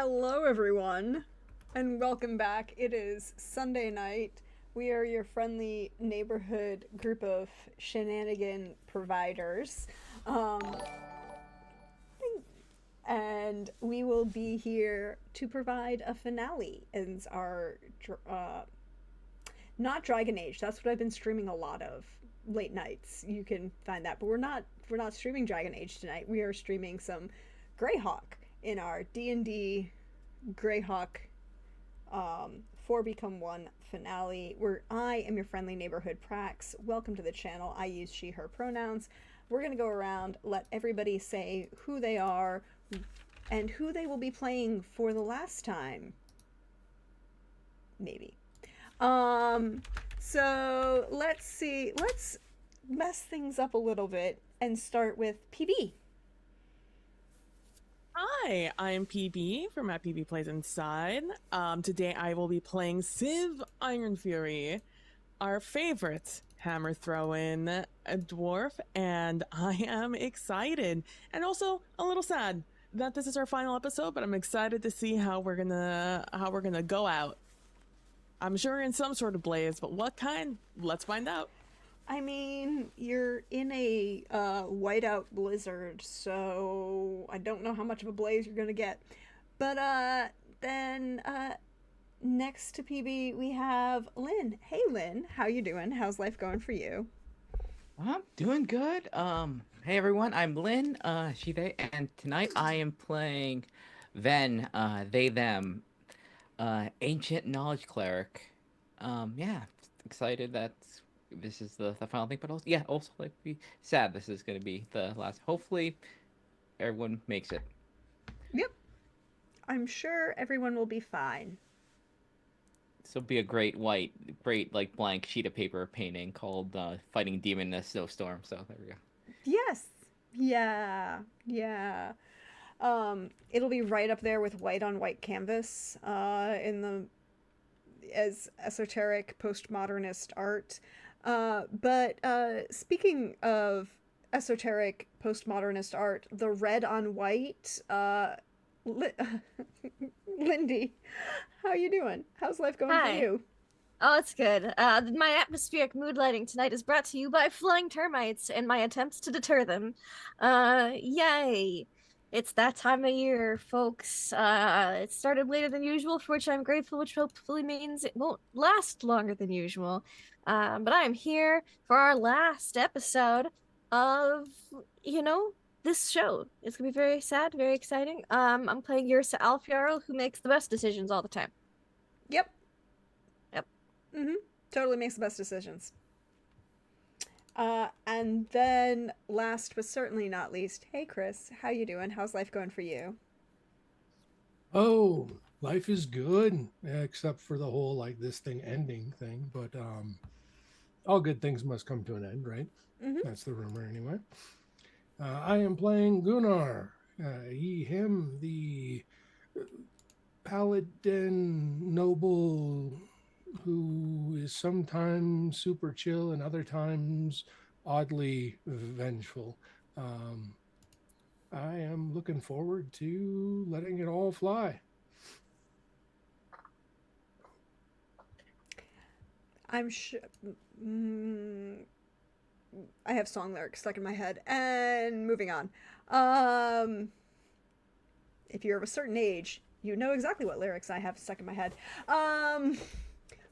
Hello, everyone, and welcome back. It is Sunday night. We are your friendly neighborhood group of shenanigan providers. Um, and we will be here to provide a finale as our not Dragon Age. That's what I've been streaming a lot of late nights. You can find that, but we're not streaming Dragon Age tonight. We are streaming some Greyhawk in our D&D Greyhawk 4 Become 1 finale, where I am your friendly neighborhood Prax. Welcome to the channel. I use she, her pronouns. We're going to go around, let everybody say who they are and who they will be playing for the last time. Maybe. So let's see. Let's mess things up a little bit and start with PB. Hi, I'm PB from at PB Plays Inside. Today I will be playing Civ Iron Fury, our favorite hammer throw-in dwarf, and I am excited and also a little sad that this is our final episode, but I'm excited to see how we're gonna go out. I'm sure in some sort of blaze, but what kind? Let's find out. I mean, you're in a whiteout blizzard, so I don't know how much of a blaze you're gonna get. But then next to PB we have Lynn. Hey Lynn, how you doing? How's life going for you? I'm doing good. Hey everyone, I'm Lynn, she, they, and tonight I am playing Ven, they, them, ancient knowledge cleric. Yeah, excited that this is the final thing, but also, yeah, also like be sad this is gonna be the last. Hopefully, everyone makes it. Yep, I'm sure everyone will be fine. This will be a great like blank sheet of paper painting called "Fighting Demon in a Snowstorm." So there we go. Yes. Yeah. Yeah. It'll be right up there with white on white canvas in the as esoteric postmodernist art. But speaking of esoteric postmodernist art, the red on white, Lindy, how you doing? How's life going for Hi. you? Oh, it's good. My atmospheric mood lighting tonight is brought to you by flying termites and my attempts to deter them. Yay. It's that time of year, folks. It started later than usual, for which I'm grateful, which hopefully means it won't last longer than usual. But I'm here for our last episode of, you know, this show. It's gonna be very sad, very exciting. I'm playing Yrsa Alfjarl, who makes the best decisions all the time. Yep. Yep. Mm-hmm. Totally makes the best decisions. And then last but certainly not least, hey Chris, how you doing? How's life going for you? Oh, life is good, except for the whole like this thing ending thing. But all good things must come to an end, right? Mm-hmm. That's the rumor anyway. I am playing Gunnar. He, him, the paladin noble who is sometimes super chill and other times oddly vengeful. Um, I am looking forward to letting it all fly. I'm sure. Mm, I have song lyrics stuck in my head. And moving on. Um, if you're of a certain age, you know exactly what lyrics I have stuck in my head. Um,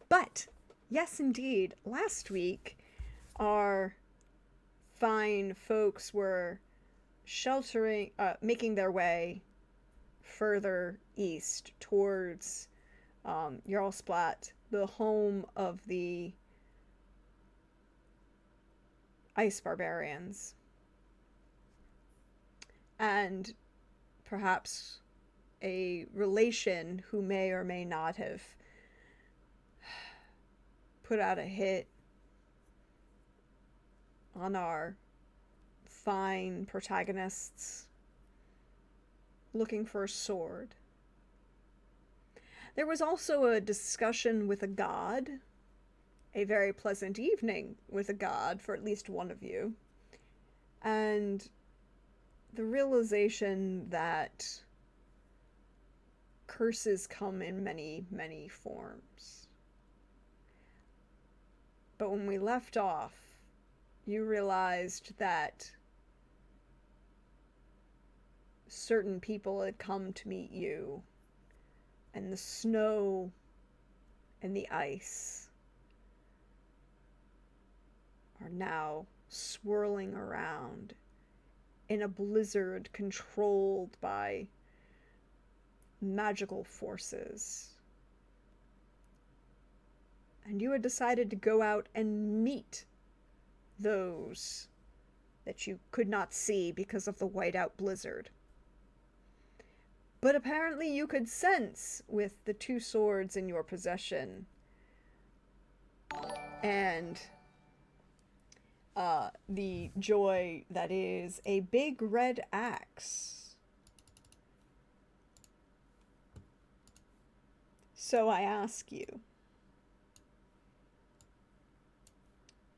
but yes, indeed, last week our fine folks were making their way further east towards Jarlsplat, the home of the ice barbarians, and perhaps a relation who may or may not have put out a hit on our fine protagonists looking for a sword. There was also a discussion with a god, a very pleasant evening with a god for at least one of you, and the realization that curses come in many, many forms. But when we left off, you realized that certain people had come to meet you, and the snow and the ice are now swirling around in a blizzard controlled by magical forces. And you had decided to go out and meet those that you could not see because of the whiteout blizzard. But apparently you could sense, with the 2 swords in your possession and the joy that is a big red axe. So I ask you,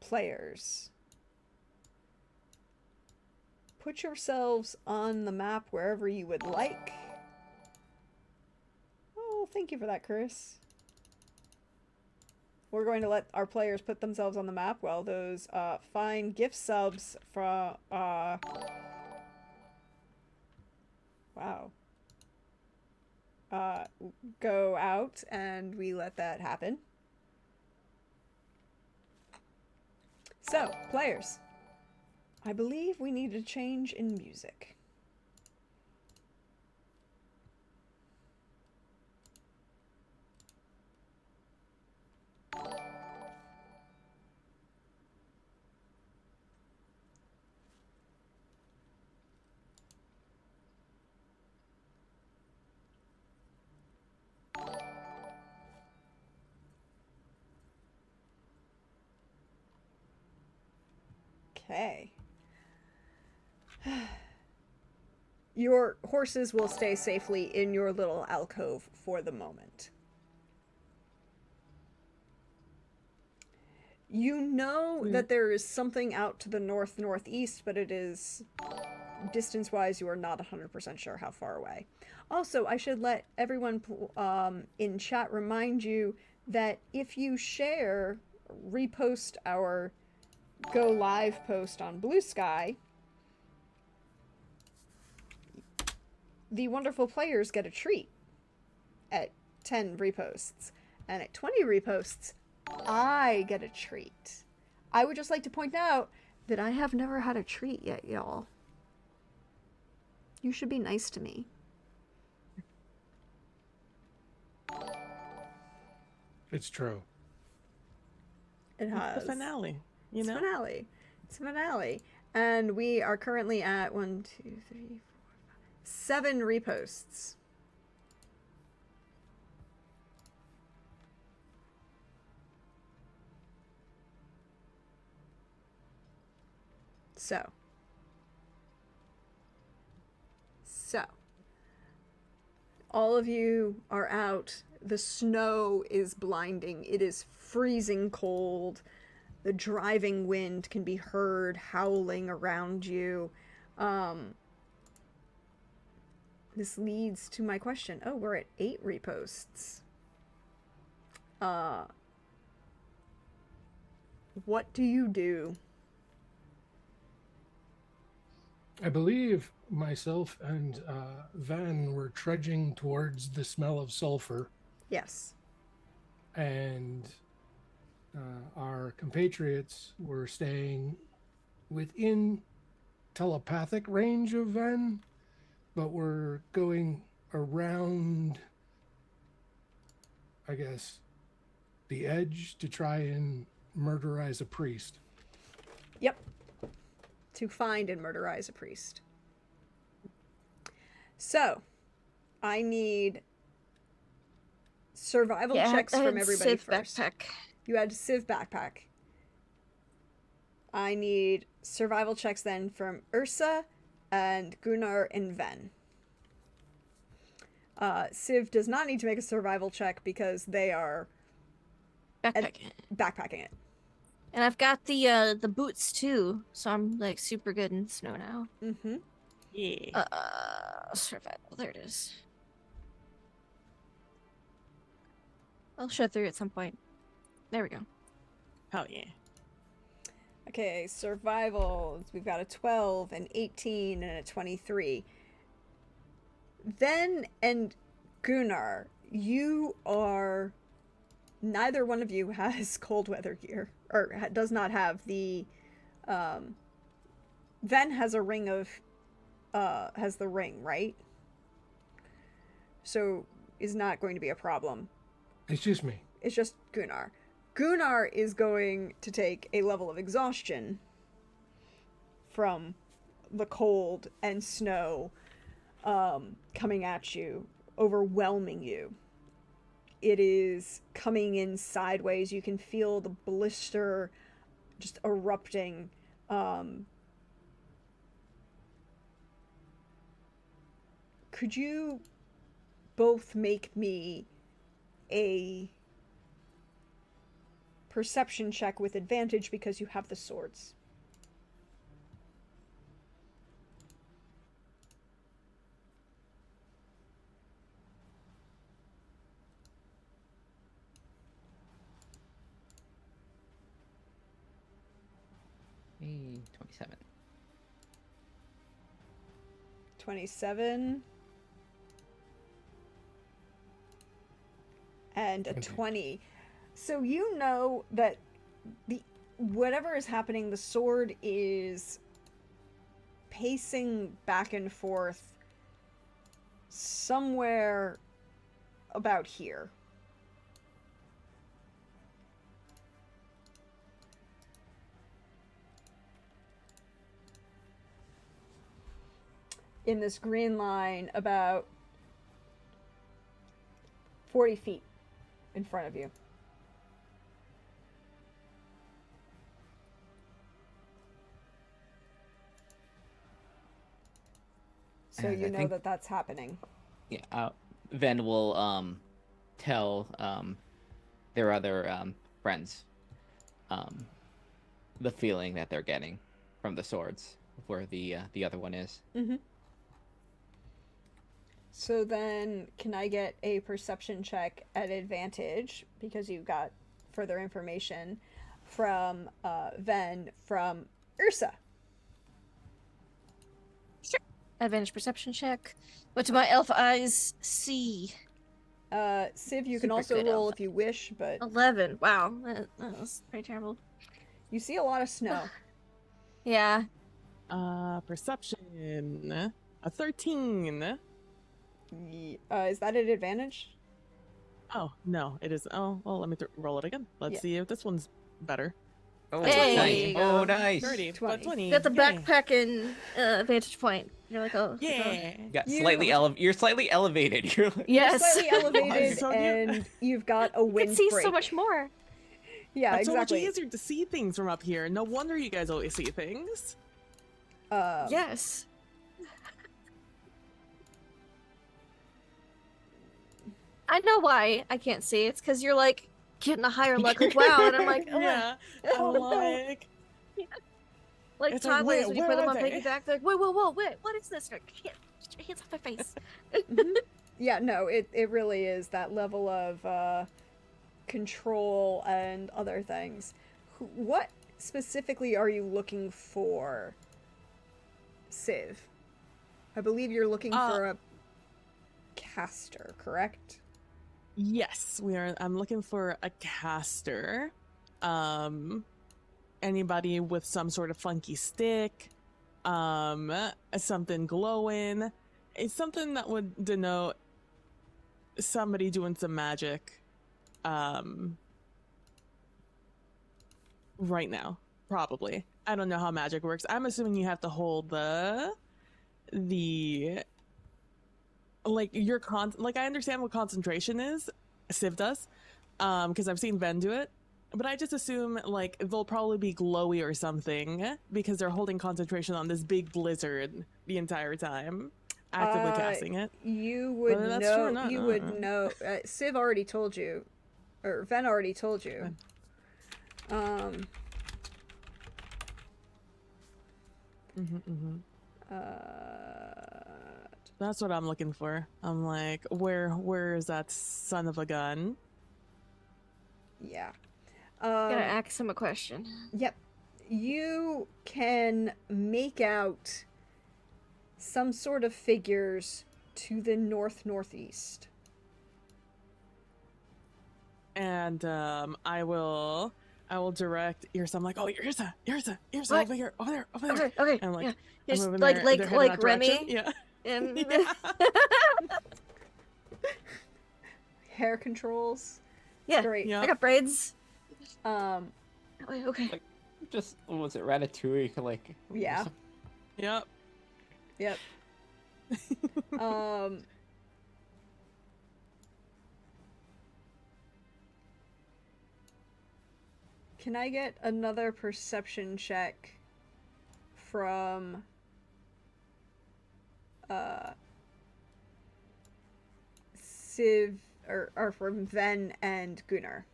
players, put yourselves on the map wherever you would like. Oh, thank you for that, Chris. We're going to let our players put themselves on the map while those fine gift subs from wow, go out, and we let that happen. So, players, I believe we need a change in music. Okay. Your horses will stay safely in your little alcove for the moment. You know that there is something out to the northeast, but it is, distance-wise, you are not 100% sure how far away. Also, I should let everyone in chat remind you that if you share, repost our Go Live post on Blue Sky, the wonderful players get a treat at 10 reposts. And at 20 reposts, I get a treat. I would just like to point out that I have never had a treat yet, y'all. You should be nice to me. It's true. It has. The finale. You It's know? finale. It's finale. And we are currently at 1, 2, 3, 4, 5, 7 reposts. So. All of you are out. The snow is blinding. It is freezing cold. The driving wind can be heard howling around you. This leads to my question. Oh, we're at 8 reposts. What do you do? I believe myself and Van were trudging towards the smell of sulfur, Yes. and our compatriots were staying within telepathic range of Van, but were going around, I guess, the edge to try and murderize a priest. Yep. To find and murderize a priest. So, I need survival checks I from had everybody Civ first. backpack. You had Civ backpack. I need survival checks then from Ursa and Gunnar and Ven. Civ does not need to make a survival check because they are Backpack. backpacking it. And I've got the boots too, so I'm like super good in snow now. Mm-hmm. Yeah. Survival. There it is. I'll show through at some point. There we go. Hell yeah. Okay, survival. We've got a 12, an 18, and a 23. Ven and Gunnar, you are... Neither one of you has cold weather gear, or does not have the... Ven has a ring of... has the ring, right? So, is not going to be a problem. It's just me. It's just Gunnar. Gunnar is going to take a level of exhaustion from the cold and snow coming at you, overwhelming you. It is coming in sideways. You can feel the blister just erupting. Could you both make me a perception check with advantage because you have the swords? Hey, 27. 27 and a 20. So you know that the whatever is happening, the sword is pacing back and forth somewhere about here. In this green line about 40 feet in front of you. So And you I know think- that that's happening. Yeah, Ven will tell their other friends the feeling that they're getting from the swords, where the other one is. Mm-hmm. So then, can I get a perception check at advantage because you got further information from Ven from Ursa? Advantage perception check. What do my elf eyes see? Civ, you can Super also good roll elf. if you wish, but 11. Wow, that's pretty terrible. you see a lot of snow. Yeah. Perception. A 13. Is that at advantage? Oh, no, it is. Oh, well, let me roll it again. Let's Yeah. see if this one's better. Oh, Hey! nice. Oh, nice. 30, 20. but 20. Got the Yay. backpacking vantage point. You're like, oh. Yeah. You're slightly elevated. You're like, Yes. Slightly elevated, So you- and you've got a You wind can see break. so much more. Yeah, It's exactly. so much easier to see things from up here. No wonder you guys always see things. Yes. I know why I can't see. It's because you're like getting a higher luck. Like, wow. And I'm like, oh, yeah. oh, I'm no. like, Like It's like, toddlers wait, when you where put them are on they? piggyback, they're like, whoa, wait, what is this? Like, get your hands off my face. Mhm. Yeah, no, it really is that level of control and other things. What specifically are you looking for, Civ? I believe you're looking for a caster, correct? yes, we are. I'm looking for a caster. Anybody with some sort of funky stick, something glowing. It's something that would denote somebody doing some magic. Right now, probably. I don't know how magic works. I'm assuming you have to hold the like your like I understand what concentration is. Civ does, because I've seen Ven do it. But I just assume like they'll probably be glowy or something because they're holding concentration on this big blizzard the entire time, actively casting it. You would Whether that's true or know. not, You I would don't know. Civ already told you, or Ven already told you. Mm-hmm, mm-hmm. That's what I'm looking for. I'm like, where is that son of a gun? Yeah. Gotta ask him a question. Yep. You can make out some sort of figures to the northeast. And I will direct Irsa. I'm like, oh, Irsa, What? over here, over there. Okay, okay, And like, yeah. I'm Just moving like there, like they're heading that Remy. direction. Yeah. And Yeah. Hair controls. yeah, Great. Yeah. I got braids. Um, Wait, okay. Like, just was it Ratatouille? You could like. yeah. Yep. Yep. um, can I get another perception check from Civ or from Ven and Gunnar?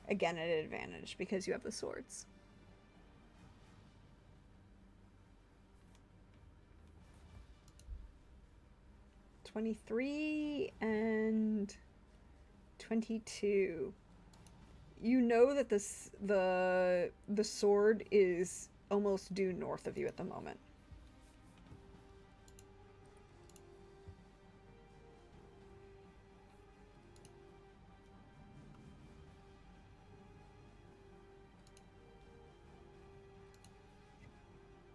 Again at advantage because you have the swords. $23 and 22. You know that the sword is almost due north of you at the moment.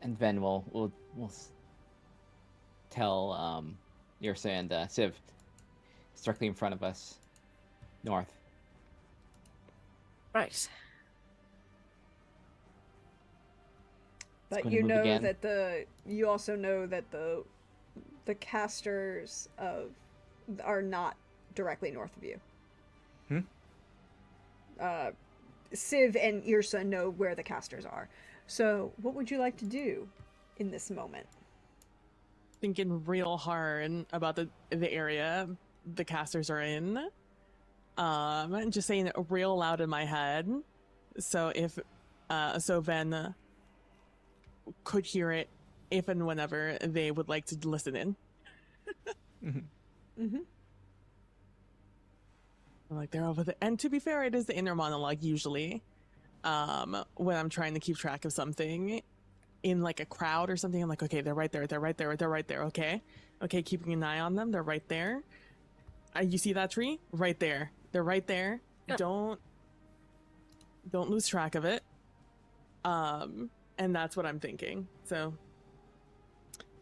And then we'll tell Irsa and Civ. It's directly in front of us, north. Right. But gonna you move know again. that you also know that the casters are not directly north of you. Civ and Irsa know where the casters are. So, what would you like to do in this moment? Thinking real hard about the area the casters are in. And just saying it real loud in my head. So if Ven could hear it if and whenever they would like to listen in. Mm-hmm. I'm like, they're over there. And to be fair, it is the inner monologue usually. When I'm trying to keep track of something in like a crowd or something, I'm like, okay, they're right there, they're right there, they're right there, okay, keeping an eye on them, they're right there. You see that tree? Right there, they're right there. Yeah. Don't lose track of it. And that's what I'm thinking. So,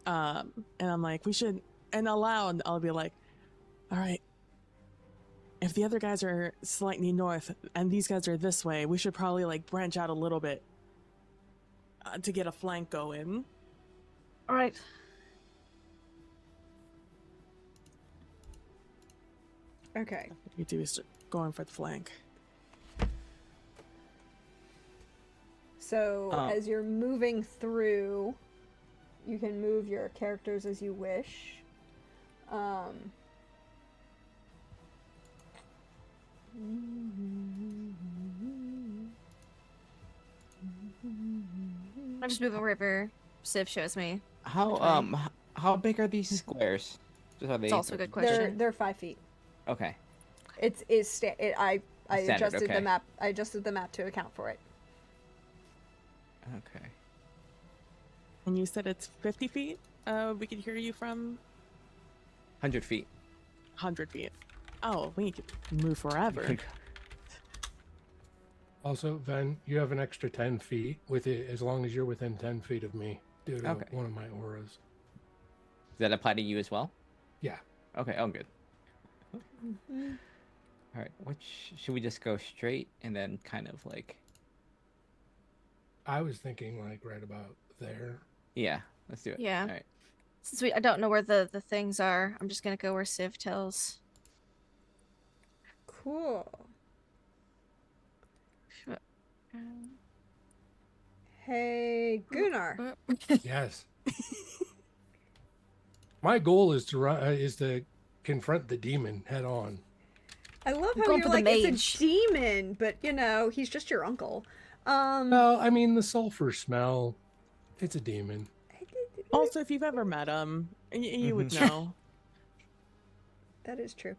and I'm like, we should, and aloud, I'll be like, all right, if the other guys are slightly north and these guys are this way, we should probably like branch out a little bit to get a flank going. All right. Okay. What we do is going for the flank. So, as you're moving through, you can move your characters as you wish. I'm just moving wherever Civ shows me. How big are these squares? Just how It's also a good question. They're 5 feet. Okay. I Standard, adjusted okay. the map. I adjusted the map to account for it. Okay. And you said it's 50 feet? We could hear you from 100 feet. 100 feet. Oh, we could move forever. Also, Ven, you have an extra 10 feet with it as long as you're within 10 feet of me due to Okay. one of my auras. Does that apply to you as well? Yeah. Okay, oh good. All right, which should we just go straight and then kind of like? I was thinking like right about there. Yeah, let's do it. Yeah. All right. Since I don't know where the things are, I'm just gonna go where Civ tells. Cool. Hey, Gunnar. Yes. My goal is to is to confront the demon head on. I love I'm how going you're for the like, it's mage. a demon, but you know, he's just your uncle. Well, I mean the sulfur smell. It's a demon. Also, if you've ever met him, you would Mhm. know. That is true.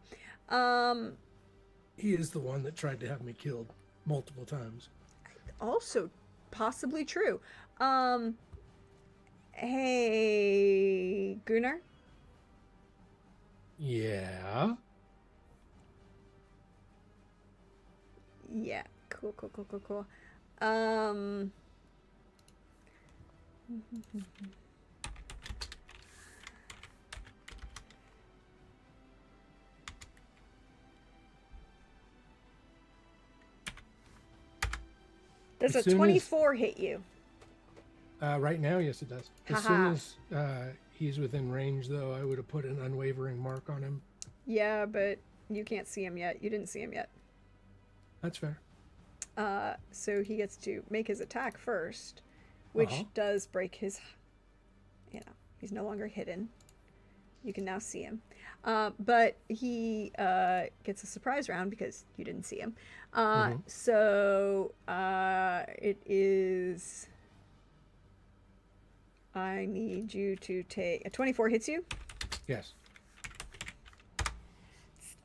he is the one that tried to have me killed multiple times. Also, possibly true. Hey, Gunnar. Yeah. Yeah, cool. Um, does As a soon as- 24 hit you? Right now, yes, it does. As soon as he's within range, though, I would have put an unwavering mark on him. Yeah, but you can't see him yet. You didn't see him yet. That's fair. So he gets to make his attack first, which Uh-huh. does break his. He's no longer hidden. You can now see him. But he gets a surprise round because you didn't see him. So it is. I need you to take. A 24 hits you? Yes.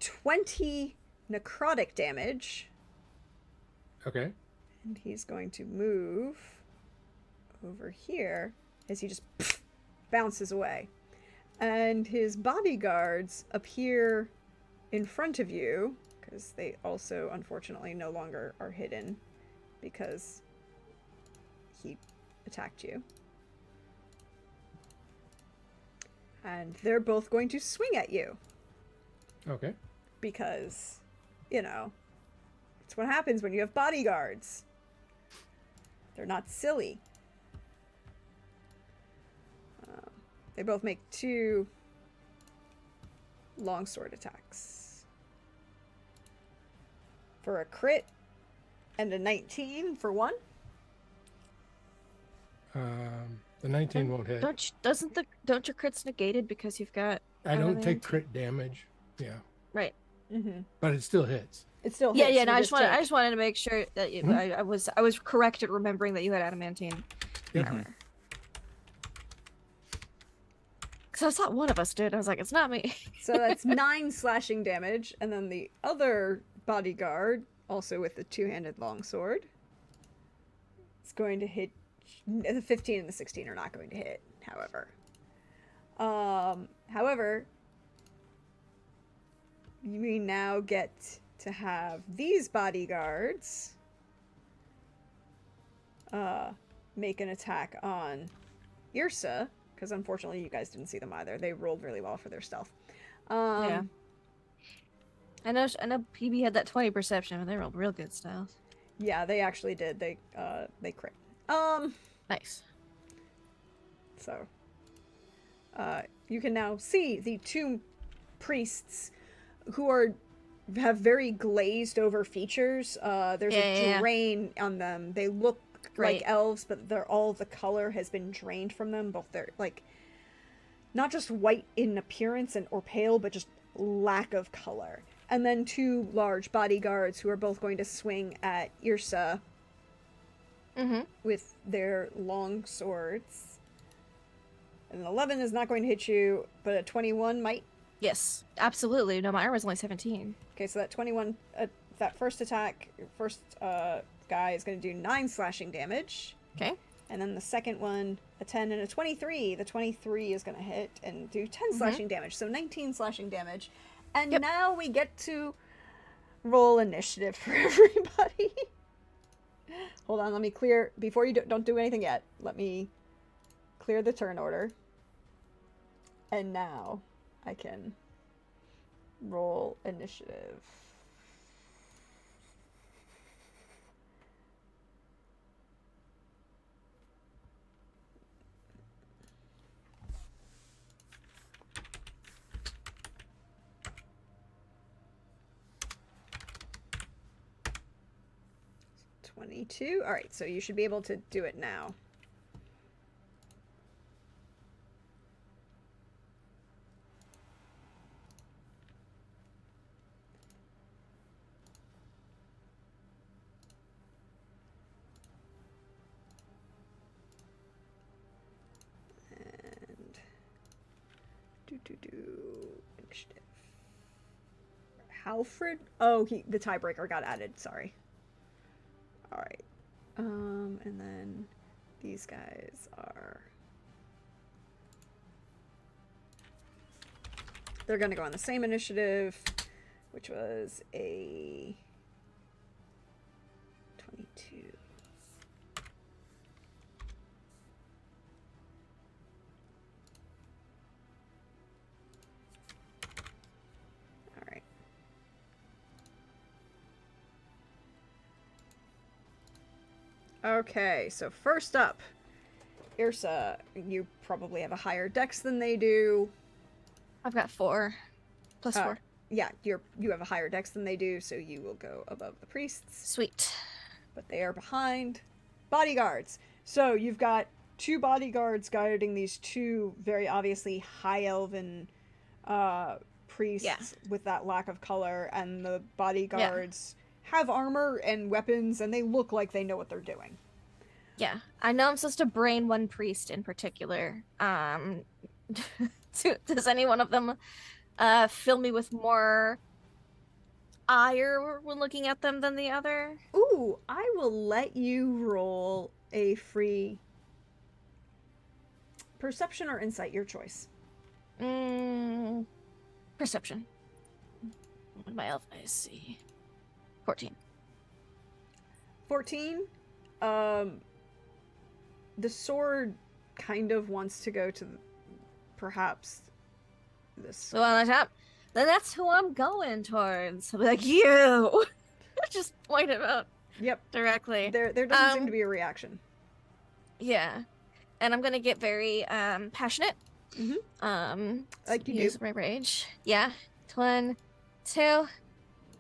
20 necrotic damage. Okay. And he's going to move over here as he just bounces away. And his bodyguards appear in front of you, because they also, unfortunately, no longer are hidden because he attacked you. And they're both going to swing at you. Okay. Because, it's what happens when you have bodyguards. They're not silly. They both make 2 longsword attacks. For a crit and a 19 for 1. The 19 won't hit. Don't your crits negated because you've got I don't take adamant? crit damage. Yeah. Right. Mm-hmm. But it still hits. It still Yeah, hits. yeah. You No, I just take- wanted to make sure that you, I was correct at remembering that you had adamantine Yeah. armor. Because I thought one of us did. I was like, it's not me. So that's 9 slashing damage, and then the other bodyguard, also with the 2-handed longsword, is going to hit. The 15 and the 16 are not going to hit, however. However, we now get to have these bodyguards make an attack on Yrsa, because unfortunately you guys didn't see them either. They rolled really well for their stealth. Yeah. I know PB had that 20 perception, and they rolled real good styles. Yeah, they actually did. They crit. Nice. So, you can now see the 2 priests who have very glazed over features. There's a drain on them. They look like elves, but all the color has been drained from them. Both they're like not just white in appearance or pale, but just lack of color. And then 2 large bodyguards who are both going to swing at Yrsa with their long swords. And an 11 is not going to hit you, but a 21 might. Yes, absolutely. No, my armor's only 17. Okay, so that 21, that first attack, first guy is going to do 9 slashing damage. Okay. And then the second one, a 10 and a 23. The 23 is going to hit and do 10 slashing damage, so 19 slashing damage. And now we get to roll initiative for everybody. Hold on, let me clear, before you don't do anything yet, let me clear the turn order. And now I can roll initiative. $22. All right, so you should be able to do it now. And initiative. Halfred? Oh, the tiebreaker got added. Sorry. All right. And then these guys are. They're gonna go on the same initiative, which was a 22. All right. Okay, so first up, Irsa, you probably have a higher dex than they do. I've got 4 plus 4. Yeah, you have a higher dex than they do, so you will go above the priests. Sweet. But they are behind. Bodyguards. So you've got 2 bodyguards guarding these 2 very obviously high elven priests with that lack of color, and the bodyguards have armor and weapons, and they look like they know what they're doing. Yeah, I know I'm supposed to brain one priest in particular. Does any one of them fill me with more ire when looking at them than the other? Ooh, I will let you roll a free perception or insight, your choice. Perception. What my elf eyes see? 14. 14. The sword kind of wants to go to perhaps this. So on the top, then that's who I'm going towards. I'll be like, you! Just point him out Yep. directly. There doesn't seem to be a reaction. Yeah. And I'm gonna get very passionate. Mhm. Like you use do. my rage. Yeah. 1, 2.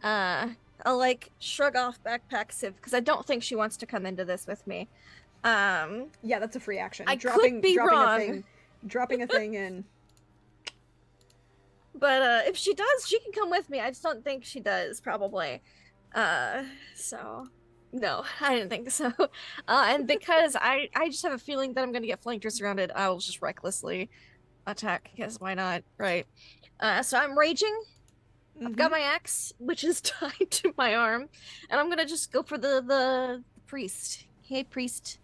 I'll like shrug off backpack Civ because I don't think she wants to come into this with me. Yeah, that's a free action. I could be wrong. Dropping a thing in. But if she does, she can come with me. I just don't think she does, probably. So no, I didn't think so. And because I just have a feeling that I'm gonna get flanked or surrounded, I will just recklessly attack, because why not, right? So I'm raging. I've got my axe, which is tied to my arm, and I'm gonna just go for the priest. Hey, priest.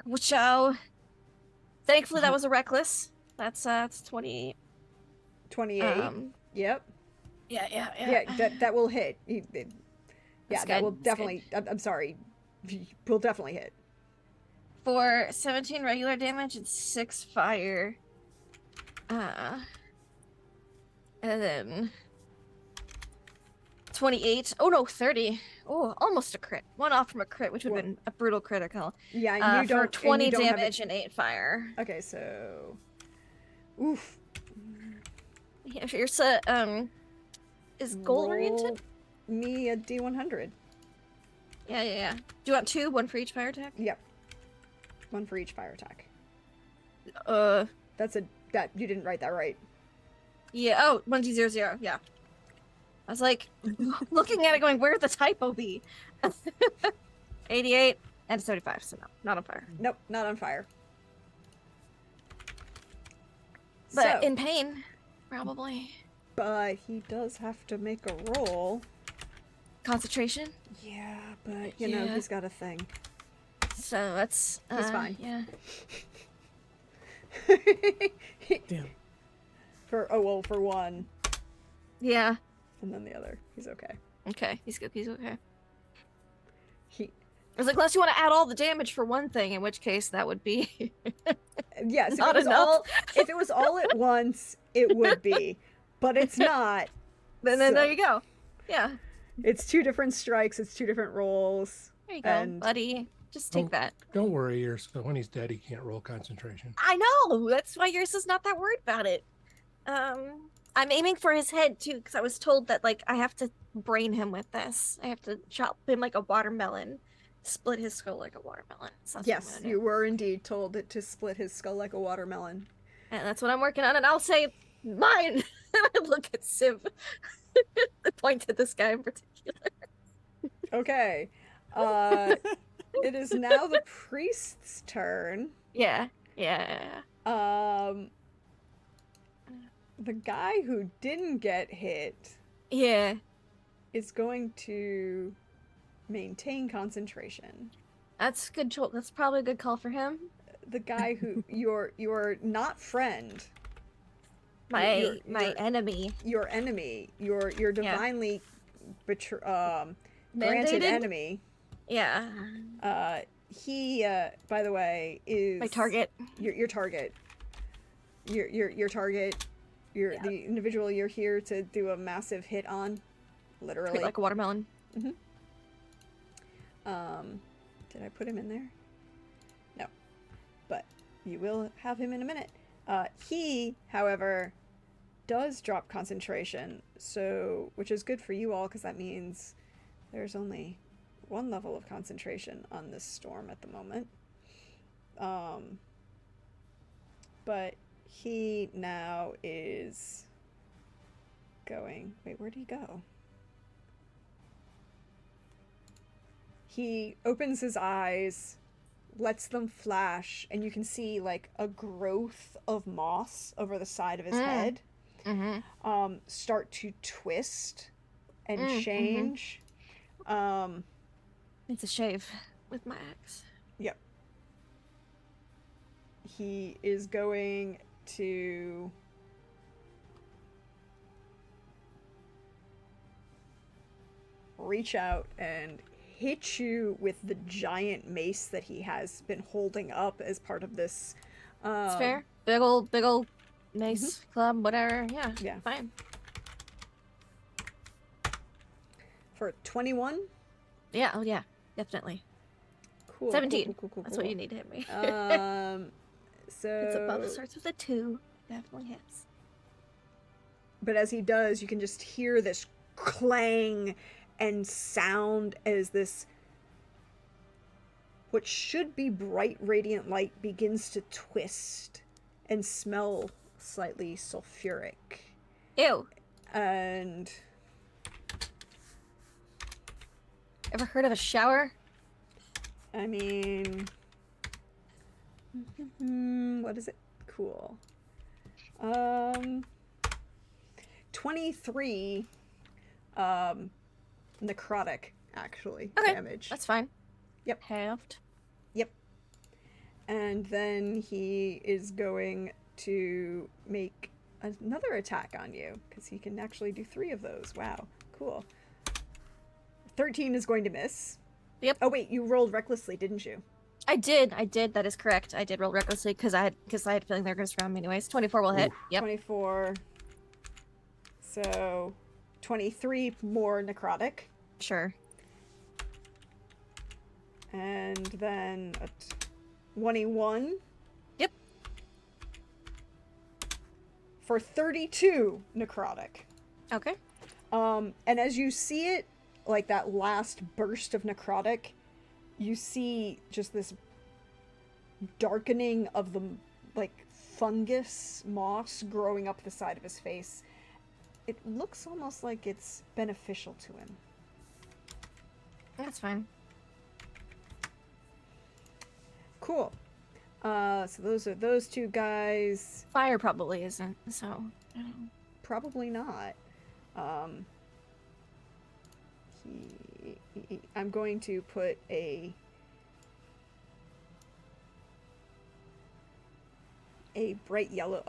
Which thankfully that was a reckless. That's 28. 28. Yep. Yeah. Yeah, that will hit. Yeah, That's that good, will that's definitely. I'm sorry. Will definitely hit. For 17 regular damage and 6 fire. And then 28. Oh no, 30. Oh, almost a crit. 1 off from a crit, which would have been a brutal critical. Yeah, and you don't. For 20 and you don't have damage and 8 fire. Okay, so. Oof. Yeah, Irsa, is goal oriented? Roll me a D100. Yeah. Do you want 2? 1 for each fire attack? Yep. 1 for each fire attack. That's that you didn't write that right. Yeah. Oh, 1D00. Yeah. I was like looking at it, going, "Where'd the typo be?" 88 and 75. So no, not on fire. Nope, not on fire. But So, in pain, probably. but he does have to make a roll. Concentration. Yeah, but you know Yeah. he's got a thing. So that's He's fine. Yeah. Damn. for 1, Yeah. and then the other. He's okay. Okay. He's good. He's okay. He I was like, unless you want to add all the damage for one thing, in which case that would be yes, if not it was enough. all if it was all at once, it would be, but it's not. then so- there you go. Yeah. It's 2 different strikes. It's 2 different rolls. There you go, And- buddy. Just take Oh. that. Don't worry, Irsa. When he's dead, he can't roll concentration. I know. That's why yours is not that worried about it. I'm aiming for his head too, because I was told that like I have to brain him with this. I have to chop him like a watermelon, split his skull like a watermelon. So that's what I'm Yes, gonna do. you were indeed told it to split his skull like a watermelon. And that's what I'm working on. And I'll say mine. I look at Civ. I point at this guy in particular. Okay. It is now the priest's turn. Yeah. The guy who didn't get hit Yeah. is going to maintain concentration. That's good. That's probably a good call for him. The guy who your not friend, My your enemy. your enemy, your divinely granted Mandated? enemy. Yeah. He by the way is My target. Your target. Your target. Yeah. The individual you're here to do a massive hit on, literally. Treat like a watermelon. Did I put him in there? No. But you will have him in a minute. He, however, does drop concentration, so which is good for you all because that means there's only one level of concentration on this storm at the moment. But he now is going. Wait, where'd he go? He opens his eyes, lets them flash, and you can see like a growth of moss over the side of his head start to twist and change. It's a shave with my axe. Yep. He is going to reach out and hit you with the giant mace that he has been holding up as part of this. It's fair. Big old mace club, whatever. Yeah. Yeah. Fine. For 21. Yeah. Oh yeah. Definitely. Cool. 17. Cool. That's what you need to hit me. So It's above. Starts with a 2. Definitely hits. But as he does, you can just hear this clang and sound as this what should be bright radiant light begins to twist and smell slightly sulfuric. Ew. And Ever heard of a shower? I mean, what is it? Cool. 23 necrotic actually Okay. damage. That's fine. Yep. Halved. Yep. And then he is going to make another attack on you because he can actually do 3 of those. Wow, cool. 13 is going to miss. Yep. Oh wait, you rolled recklessly, didn't you? I did. That is correct. I did roll recklessly because I had a feeling they were gonna surround me anyways. 24 will hit. Yep. 24. So 23 more necrotic. Sure. And then a 21. Yep. For 32 necrotic. Okay. And as you see it, like that last burst of necrotic, you see just this darkening of the like fungus moss growing up the side of his face. It looks almost like it's beneficial to him. That's fine. Cool. So those are those 2 guys. Fire probably isn't. So. I don't know. Probably not. I'm going to put a bright yellow,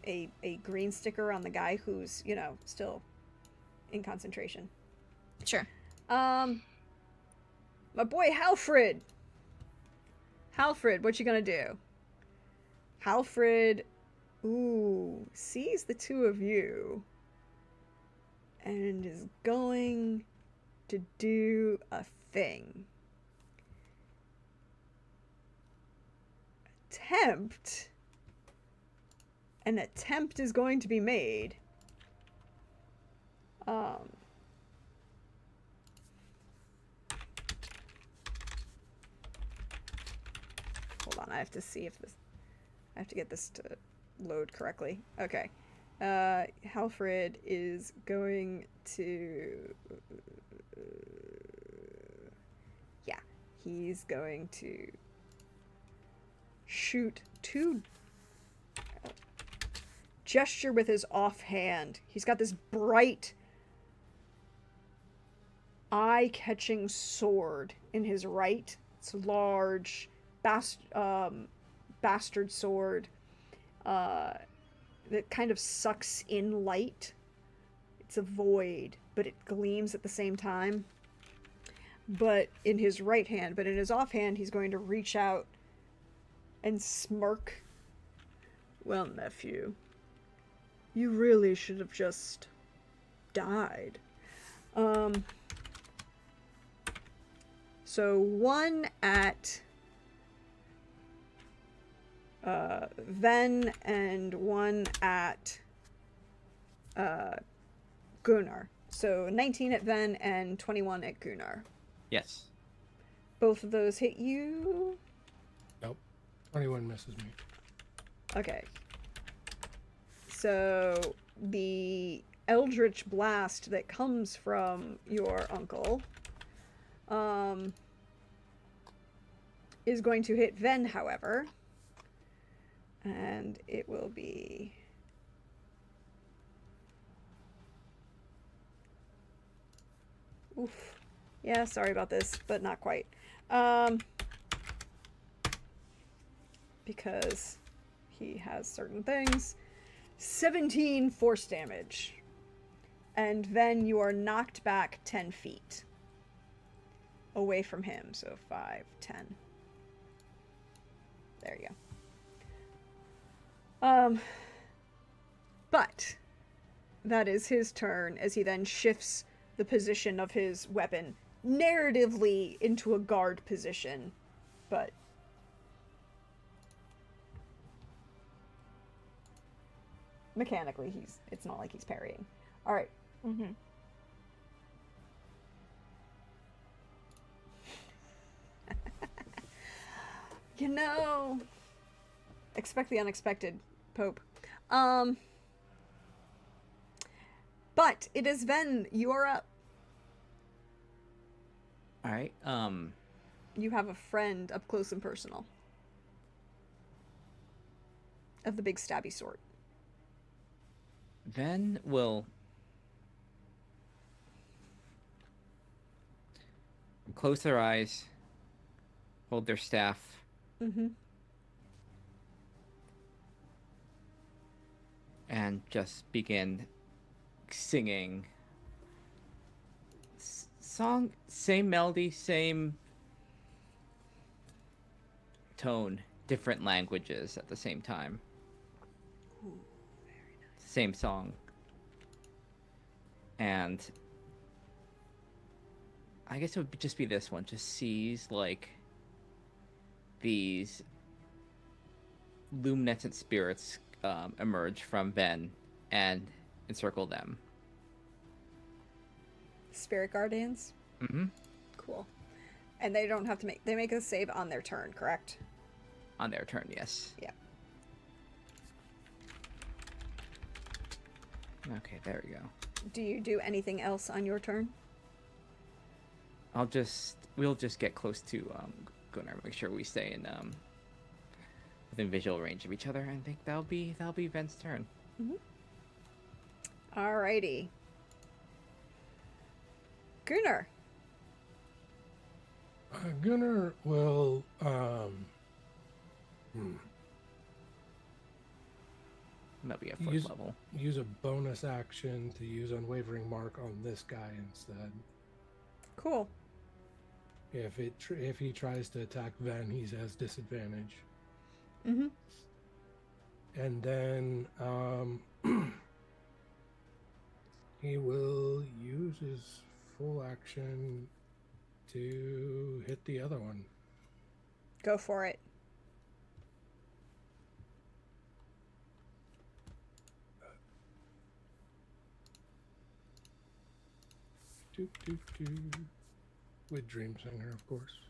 a green sticker on the guy who's, still in concentration. Sure. My boy Halfred. Halfred, what you gonna do? Halfred, sees the 2 of you and is going to do a thing. An attempt is going to be made. Hold on, I have to see if this... I have to get this to load correctly. Okay. Halfred is going to... yeah, he's going to gesture with his offhand. He's got this bright, eye-catching sword in his right. It's a large, bastard sword that kind of sucks in light. It's a void, but it gleams at the same time. But in his right hand, but in his offhand, he's going to reach out and smirk. Well, nephew, you really should have just died. So one at Ven and one at Gunnar. So 19 at Ven and 21 at Gunnar. Yes. Both of those hit you. Nope. 21 misses me. Okay. So the Eldritch Blast that comes from your uncle is going to hit Ven, however. And it will be... Oof. Yeah, sorry about this, but not quite. Because he has certain things. 17 force damage. And then you are knocked back 10 feet. Away from him. So 5, 10. There you go. But that is his turn as he then shifts the position of his weapon narratively into a guard position. But mechanically it's not like he's parrying. All right. Mm-hmm. You know, expect the unexpected, Pope. But it is Ven, you are up. All right. You have a friend up close and personal. Of the big stabby sort. Ven will close their eyes, hold their staff, Mm-hmm. and just begin singing. Song, same melody, same tone, different languages at the same time. Ooh, very nice. Same song. And I guess it would just be this one. Just sees like these luminescent spirits emerge from Ven and encircle them. Spirit Guardians? Mm-hmm. Cool. And they don't have to they make a save on their turn, correct? On their turn, yes. Yeah. Okay, there we go. Do you do anything else on your turn? We'll just get close to Gunnar, make sure we stay in within visual range of each other. I think that'll be Ven's turn. Mm-hmm. Alrighty. Gunnar. Gunnar will That'll be a foot use level. use a bonus action to use Unwavering Mark on this guy instead. Cool. If he tries to attack Ven, he has disadvantage. Mm-hmm. And then he will use his full action to hit the other one. Go for it. Doop, doop, doop. With Dream Singer, of course.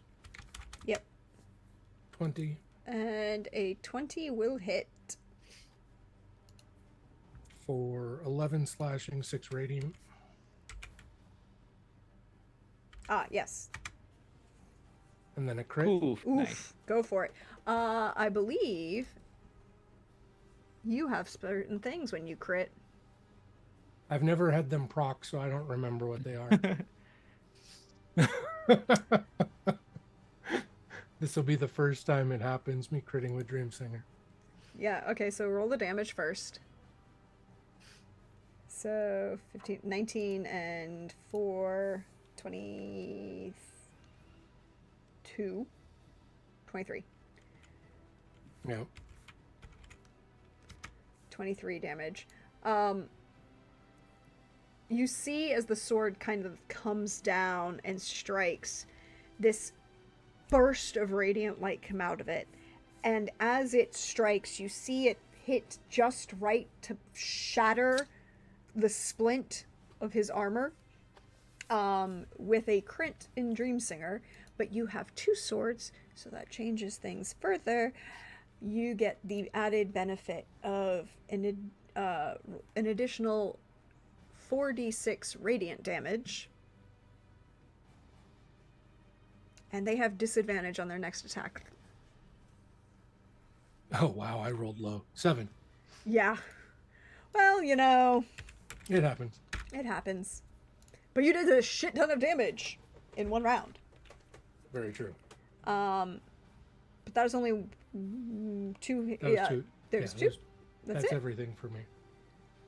Yep. 20 And a 20 will hit. for 11 slashing, 6 radiant. Ah, yes. And then a crit. Oof, Oof. nice. Go for it. I believe You have certain things when you crit. I've never had them proc, so I don't remember what they are. This will be the first time it happens, me critting with Dreamsinger. Yeah, okay, so roll the damage first. So 15, 19 and 4, 22, 23. Yeah. 23 damage. You see as the sword kind of comes down and strikes, this burst of radiant light come out of it. And as it strikes, you see it hit just right to shatter the splint of his armor with a crit in Dreamsinger. But you have 2 swords, so that changes things further. You get the added benefit of an additional 4d6 radiant damage. And they have disadvantage on their next attack. Oh, wow, I rolled low. 7. Yeah. Well, you know, It happens. it happens. But you did a shit ton of damage in 1 round. Very true. But that was only 2. That was 2. There's Yeah, 2. That's That's it. everything for me.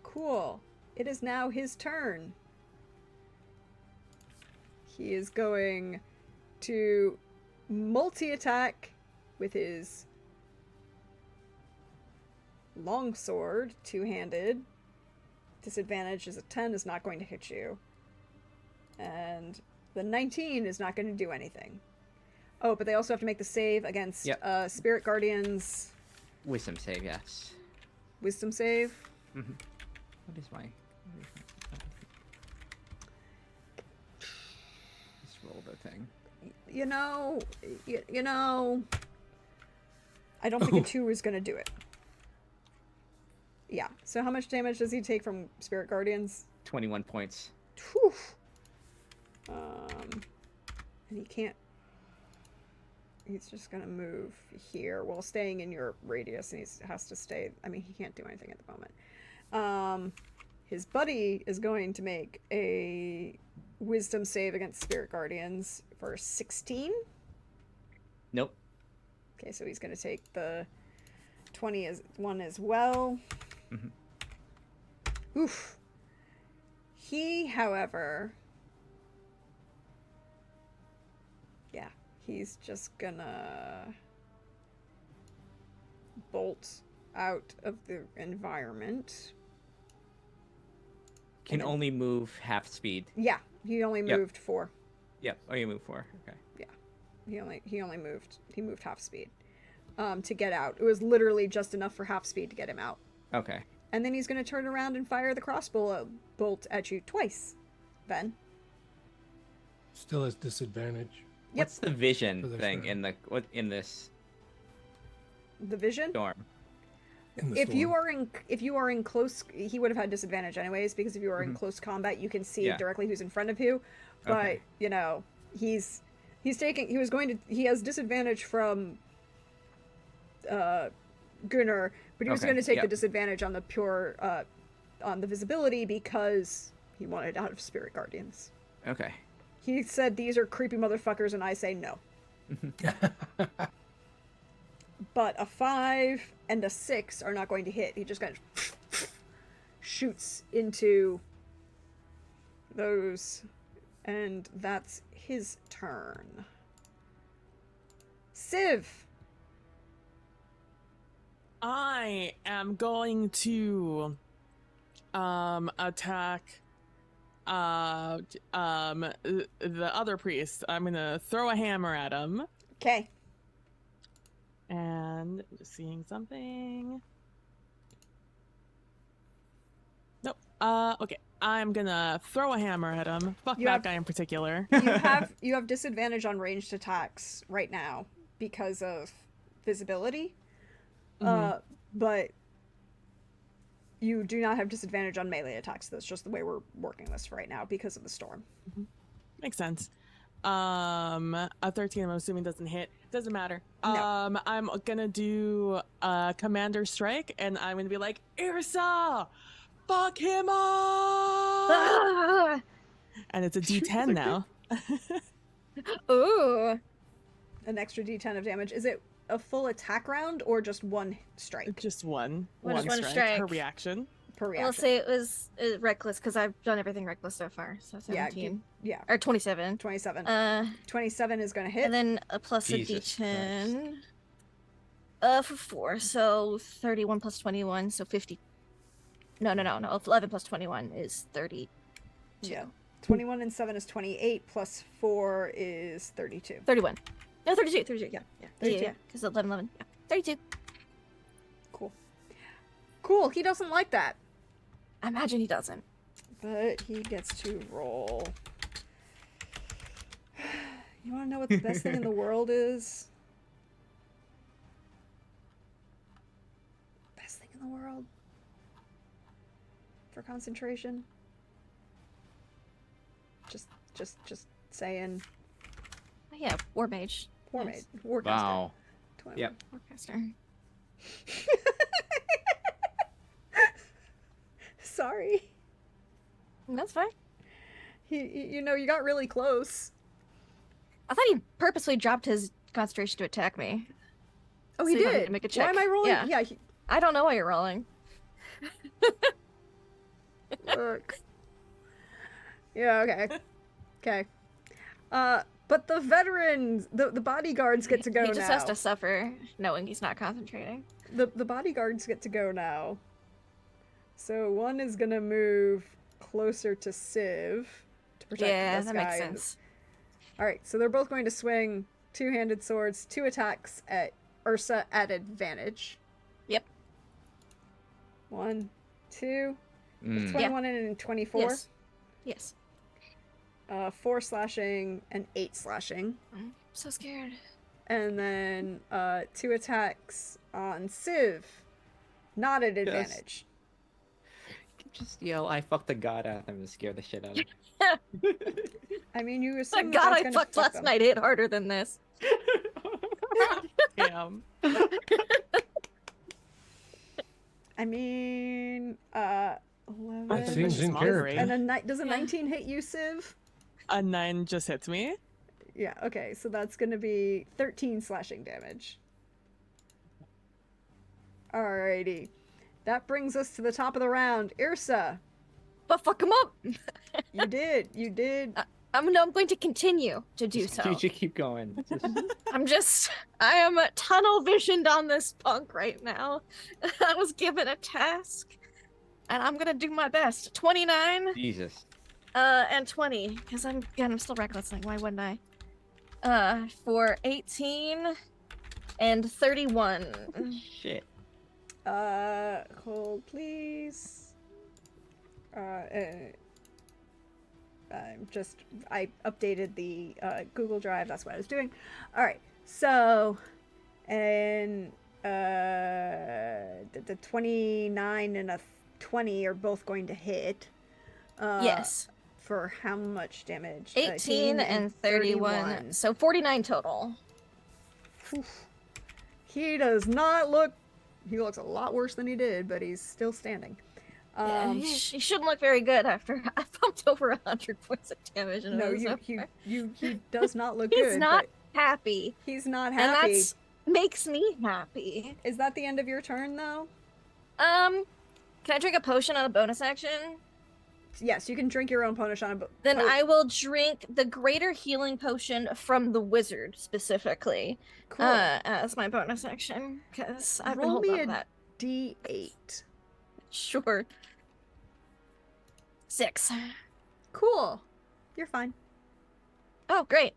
Cool. It is now his turn. He is going to multi-attack with his longsword, 2-handed. Disadvantage is a 10, is not going to hit you. And the 19 is not going to do anything. Oh, but they also have to make the save against Yep. Spirit Guardians Wisdom save, yes. wisdom save. Mm-hmm. What is my... Just roll the thing. You know, I don't think a 2 is going to do it. Yeah. So how much damage does he take from Spirit Guardians? 21 points. Whew. And he can't. He's just gonna move here while staying in your radius, and he has to stay. I mean, he can't do anything at the moment. His buddy is going to make a wisdom save against Spirit Guardians for 16. Nope. Okay, so he's gonna take the 21 as well. Mhm. Oof. He, however, yeah, he's just gonna bolt out of the environment. Can only move half speed. Yeah, he only Yep. moved 4. Yep. Oh, you move 4. Okay. He moved half speed to get out. It was literally just enough for half speed to get him out. Okay. And then he's going to turn around and fire the crossbow bolt at you twice, Ben. Still has disadvantage. Yep. What's the vision For the thing sure. in this The vision. storm? In the If you storm. are in close, he would have had disadvantage anyways, because if you are in close combat, you can see Yeah. directly who's in front of you. But Okay. you know, he has disadvantage from Gunnar, but he was Okay, going to take yep. the disadvantage on the pure on the visibility because he wanted out of Spirit Guardians. Okay. He said these are creepy motherfuckers, and I say no. But a 5 and a 6 are not going to hit. He just kind of shoots into those, and that's his turn. Civ! I am going to attack the other priest. I'm gonna throw a hammer at him. Okay. And just seeing something. Nope. Okay. I'm gonna throw a hammer at him. Fuck You that have- guy in particular. You have disadvantage on ranged attacks right now because of visibility. But you do not have disadvantage on melee attacks. That's just the way we're working this right now because of the storm. Makes sense. A 13, I'm assuming doesn't hit. Doesn't matter. No. I'm gonna do Commander Strike, and I'm gonna be like, Ursa, fuck him up! Ah! And it's a D10 now. Ooh. An extra d10 of damage. Is it a full attack round or just one strike Just one. Just one Her strike. reaction. per reaction? Let's say it was reckless because I've done everything reckless so far. So Yeah, 17. yeah, Or 27. 27. 27 is going to hit. And then a plus Jesus a d10. Christ. For 4. So 31 plus 21. So 50. No. 11 plus 21 is 32. Yeah. 21 and 7 is 28, plus 4 is 32. 31. No, 32. 32. Yeah. 32. Yeah. Because 11. Yeah. 32. Cool. Cool. He doesn't like that. I imagine he doesn't. But he gets to roll. You want to know what the best thing in the world is? Best thing in the world? For concentration? Just saying. Oh, yeah, War Mage. War Nice. Mage. Warcaster. Wow. 21. Yep. Warcaster. Sorry. That's fine. You know, you got really close. I thought he purposely dropped his concentration to attack me. Oh, So he you don't need did. to make a Why check. am I rolling? Yeah. Yeah. I don't know why you're rolling. Look. Yeah, okay. Okay. But the veterans, the bodyguards get to go He just now. has to suffer knowing he's not concentrating. The bodyguards get to go now. So one is gonna move closer to Civ to protect Yeah, this that guy. makes sense. Alright, so they're both going to swing two-handed swords, 2 attacks at Ursa at advantage. Yep. 1, 2, Mm. 21 and 24. Yes. Yes. 4 slashing and 8 slashing. I'm so scared. And then 2 attacks on Civ. Not at advantage. Just yell, I fucked the god out of him and scare the shit out of him. I mean, you My assume God, that's I gonna fucked fuck last them. night. Hit harder than this. Damn. I mean, 11. I think Seems that's in moderate. character. And does a Yeah. 19 hit you, Civ? A 9 just hits me. Yeah, okay, so that's gonna be 13 slashing damage. Alrighty. That brings us to the top of the round. Ursa, But fuck him up. you did. I'm going to continue to do so. You should keep going. I am tunnel visioned on this punk right now. I was given a task, and I'm gonna do my best. 29, Jesus. and 20, because I'm still reckless. Like, why wouldn't I? For 18 and 31. Shit. Hold please. I updated the Google Drive. That's what I was doing. All right. So, and the 29 and a 20 are both going to hit. Yes. For how much damage? 18 and 31. So 49 total. He does not look. He looks a lot worse than he did, but he's still standing. Yeah, he shouldn't look very good after I pumped over 100 points of damage. And No, he does not look good. He's not but happy. He's not And happy. that makes me happy. Is that the end of your turn, though? Can I drink a potion on a bonus action? Yes, you can drink your own potion on a Then I will drink the greater healing potion from the wizard specifically Cool. as my bonus action because I've been Roll holding me on to a that. D8. Sure. 6. Cool. You're fine. Oh, great.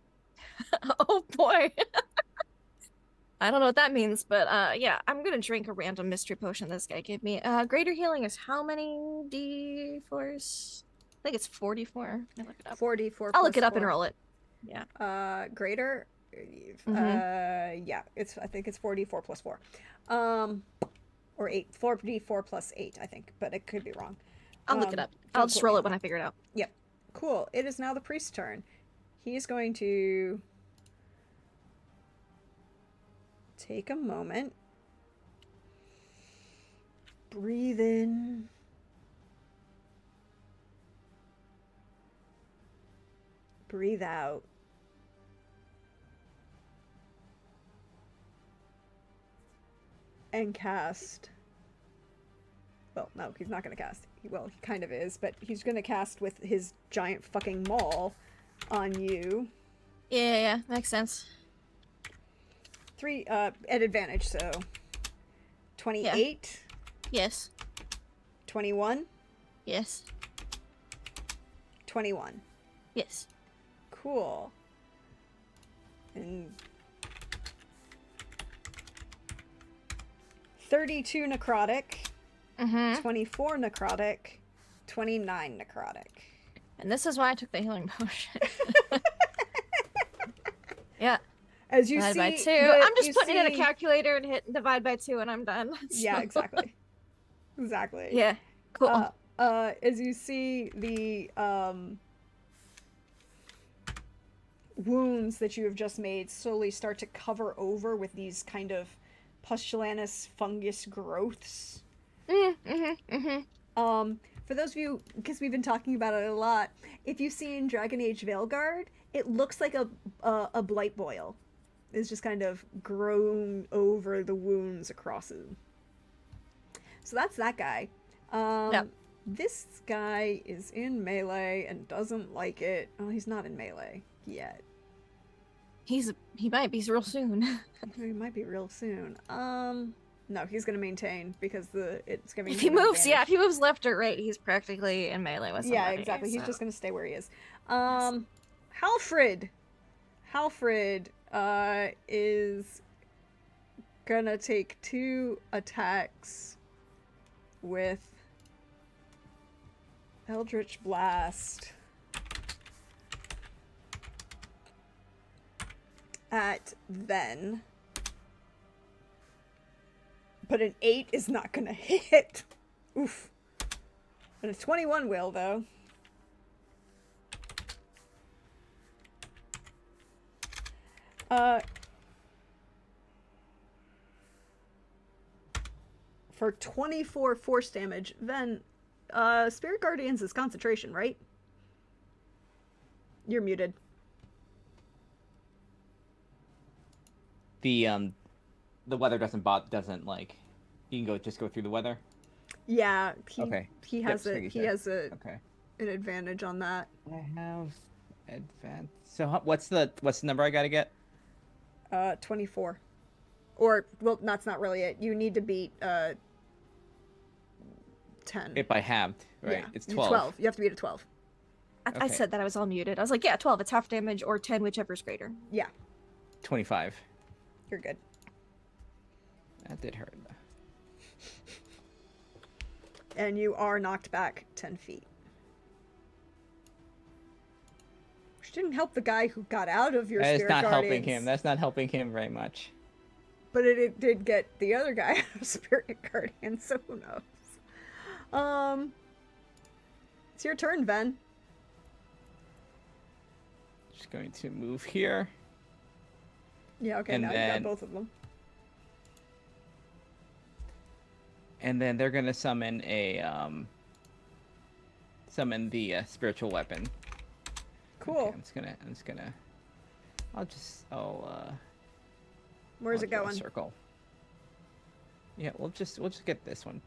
Oh boy. I don't know what that means, but yeah, I'm gonna drink a random mystery potion this guy gave me. Greater healing is how many D4s? I think it's 44. Let me look it up. 44. I'll look it plus up and 4. roll it. Greater. Mhm. Yeah. I think it's 44 plus 4. Or 8. 4d4 plus 8. I think, but it could be wrong. I'll look it up. don't I'll just quote roll me it when I figure it out. Cool. It is now the priest's turn. he's going to take a moment, breathe in, breathe out. And cast. Well, no, he's not going to cast. Well, he kind of is, but he's going to cast with his giant fucking maul on you. Yeah, makes sense. 3 at advantage, so 28, Yes. 21, Yes. 21. Yes. Cool. And 32 necrotic, Mm-hmm. 24 necrotic, 29 necrotic. And this is why I took the healing potion. Yeah. As you Divide see, by 2. I'm just putting it in a calculator. calculator and hitting divide by 2 and I'm done. Yeah, So- exactly. Exactly. Yeah. Cool. As you see the wounds that you have just made slowly start to cover over with these kind of pustulanous fungus growths. For those of you, because we've been talking about it a lot, if you've seen Dragon Age Veilguard, it looks like a blight boil. It's just kind of grown over the wounds across him. So that's that guy. Yep. This guy is in melee and doesn't like it. Oh, he's not in melee yet. He might be real soon. He might be real soon. No, he's gonna maintain because it's giving If he him an moves, advantage. if he moves left or right, he's practically in melee with somebody. Yeah, exactly. He's so- just gonna stay where he is. Halfred is gonna take 2 attacks with Eldritch Blast at Ven. But an 8 is not gonna hit. Oof. But a 21 will, though. For 24 force damage, then Spirit Guardians is concentration, right? You're muted. The weather doesn't like you can just go through the weather. Yeah, Okay. he Yep, has so you he said. has Okay. an advantage on that. I have advance. So what's the number I gotta get? 24. Or well, that's not really it. You need to beat 10. If I halved, right? Yeah, It's you- 12. You have to beat a 12. I Okay. said that I was all muted. I was like, yeah, 12. It's half damage or 10, whichever's greater. Yeah, 25. you're good. That did hurt. And you are knocked back 10 feet. Which didn't help the guy who got out of your That is Spirit not Guardians. helping him. That's not helping him very much. But it did get the other guy out of Spirit Guardian, so who knows? It's your turn, Ven. Just going to move here. Yeah, okay, And now you then- got both of them. And then they're gonna summon the spiritual weapon. Cool. Okay, I'll Where's it draw a going? Circle. Yeah, we'll just get this one.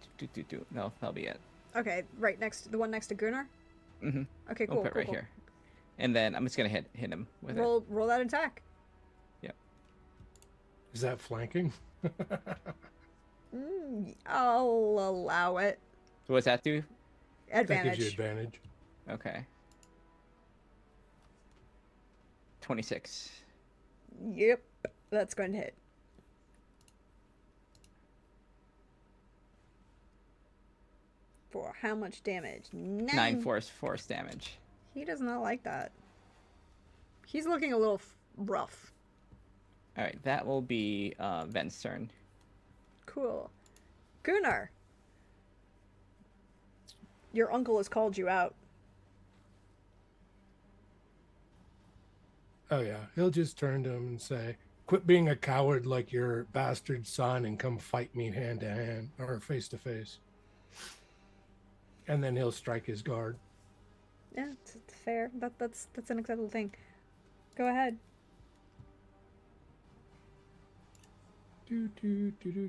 No, that'll be it. Okay, right next, the one next to Gunnar. Mm-hmm. Okay, We'll cool. put it cool, right cool. here. And then I'm just gonna hit him with it. Roll that attack. Is that flanking? I'll allow it. So what's that do? That gives you Advantage. advantage. Okay. 26. Yep, that's going to hit. For how much damage? 9 force damage. He does not like that. He's looking a little rough. All right, that will be Ven's turn. Cool. Gunnar. Your uncle has called you out. Oh yeah, he'll just turn to him and say, "Quit being a coward like your bastard son and come fight me hand to hand or face to face." And then he'll strike his guard. Yeah, it's fair. That's an acceptable thing. Go ahead.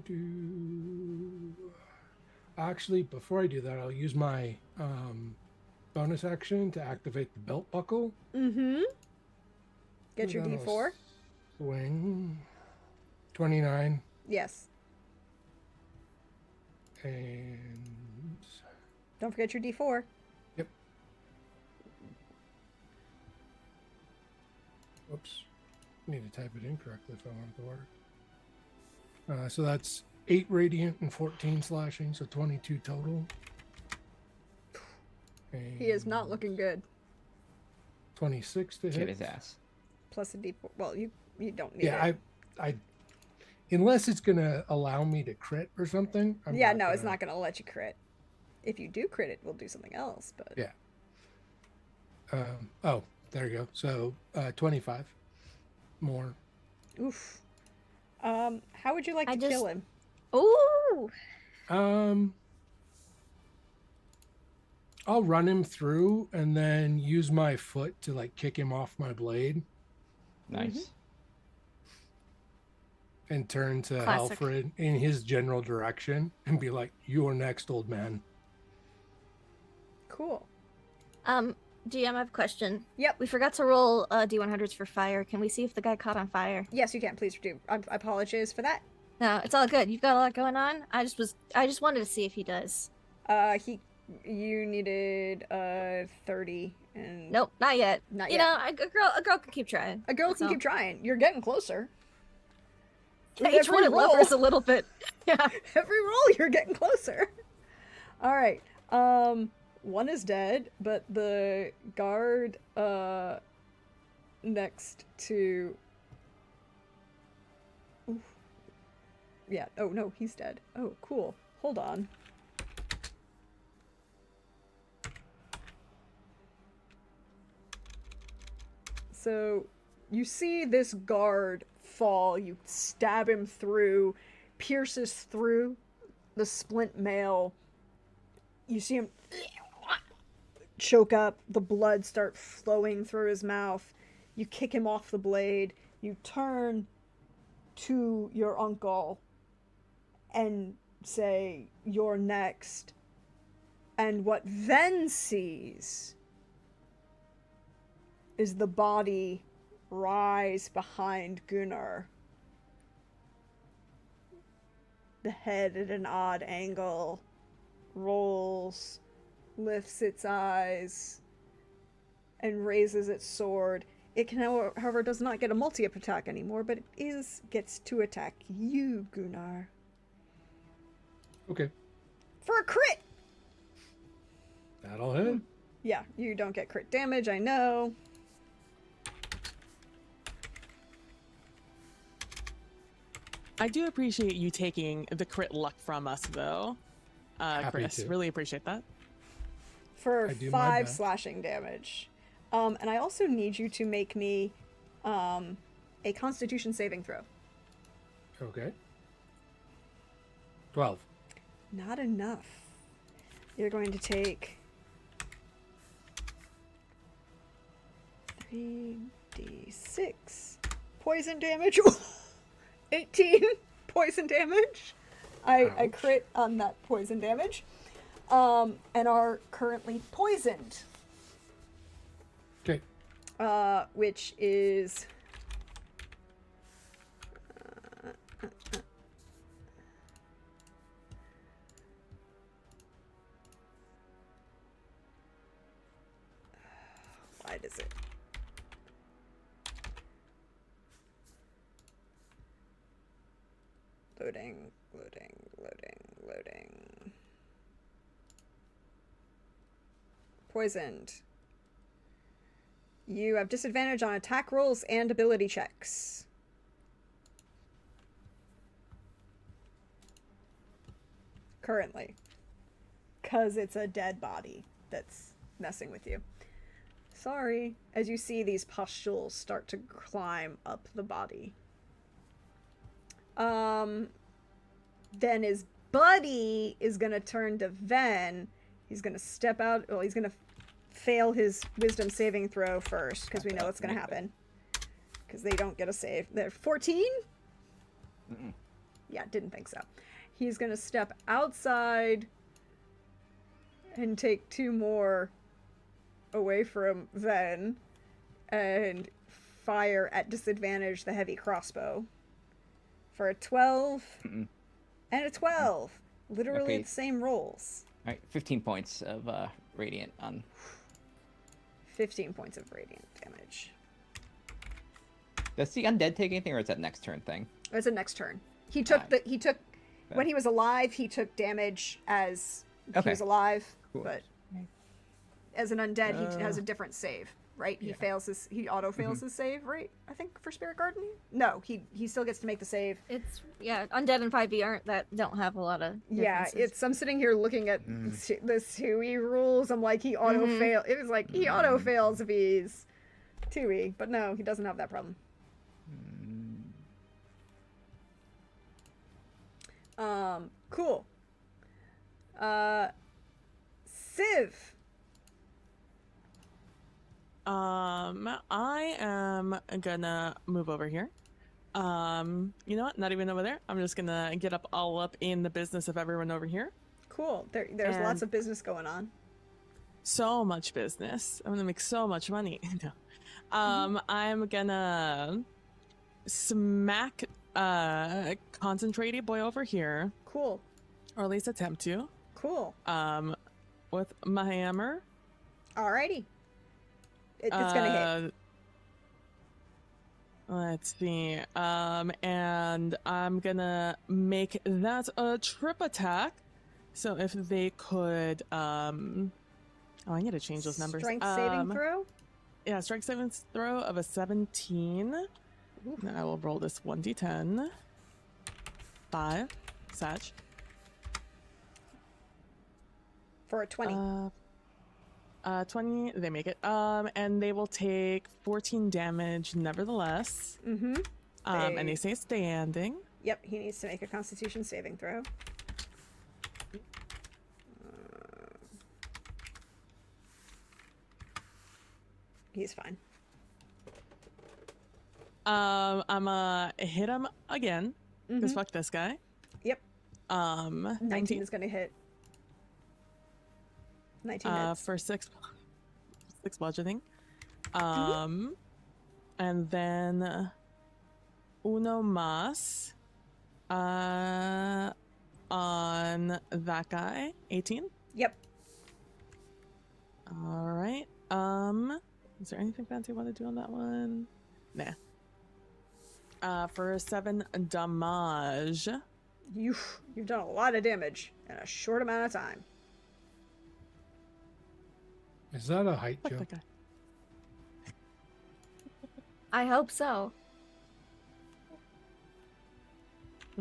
Do. Actually, before I do that, I'll use my bonus action to activate the belt buckle. Mm-hmm. Get your Then I'll D4. Swing. 29. Yes. And Don't forget your D4. yep. Whoops. Need to type it incorrectly if I want it to work. So that's 8 radiant and 14 slashing, so 22 total. And He is not looking good. 26 to Get hit. his ass. Plus a D4. Well, you don't need Yeah, it. I unless it's gonna allow me to crit or something. Yeah, no, it's not gonna let you crit. If you do crit it, we'll do something else. But Yeah. Oh, there you go. So 25 more. oof. How would you like I to just- kill him? Ooh. I'll run him through and then use my foot to like kick him off my blade Nice. and turn to Classic. Alfred in his general direction and be like, "You're next, old man." Cool. GM, I have a question. Yep. We forgot to roll D100s for fire. Can we see if the guy caught on fire? Yes, you can. Please do. I apologize for that. No, it's all good. You've got a lot going on. I just wanted to see if he does. You needed 30 and Nope, not yet. Not you yet. know, a girl can keep trying. A girl That's can all. keep trying. You're getting closer. Yeah, With each one every of roll. lovers a little bit. Yeah. Every roll, you're getting closer. All right. One is dead, but the guard next to. Oof. Yeah. Oh no, he's dead. Oh, cool. Hold on. So you see this guard fall. You stab him through, pierces through the splint mail. You see him choke up, the blood start flowing through his mouth. You kick him off the blade. You turn to your uncle and say, "You're next." And what then sees is the body rise behind Gunnar. The head at an odd angle rolls, lifts its eyes, and raises its sword. It can, however, does not get a multi-up attack anymore, but it gets to attack you, Gunnar. Okay, For a crit! that'll hit. Yeah, you don't get crit damage, I know. I do appreciate you taking the crit luck from us, though, Happy Chris. to. Really appreciate that. For I do my 5 best. slashing damage. And I also need you to make me a Constitution saving throw. Okay. 12. Not enough. You're going to take 3d6 poison damage. 18 poison damage. I Ouch. crit on that poison damage. And are currently poisoned. Okay. Which is why does it loading. Poisoned. You have disadvantage on attack rolls and ability checks. Currently. Because it's a dead body that's messing with you. Sorry. As you see these pustules start to climb up the body. Then his buddy is gonna turn to Ven. He's gonna step out. Well, he's gonna fail his wisdom saving throw first, because we know what's gonna happen. Because they don't get a save. They're 14? Mm-mm. Yeah, didn't think so. He's gonna step outside and take 2 more away from Ven and fire at disadvantage the heavy crossbow for a 12 Mm-mm. and a 12. Literally Okay. the same rolls. All right, 15 points of radiant on. 15 points of radiant damage. Does the undead take anything, or is that next turn thing? It's a next turn. He took when he was alive, he took damage as he Okay. was alive, Cool. but as an undead, he has a different save, right? He auto fails his save, right? I think for Spirit Garden. No, he still gets to make the save. It's undead and 5e don't have a lot of differences. I'm sitting here looking at the SUI rules. I'm like, he auto fail. It was like he auto fails if he's 2e, but no, he doesn't have that problem. Cool. Civ. I am gonna move over here. You know what? Not even over there. I'm just gonna get all up in the business of everyone over here. Cool. There's lots And- of business going on. So much business. I'm gonna make so much money. No. I'm gonna smack concentrated boy over here, Cool. or at least attempt to. Cool. With my hammer. Alrighty. It's gonna hit. Let's see. And I'm gonna make that a trip attack. So if they could, oh, I need to change those numbers. Strength saving throw. Yeah, strength saving throw of a 17. Oof. Then I will roll this 1d10. 5. Satch. For a 20. 20. They make it. And they will take 14 damage nevertheless. Mm-hmm. And they stay standing. Yep, he needs to make a Constitution saving throw. He's fine. I'm gonna hit him again. Because Mhm. fuck this guy. Yep. 19 is gonna hit. 19 hits. for 6 bludgeoning. And then uno más on that guy. 18. Yep. All right. Is there anything fancy I want to do on that one? Nah. For 7 damage. You've done a lot of damage in a short amount of time. Is that a height Fuck joke? that guy. I hope so.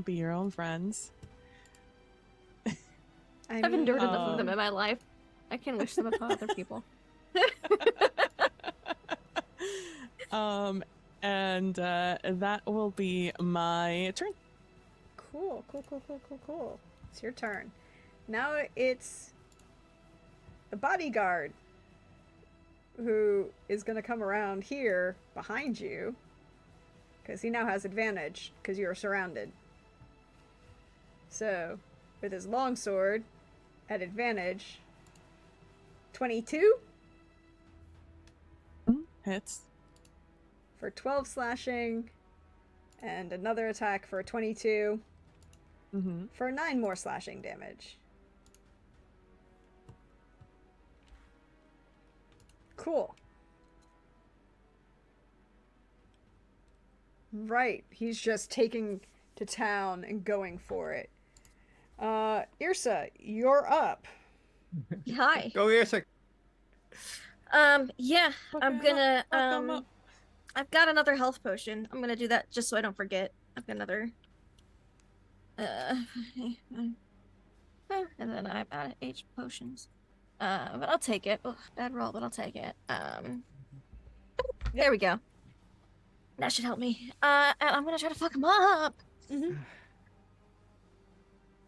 Be your own friends. I've endured enough of them in my life. I can wish them upon other people. And that will be my turn. Cool. It's your turn. Now it's the bodyguard who is going to come around here behind you because he now has advantage because you're surrounded. So, with his longsword at advantage, 22 Hits. for 12 slashing and another attack for 22 Mm-hmm. for 9 more slashing damage. Cool. Right, he's just taking to town and going for it. Irsa, you're up. Hi. Go here, sir. Yeah, I'm gonna, Fuck 'em up. I've got another health potion. I'm gonna do that just so I don't forget. I've got another, and then I'm out of H potions. But I'll take it. Ugh, bad roll, but I'll take it. There we go. That should help me. And I'm gonna try to fuck him up. Mhm.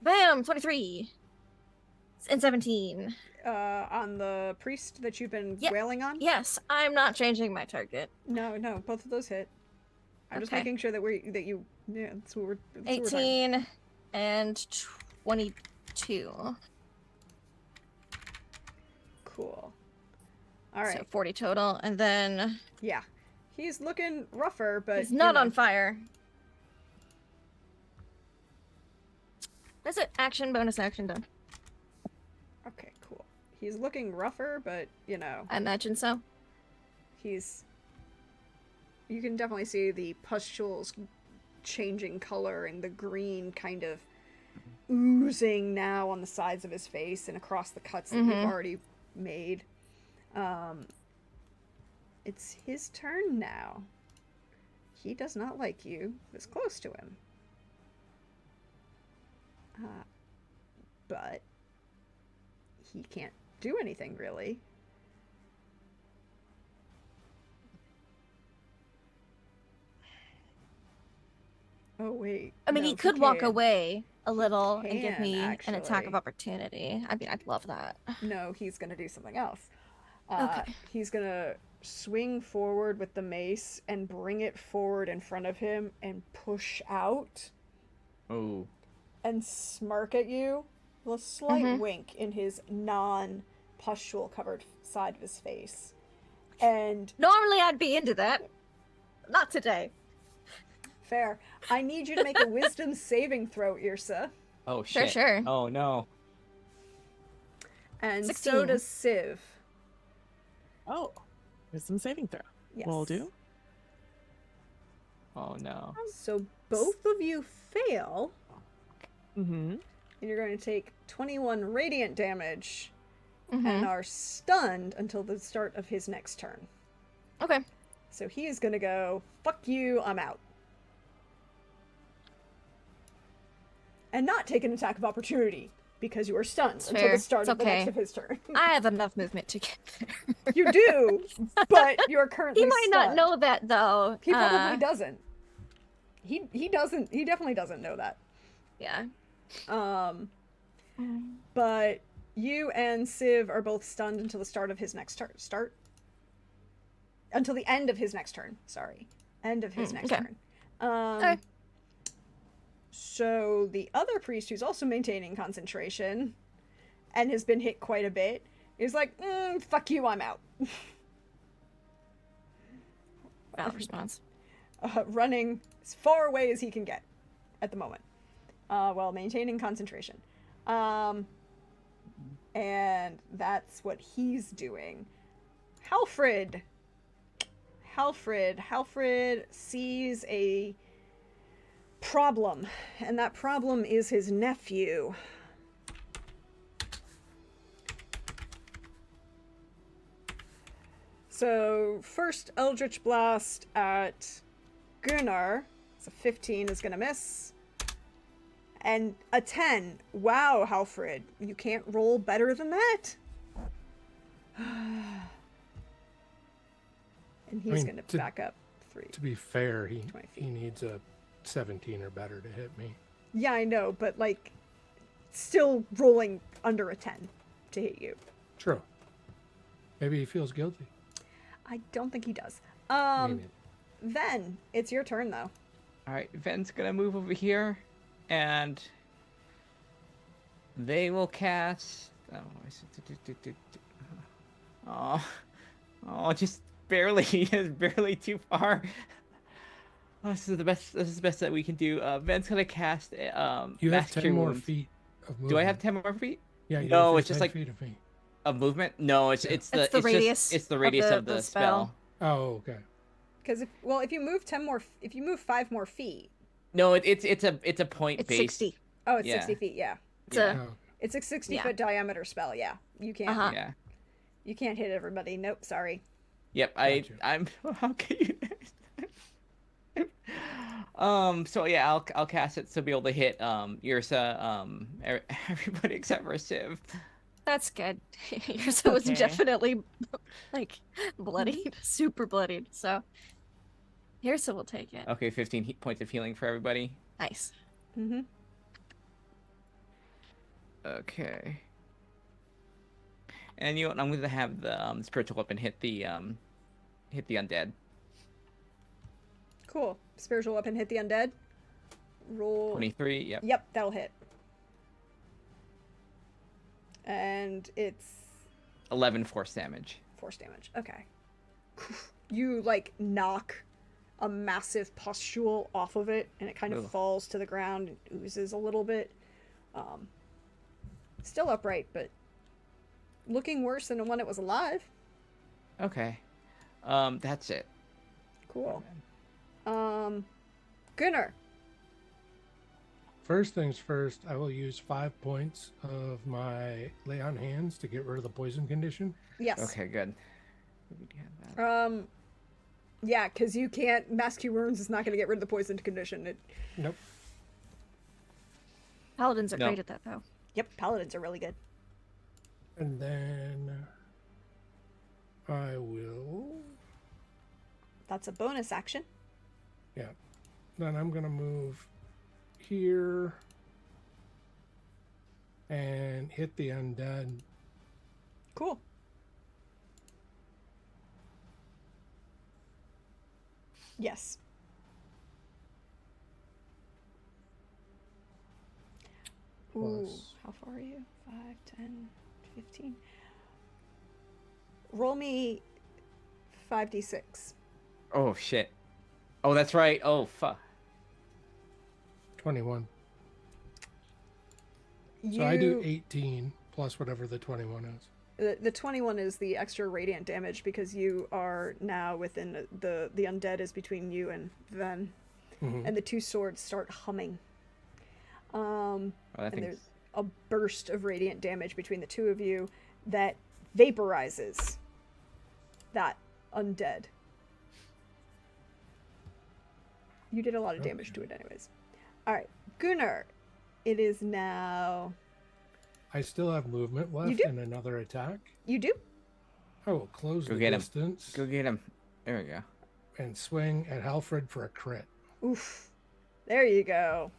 Bam, 23. And 17. On the priest that you've been Yep. wailing on? Yes, I'm not changing my target. No, both of those hit. I'm just Okay. making sure that yeah, that's what we're that's what we're talking. 18 and 22. Cool. All right. So 40 total. And then Yeah. He's looking rougher, but he's not you know. on fire. That's it. Action, bonus action done. Okay, cool. He's looking rougher, but you know, I imagine so. he's you can definitely see the pustules changing color and the green kind of oozing now on the sides of his face and across the cuts that we've already made. It's his turn now. He does not like you this close to him. But he can't do anything really. Oh wait. I mean, no, he could walk can. away a little and give can, me an attack actually. of opportunity. I mean, I'd love that. No, he's gonna do something else. Okay. He's gonna swing forward with the mace and bring it forward in front of him and push out Oh. and smirk at you with a slight wink in his non-pustule covered side of his face. And Normally, I'd be into that. Not today. fair, I need you to make a wisdom saving throw, Irsa. Oh Sure, shit. sure. Oh no. And so 16. does Civ. Oh, wisdom saving throw. Yes. Will do. Oh no. So both of you fail, Mm-hmm. and you're going to take 21 radiant damage Mm-hmm. and are stunned until the start of his next turn. Okay. So he is going to go, fuck you, I'm out. And not take an attack of opportunity because you are stunned until fair. the start It's of the next okay. of his turn. I have enough movement to get there. You do, but you're currently He might not stunned. know that though. He probably doesn't. He doesn't. He definitely doesn't know that. Yeah. But you and Civ are both stunned until the start of his next turn. Until the end of his next turn. Sorry, end of his next okay. turn. Okay. So the other priest, who's also maintaining concentration, and has been hit quite a bit, is like, "Fuck you, I'm out." Valid response. Running as far away as he can get at the moment, while maintaining concentration. And that's what he's doing. Halfred sees a problem, and that problem is his nephew. So first Eldritch Blast at Gunnar. It's a 15 is gonna miss. And a 10. Wow, Halfred. You can't roll better than that. And he's mean, gonna to- back up 3. To be fair, 20 he feet. needs a 17 or better to hit me. Yeah, I know, but like still rolling under a 10 to hit you. True. Maybe he feels guilty. I don't think he does. Maybe. Then it's your turn though. All right, Ven's gonna move over here, and they will cast. Oh, just barely, just barely too far. Oh, this is the best. This is the best that we can do. Ven's gonna cast. You have Mass 10 Cure more Wounds. feet of movement. Do I have 10 more feet Yeah, you No, have it's just 10 like- feet of me. of movement? No, it's It's the radius it's the of radius the- of the, the spell. spell. Oh, okay. Because if you move 10 more, if you move 5 more feet, No, it's a point It's based. 60. oh, it's Yeah. 60 feet. Yeah, It's Yeah. a, Oh, it's a 60 Yeah. foot diameter spell. Yeah, you can't. Uh-huh. Yeah. You can't hit everybody. Nope. Sorry. Yep, Gotcha. I'm how can you so yeah, I'll cast it to be able to hit Ursa, everybody except for Civ. That's good. Yours was Okay. definitely like bloodied, super bloodied. So Hirsa will take it. Okay, 15 points of healing for everybody. Nice. Mm-hmm. Okay. And you know what? I'm gonna have the spiritual weapon hit the undead. Cool. Spiritual weapon hit the undead. Roll. 23. Yep. Yep, that'll hit. And it's 11 force damage. force damage. Okay. You like knock a massive pustule off of it, and it kind of Ugh. falls to the ground and oozes a little bit. Still upright, but looking worse than when it was alive. Okay. That's it. Cool. Gunnar. First things first, I will use 5 points of my lay on hands to get rid of the poison condition. Yes. Okay, good. We have that. Yeah, because you can't. Mass Cure Wounds is not going to get rid of the poisoned condition. Nope. Paladins are No. great at that, though. Yep, paladins are really good. And then I will. That's a bonus action. Yeah. Then I'm going to move here and hit the undead. Cool. Yes. Ooh, Plus- how far are you? 5, 10, 15. Roll me 5d6. Oh shit. Oh, that's right. Oh fuck. 21. So I do 18 plus whatever the 21 is. The 21 is the extra radiant damage because you are now within the undead is between you and Ven, Mhm. and the two swords start humming. Oh, that And thing's... there's a burst of radiant damage between the two of you that vaporizes that undead. You did a lot of damage to it anyways. Alright, Gunnar, it is now... I still have movement left do? and another attack. You do? I will close Go the get him. distance Go get him. There we go. and swing at Halfred for a crit. Oof. There you go.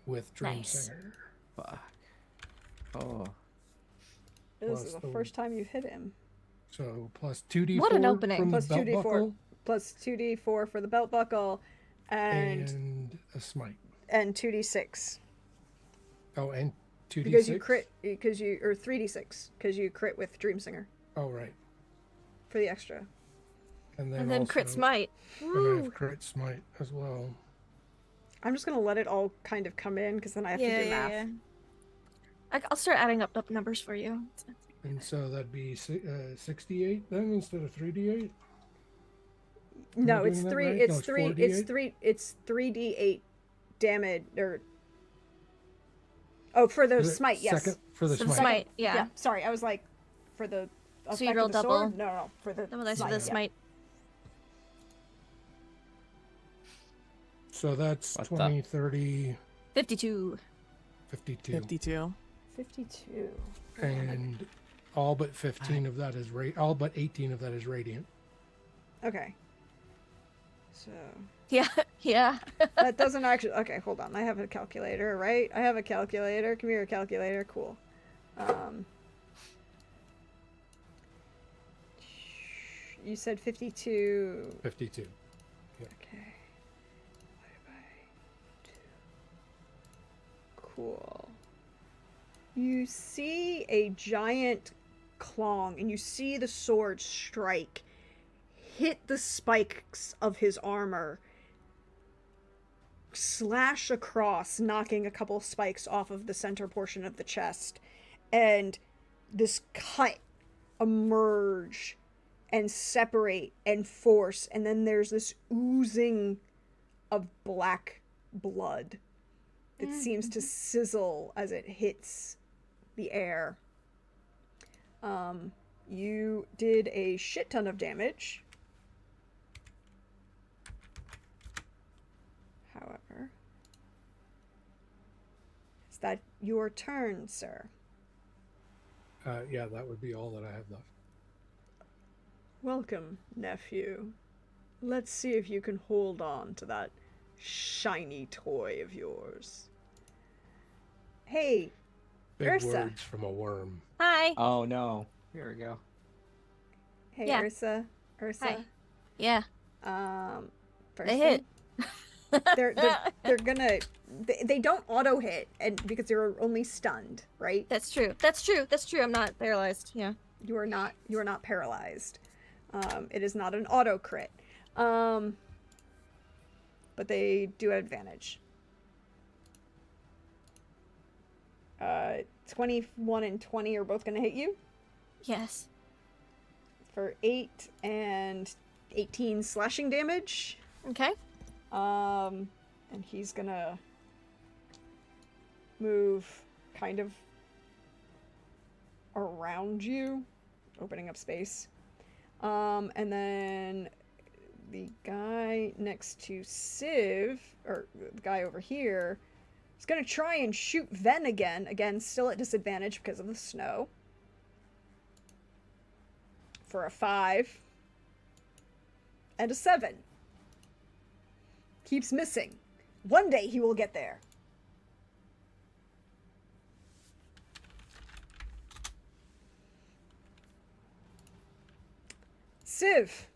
With Dream Nice. Singer. Fuck. Oh. This Plus is the the- first time you've hit him. So plus 2d4 What an opening. from Plus the belt 2d4. buckle Plus 2d4 for the belt buckle, and and a smite. 2d6. Oh, and 2d6? Because you crit, because you, or 3d6, because you crit with Dream Singer Oh, right. for the extra. And then, And then crit also- smite. And I Woo. have crit smite as well. I'm just gonna let it all kind of come in because then I have to do math. I'll start adding up numbers for you. And so that'd be 68 then instead of 3d8? No, Am I it's doing that three. right? It's No, it's three. 4d8? It's three. It's 3d8 damage or. Oh, for the Is it smite, yes. Second for the For the smite. smite, yeah. Yeah. Sorry, I was like, for the. So you effect of roll the double? sword? No, for the. Then when I see smite, the yeah. smite. So that's What the- 20, 30, 52. 52. 52. 52. And all but 15 of that is all but 18 of that is radiant. Okay. So Yeah, yeah. that doesn't actually. Okay, hold on. I have a calculator, right? I have a calculator. Come here, calculator. Cool. You said 52. 52. Okay. Divided by 2. Cool. You see a giant clong, and you see the sword strike, hit the spikes of his armor, slash across, knocking a couple spikes off of the center portion of the chest, and this cut emerge and separate and force, and then there's this oozing of black blood that seems to sizzle as it hits the air. You did a shit ton of damage. However, Is that your turn, sir? Yeah, that would be all that I have left. Welcome, nephew. Let's see if you can hold on to that shiny toy of yours. Hey, Big Ursa. words from a worm. Hi. Oh no. Here we go. Hey, Yeah. Ursa. Hi. Yeah. First They hit. they're gonna they don't auto hit, and because they're only stunned, right? That's true. That's true. That's true. I'm not paralyzed. Yeah. You are not paralyzed. It is not an auto crit. But they do have advantage. 21 and 20 are both gonna hit you Yes. for 8 and 18 slashing damage. Okay. And he's gonna move kind of around you, opening up space. And then the guy next to Civ, or the guy over here, is gonna try and shoot Ven again. Again, still at disadvantage because of the snow. For a 5. And a 7. Keeps missing. One day he will get there. Civ.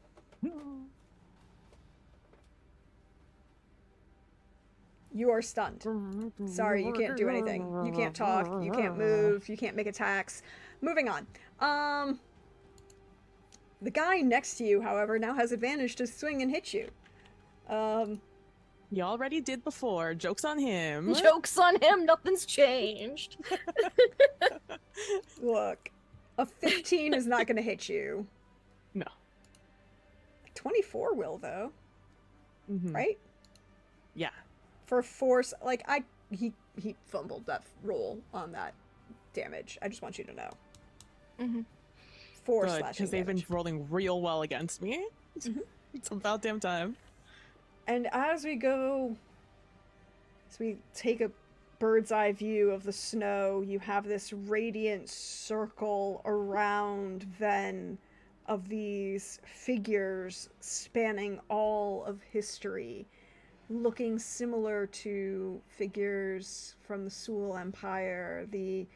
You are stunned. Sorry, you can't do anything. You can't talk. You can't move. You can't make attacks. Moving on. The guy next to you, however, now has advantage to swing and hit you. He already did before. Joke's on him. Joke's on him. Nothing's changed. Look, a 15 is not going to hit you. No. 24 will, though. Mhm. Right? Yeah. For force, like, he fumbled that roll on that damage. I just want you to know. Mm-hmm. 4 Good, slashing because they've been damage. rolling real well against me. It's about damn time. And as we take a bird's eye view of the snow, you have this radiant circle around Ven of these figures spanning all of history, looking similar to figures from the Sul Empire, the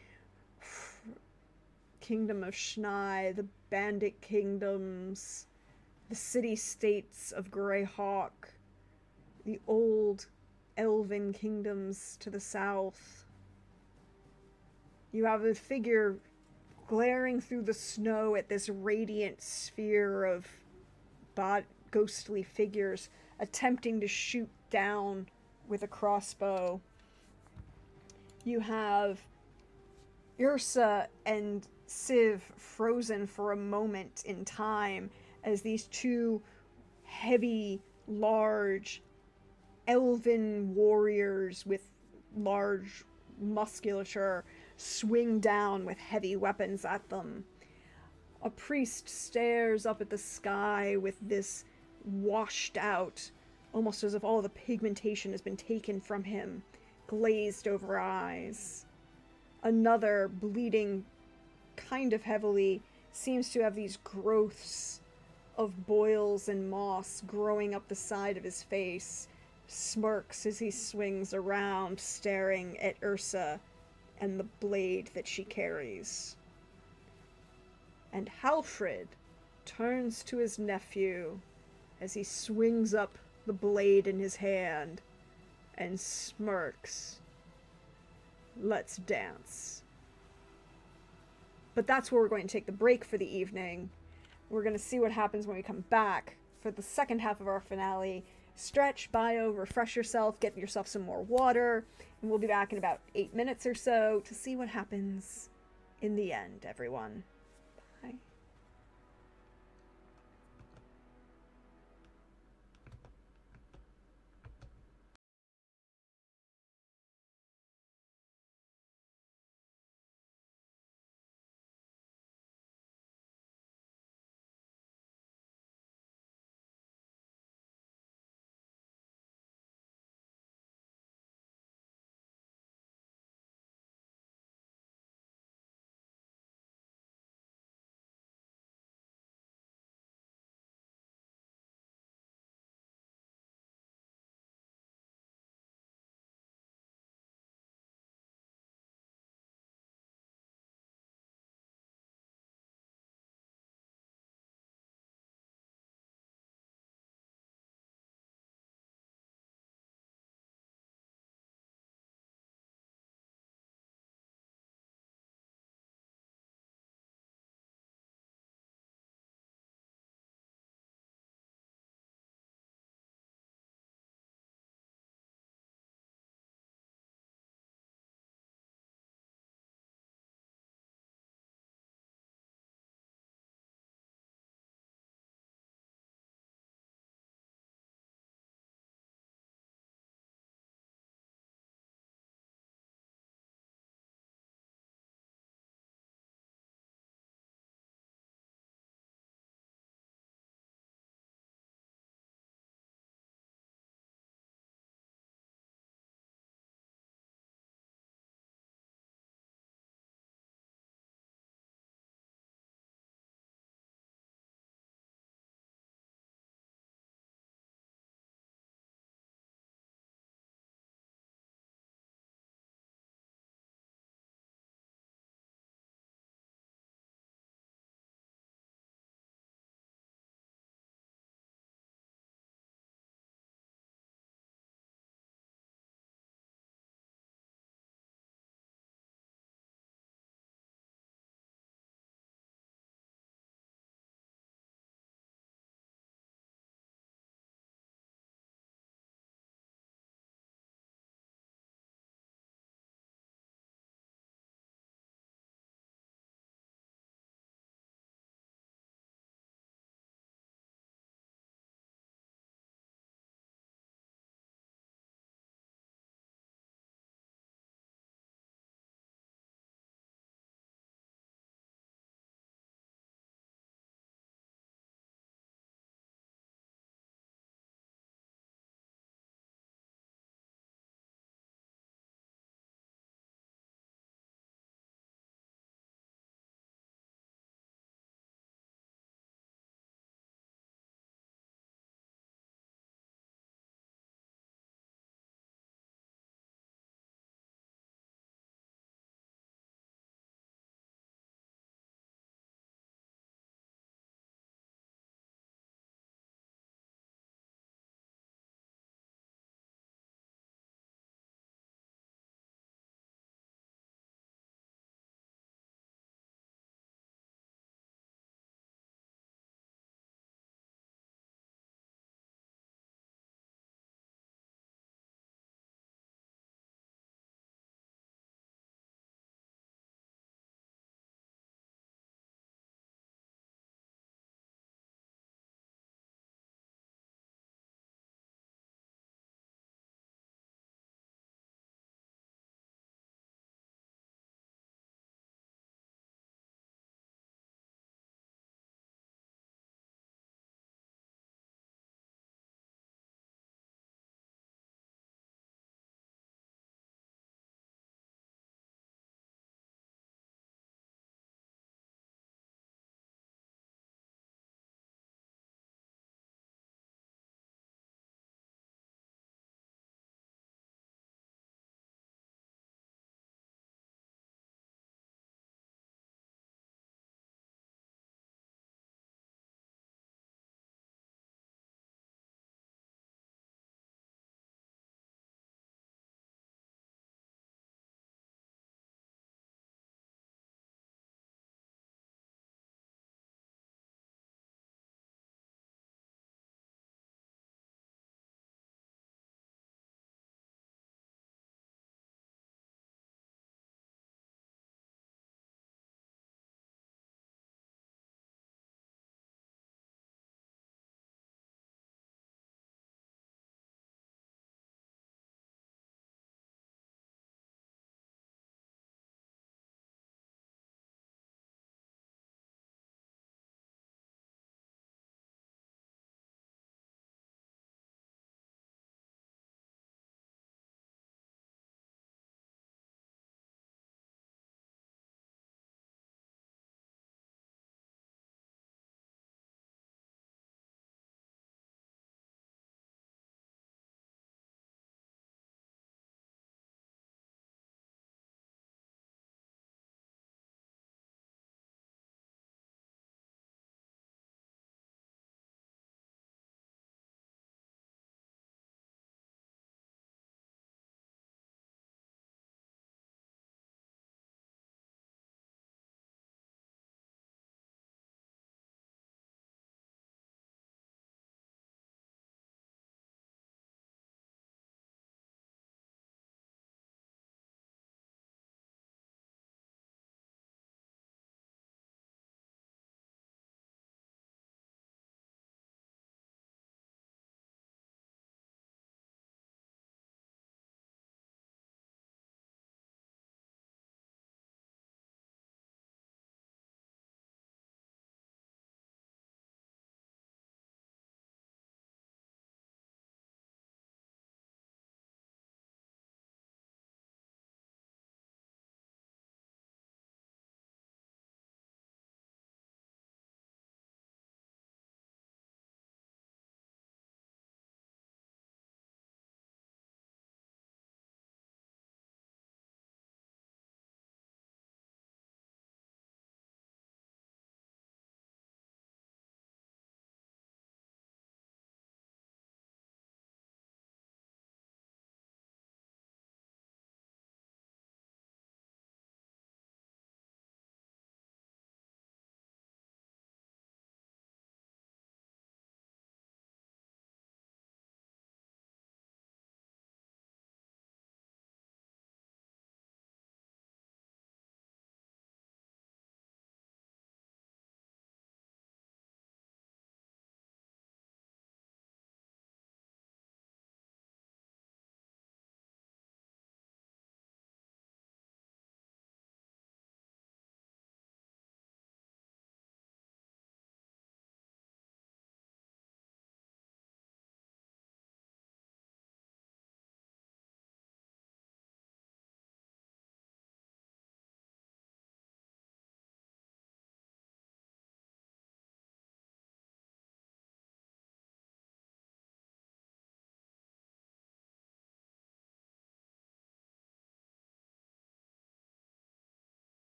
Kingdom of Schnai, the Bandit Kingdoms, the city-states of Greyhawk, the old elven kingdoms to the south. You have a figure glaring through the snow at this radiant sphere of ghostly figures attempting to shoot down with a crossbow. You have Ursa and Civ frozen for a moment in time as these two heavy, large, elven warriors with large musculature swing down with heavy weapons at them. A priest stares up at the sky with this washed out, almost as if all the pigmentation has been taken from him, glazed over eyes. Another, bleeding kind of heavily, seems to have these growths of boils and moss growing up the side of his face, smirks as he swings around, staring at Ursa and the blade that she carries. And Halfred turns to his nephew as he swings up the blade in his hand and smirks. Let's dance. But that's where we're going to take the break for the evening. We're going to see what happens when we come back for the second half of our finale. Stretch, bio, refresh yourself, get yourself some more water, and we'll be back in about 8 minutes or so to see what happens in the end, everyone. Bye.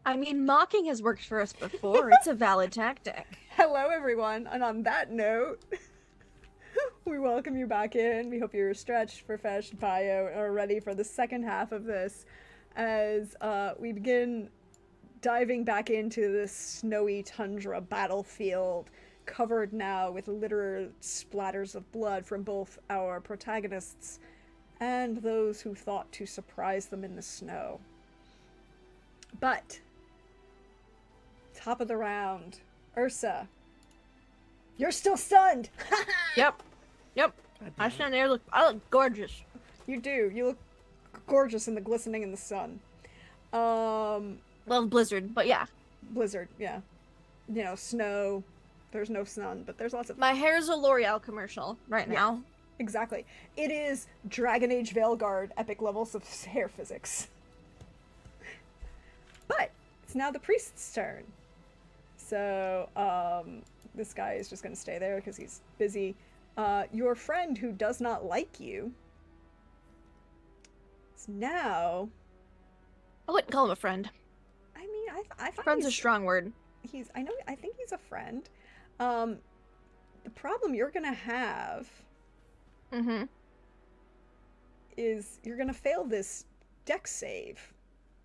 I mean, mocking has worked for us before. It's a valid tactic. Hello, everyone. And on that note, we welcome you back in. We hope you're stretched, refreshed, bio, and are ready for the second half of this as we begin diving back into this snowy tundra battlefield, covered now with literal splatters of blood from both our protagonists and those who thought to surprise them in the snow. But, top of the round, Ursa, you're still stunned! Yep. I stand there, I look gorgeous. You do. You look gorgeous in the glistening in the sun. Well, blizzard, but yeah. Blizzard, yeah. You know, snow. There's no sun, but there's lots of... My hair's a L'Oreal commercial right now. Exactly. It is Dragon Age Veilguard epic levels of hair physics. But it's now the priest's turn. So, this guy is just going to stay there because he's busy. Your friend who does not like you is now... I wouldn't call him a friend. I mean, I find Friend's a he's- strong word. I think he's a friend. The problem you're gonna have Mm-hmm. is you're gonna fail this dex save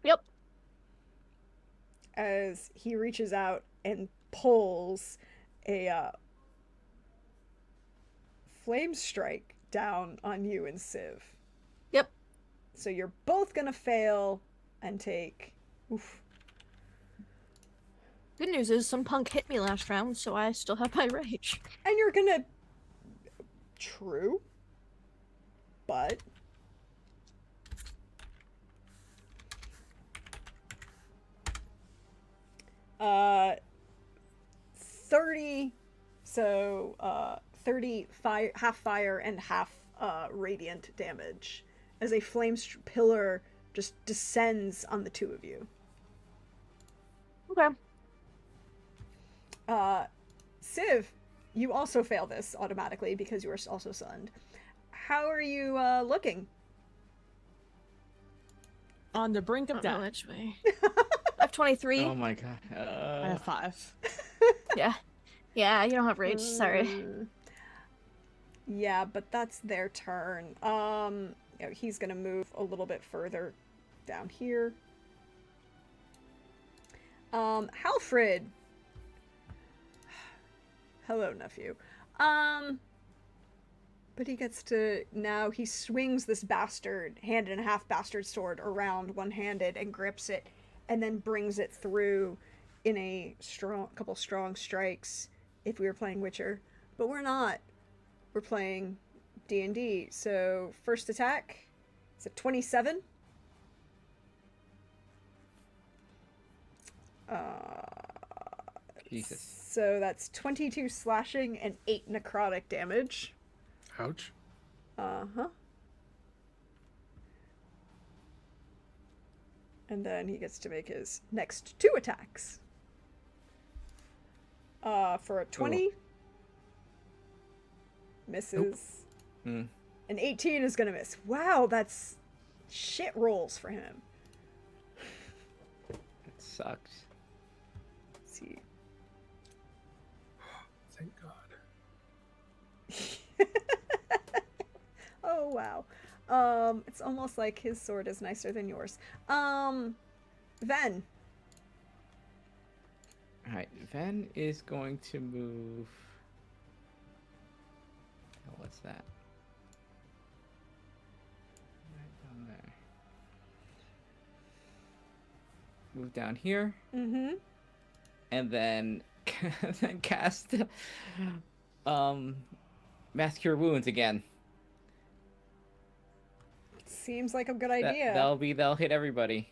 Yep. as he reaches out and pulls a flame strike down on you and Civ. Yep. So you're both gonna fail and take... Oof. Good news is some punk hit me last round, so I still have my rage. And you're gonna... True. But... Uh... 30... So, 30 fire, half fire and half radiant damage as a flame pillar just descends on the two of you. Okay. Civ, you also fail this automatically because you are also sunned. How are you looking? On the brink I of don't know death. which way. I have 23. Oh my god. I have 5. Yeah. Yeah, you don't have rage. Sorry. Mm. Yeah, but that's their turn. You know, he's gonna move a little bit further down here. Halfred. Hello, nephew. But he gets to, now he swings this bastard, hand and a half bastard sword around one-handed and grips it, and then brings it through in a couple strong strikes if we were playing Witcher. But we're not. We're playing D&D. So, first attack is a 27. Jesus. So that's 22 slashing and 8 necrotic damage. Ouch. Uh-huh. And then he gets to make his next 2 attacks. For a 20. Misses. Hmm. An 18 is gonna miss. Wow, that's shit rolls for him. It sucks. Let's see. Thank God. Oh wow. It's almost like his sword is nicer than yours. Ven. Alright, Ven is going to move. Oh, what's that? Right down there. Move down here, Mm-hmm. and then then cast Mass Cure Wounds again. Seems like a good That, idea. that'll hit everybody.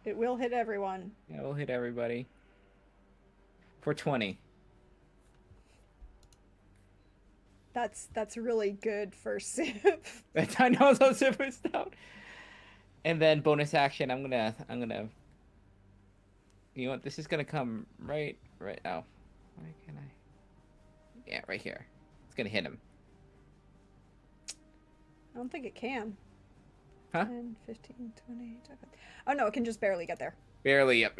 It will hit everyone. Yeah, we'll hit everybody. For 20. That's really good for Civ. I know those super stout. And then bonus action, I'm gonna you know what, this is gonna come right oh. Why can I? Yeah, right here. It's gonna hit him. I don't think it can. Huh? 10, 15, 20. Oh no, it can just barely get there. Barely. Yep.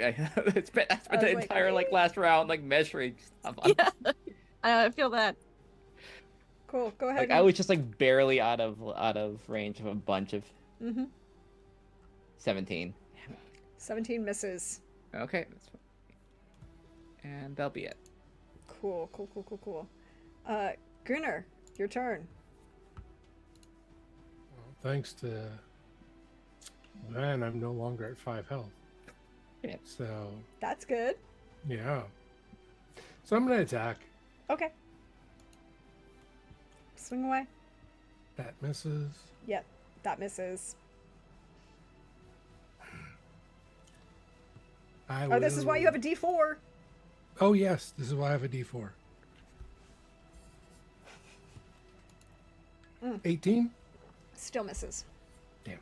That's been I was the like, entire like last round like measuring stuff. Yeah, I feel that. Cool. Go ahead. Like I was just like barely out of range of a bunch of Mm-hmm. 17. 17 misses. Okay, that's fine. And that'll be it. Cool. Gunnar, your turn. Well, thanks to Van, I'm no longer at 5 health. Yeah. So, That's good. yeah. So I'm going to attack. Okay. Swing away. That misses. Yep, that misses. Oh, this is why you have a D4. Oh, yes. This is why I have a D4. 18? Still misses. Damn.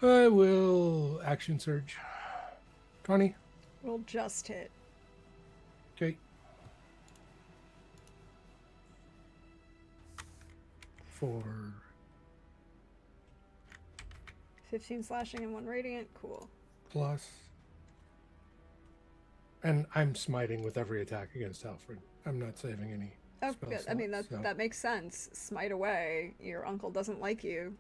I will action surge. 20. We'll just hit. Okay. For 15 slashing and 1 radiant. Cool. plus. And I'm smiting with every attack against Alfred. I'm not saving any. Oh, spell good. I mean, slots, so- that makes sense. Smite away. Your uncle doesn't like you.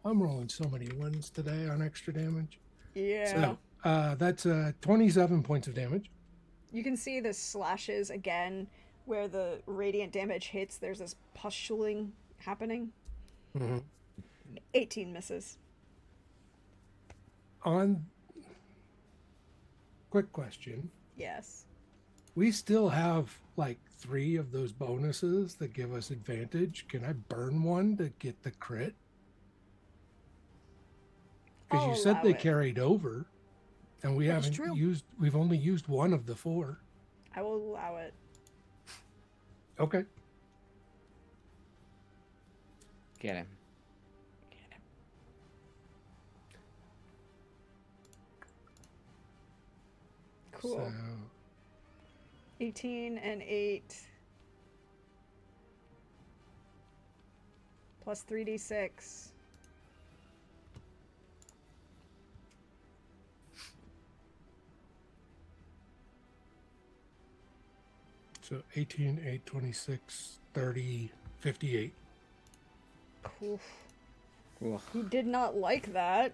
I'm rolling so many ones today on extra damage. Yeah. So that's 27 points of damage. You can see the slashes again where the radiant damage hits. There's this pustuling happening. Mm-hmm. 18 misses. On quick question, Yes. we still have like 3 of those bonuses that give us advantage. Can I burn one to get the crit? Because you I'll said allow they it. carried over, and we That is haven't true. used. We've only used 1 of the 4. I will allow it. Okay. Get him. Get him. Cool. So 18 and 8. Plus 3d6. so 18, 8, 26, 30, 58. Oof. Ugh. He did not like that.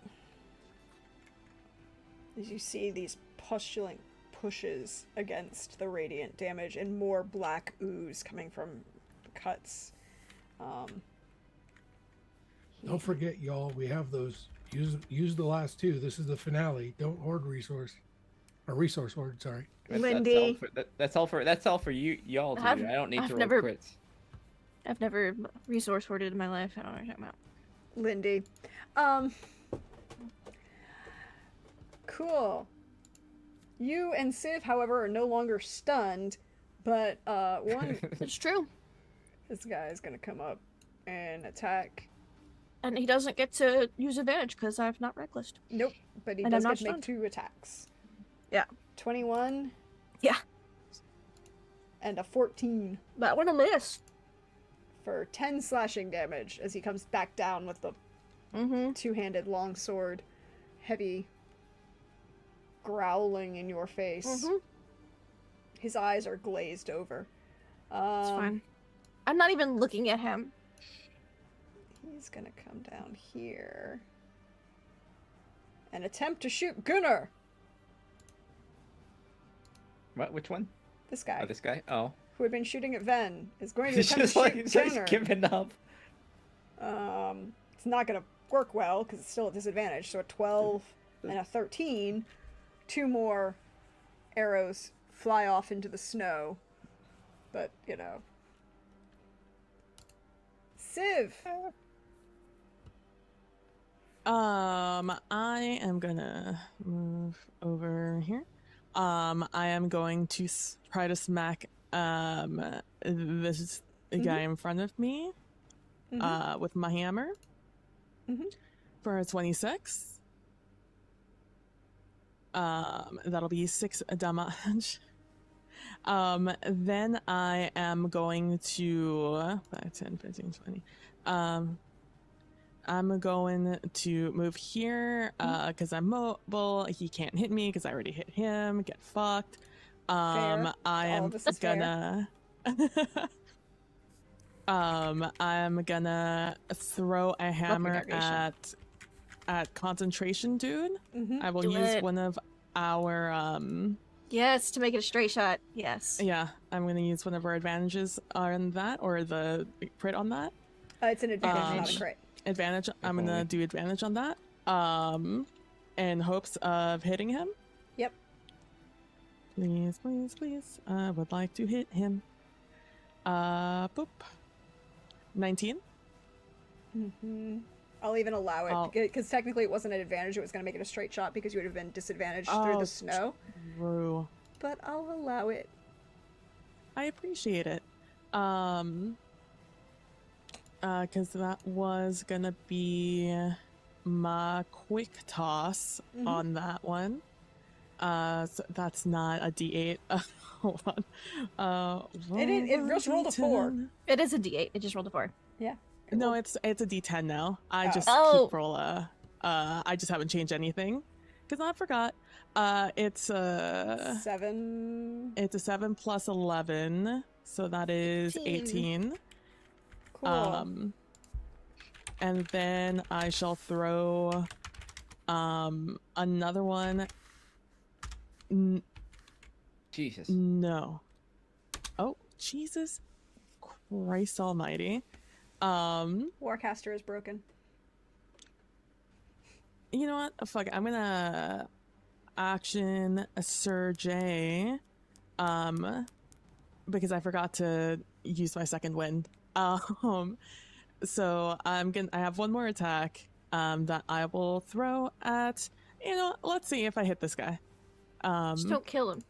As you see these pustulant pushes against the radiant damage and more black ooze coming from cuts. Don't forget, y'all. We have those. Use the last 2. This is the finale. Don't hoard resource hoard. Sorry. Lindy. That's all for you y'all to do. I don't need I've to roll never- crits. I've never resource hoarded in my life. I don't know what you're talking about. Lindy. Cool. You and Civ, however, are no longer stunned, but one It's true. this guy is gonna come up and attack. And he doesn't get to use advantage because I've not recklessed. Nope, but he And does I'm get not to make stunned. 2 attacks. Yeah. 21 Yeah. and a 14 That one a miss. for 10 slashing damage as he comes back down with the Mm-hmm. 2-handed longsword, heavy, growling in your face. Mm-hmm. His eyes are glazed over. It's fine. I'm not even looking at him. He's gonna come down here and attempt to shoot Gunnar. What? Which one? This guy, Oh, this guy. Oh, who had been shooting at Ven, is going to he's attempt just to like shoot he's just Gunnar. giving up. It's not gonna work well because it's still at disadvantage. So a 12 and a 13. 2 more arrows fly off into the snow. But, you know. Civ! I am gonna move over here. I am going to try to smack this guy in front of me with my hammer for a 26. That'll be 6 damage. Then I am going to 5, 10, 15, 20. I'm going to move here because I'm mobile. He can't hit me because I already hit him. Get fucked. I All am of this is fair. gonna. I'm gonna throw a hammer navigation. at concentration dude. Mhm. I will Do use it. one of our Yes, to make it a straight shot. Yes. yeah, I'm gonna use one of our advantages on that, or the crit on that. It's an advantage, not a Um, crit. Advantage. I'm only. gonna do advantage on that. In hopes of hitting him. Yep. Please, please, please. I would like to hit him. Boop. 19. Mhm. I'll even allow I'll- it because technically it wasn't an advantage. It was going to make it a straight shot because you would have been disadvantaged through Oh, the snow. True. But I'll allow it. I appreciate it. Because that was gonna be my quick toss Mhm. on that one. So that's not a D8. Hold on. It just rolled a 4. D10. It is a D8. It just rolled a 4. No, it's a D10 now. I Oh. just Oh. keep roll I just haven't changed anything because I forgot. It's 7. a 7 plus 11, so that is 18. Cool. And then I shall throw another one. Jesus. No. Oh, Jesus Christ almighty. Warcaster is broken. You know what? Fuck it. I'm gonna action a Surge, because I forgot to use my second wind. So I have one more attack that I will throw at, let's see if I hit this guy. Just don't kill him.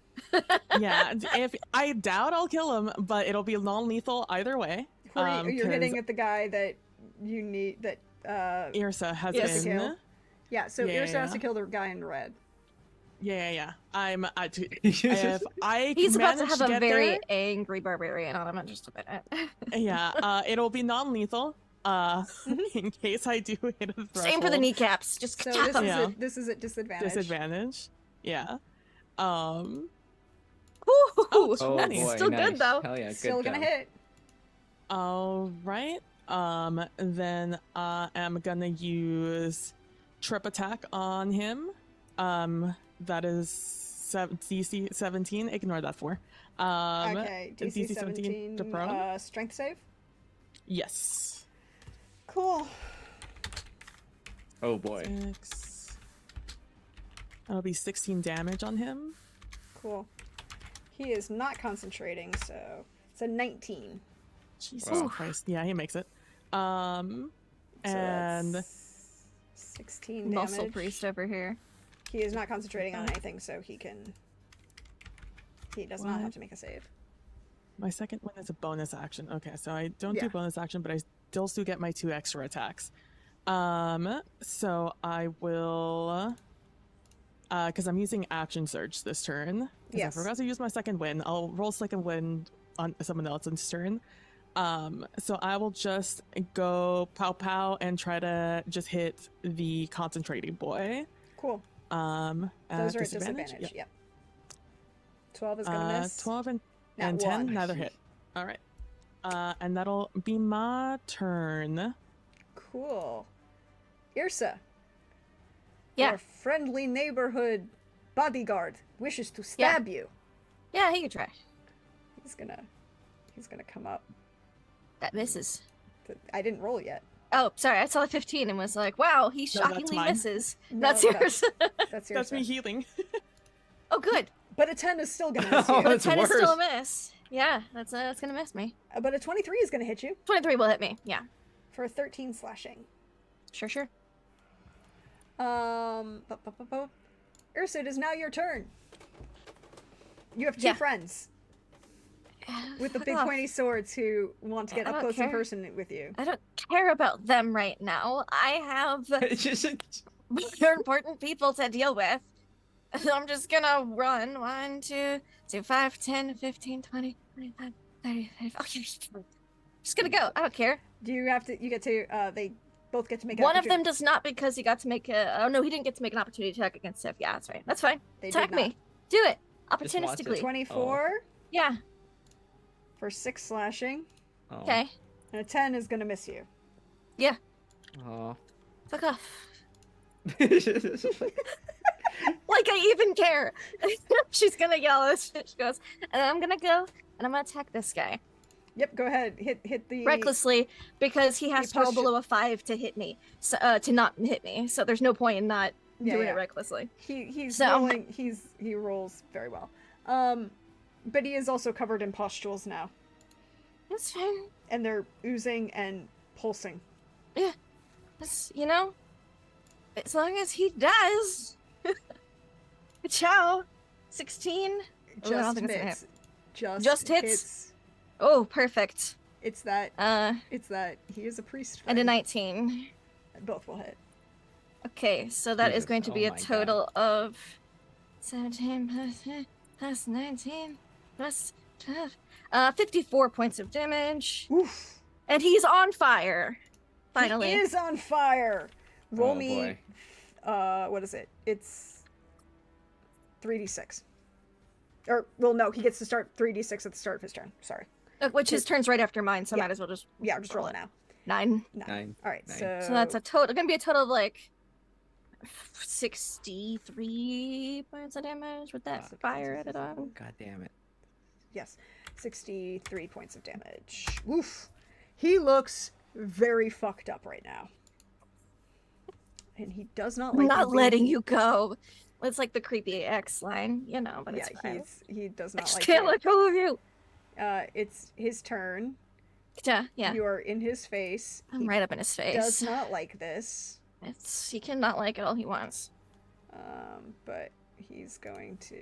Yeah, if I doubt I'll kill him, but it'll be non-lethal either way. Who are you, you're 'Cause hitting at the guy that you need that Irsa has Yes, been. kill. Yeah, so Yeah, Irsa has yeah. to kill the guy in red. Yeah. If He's about to manage have a get very there, angry barbarian on him in just a minute. yeah, it'll be non-lethal. In case I do hit a threshold. Same for the kneecaps. Just So chop this is him. Yeah. this is at disadvantage. Disadvantage. Yeah. Ooh, Oh, Oh 20. boy, Still nice. good, though. Hell yeah, good Still gonna job. hit. All right. Then I am gonna use trip attack on him. That is DC 17. Ignore that 4. Okay, DC DC 17 to prone? strength save. Yes. Cool. Oh boy. 6. That'll be 16 damage on him. Cool. He is not concentrating, so it's a 19. Jesus Wow. Christ. Yeah, he makes it. So And that's 16 damage. Muscle priest over here. He is not concentrating on anything, so he does not have What? to make a save. my second one is a bonus action. Okay, so I don't Yeah. do bonus action, but I still do get my 2 extra attacks. So I will, because I'm using action surge this turn. 'Cause Yes. I forgot to use my second win. I'll roll second win on someone else's turn. So I will just go pow pow and try to just hit the concentrating boy. Cool. At Those are at disadvantage? disadvantage. Yep. 12 is gonna miss. 12 and Nat 10, one. neither hit. All right. And that'll be my turn. Cool. Irsa. Yeah. Your friendly neighborhood bodyguard wishes to stab you. Yeah, he can try. He's gonna come up. That misses. I didn't roll yet. Oh, sorry. I saw a 15 and was like, wow, he No, that's shockingly mine. misses. No, That's that's- yours. That's That's me Irsa. healing. Oh, good. But a 10 is still gonna miss Oh, you. But a That's 10 is still a worse. miss. Yeah, that's gonna miss me. But a 23 is gonna hit you 23 will hit me. Yeah, for 13 slashing. sure. Ursa, it is now your turn. You have two Yeah. friends with the Fuck big off. pointy swords who want to get I up don't close in care. person with you. I don't care about them right now. I have It's just more important people to deal with. I'm just gonna run. 1, 2, 3, 5, 10, 15, 20, 25, 30, 35. Okay. Just gonna go. I don't care. Do you have to? You get to. They both get to make. One of them opportuni- does not because he got to make a. Oh no, he didn't get to make an opportunity attack against Sif. Yeah, that's right. That's fine. They Attack did me. Do it. Just watch it. Opportunistically. 24 Yeah. for 6 slashing, Oh. Okay. and a 10 is gonna miss you. Oh. Fuck off. Like I even care. She's gonna yell as she goes, and I'm gonna go and I'm gonna attack this guy Yep. Go ahead. Hit the recklessly because he has to roll pushed you- below a 5 to hit me. So to not hit me. So there's no point in not Yeah, doing yeah. it recklessly. He's So- rolling. He rolls very well. But he is also covered in pustules now, That's fine. and they're oozing and pulsing. That's, as long as he does. Ciao. 16. Oh, I don't Just think it's gonna hits. Just hits? Oh, perfect. It's that. Uh, It's that he is a priest. and a friend. 19. Both will hit. Okay, so that is Jesus, going to be oh a my God. total of 17 plus 19 plus 12. 54 points of damage. Oof. And he's on fire. Finally. He is on fire. Roll Oh, me. boy. What is it? It's 3d6. Or well, no, he gets to start 3d6 at the start of his turn. Sorry. Which his turn's right after mine, so Yeah. might as well just Yeah, just roll it now. 9. 9. All right. Nice. So So that's a total. Gonna be a total of like 63 points of damage with that fire added on. God damn it. yes, 63 points of damage. Oof. He looks very fucked up right now. And he does not I'm like not being- letting you go. It's like the creepy X line, but Yeah, it's fine. he does I not just like can't it. let go of you. It's his turn. Yeah, yeah. You are in his face. I'm He right up in his face. does not like this. He cannot like it all he wants. But he's going to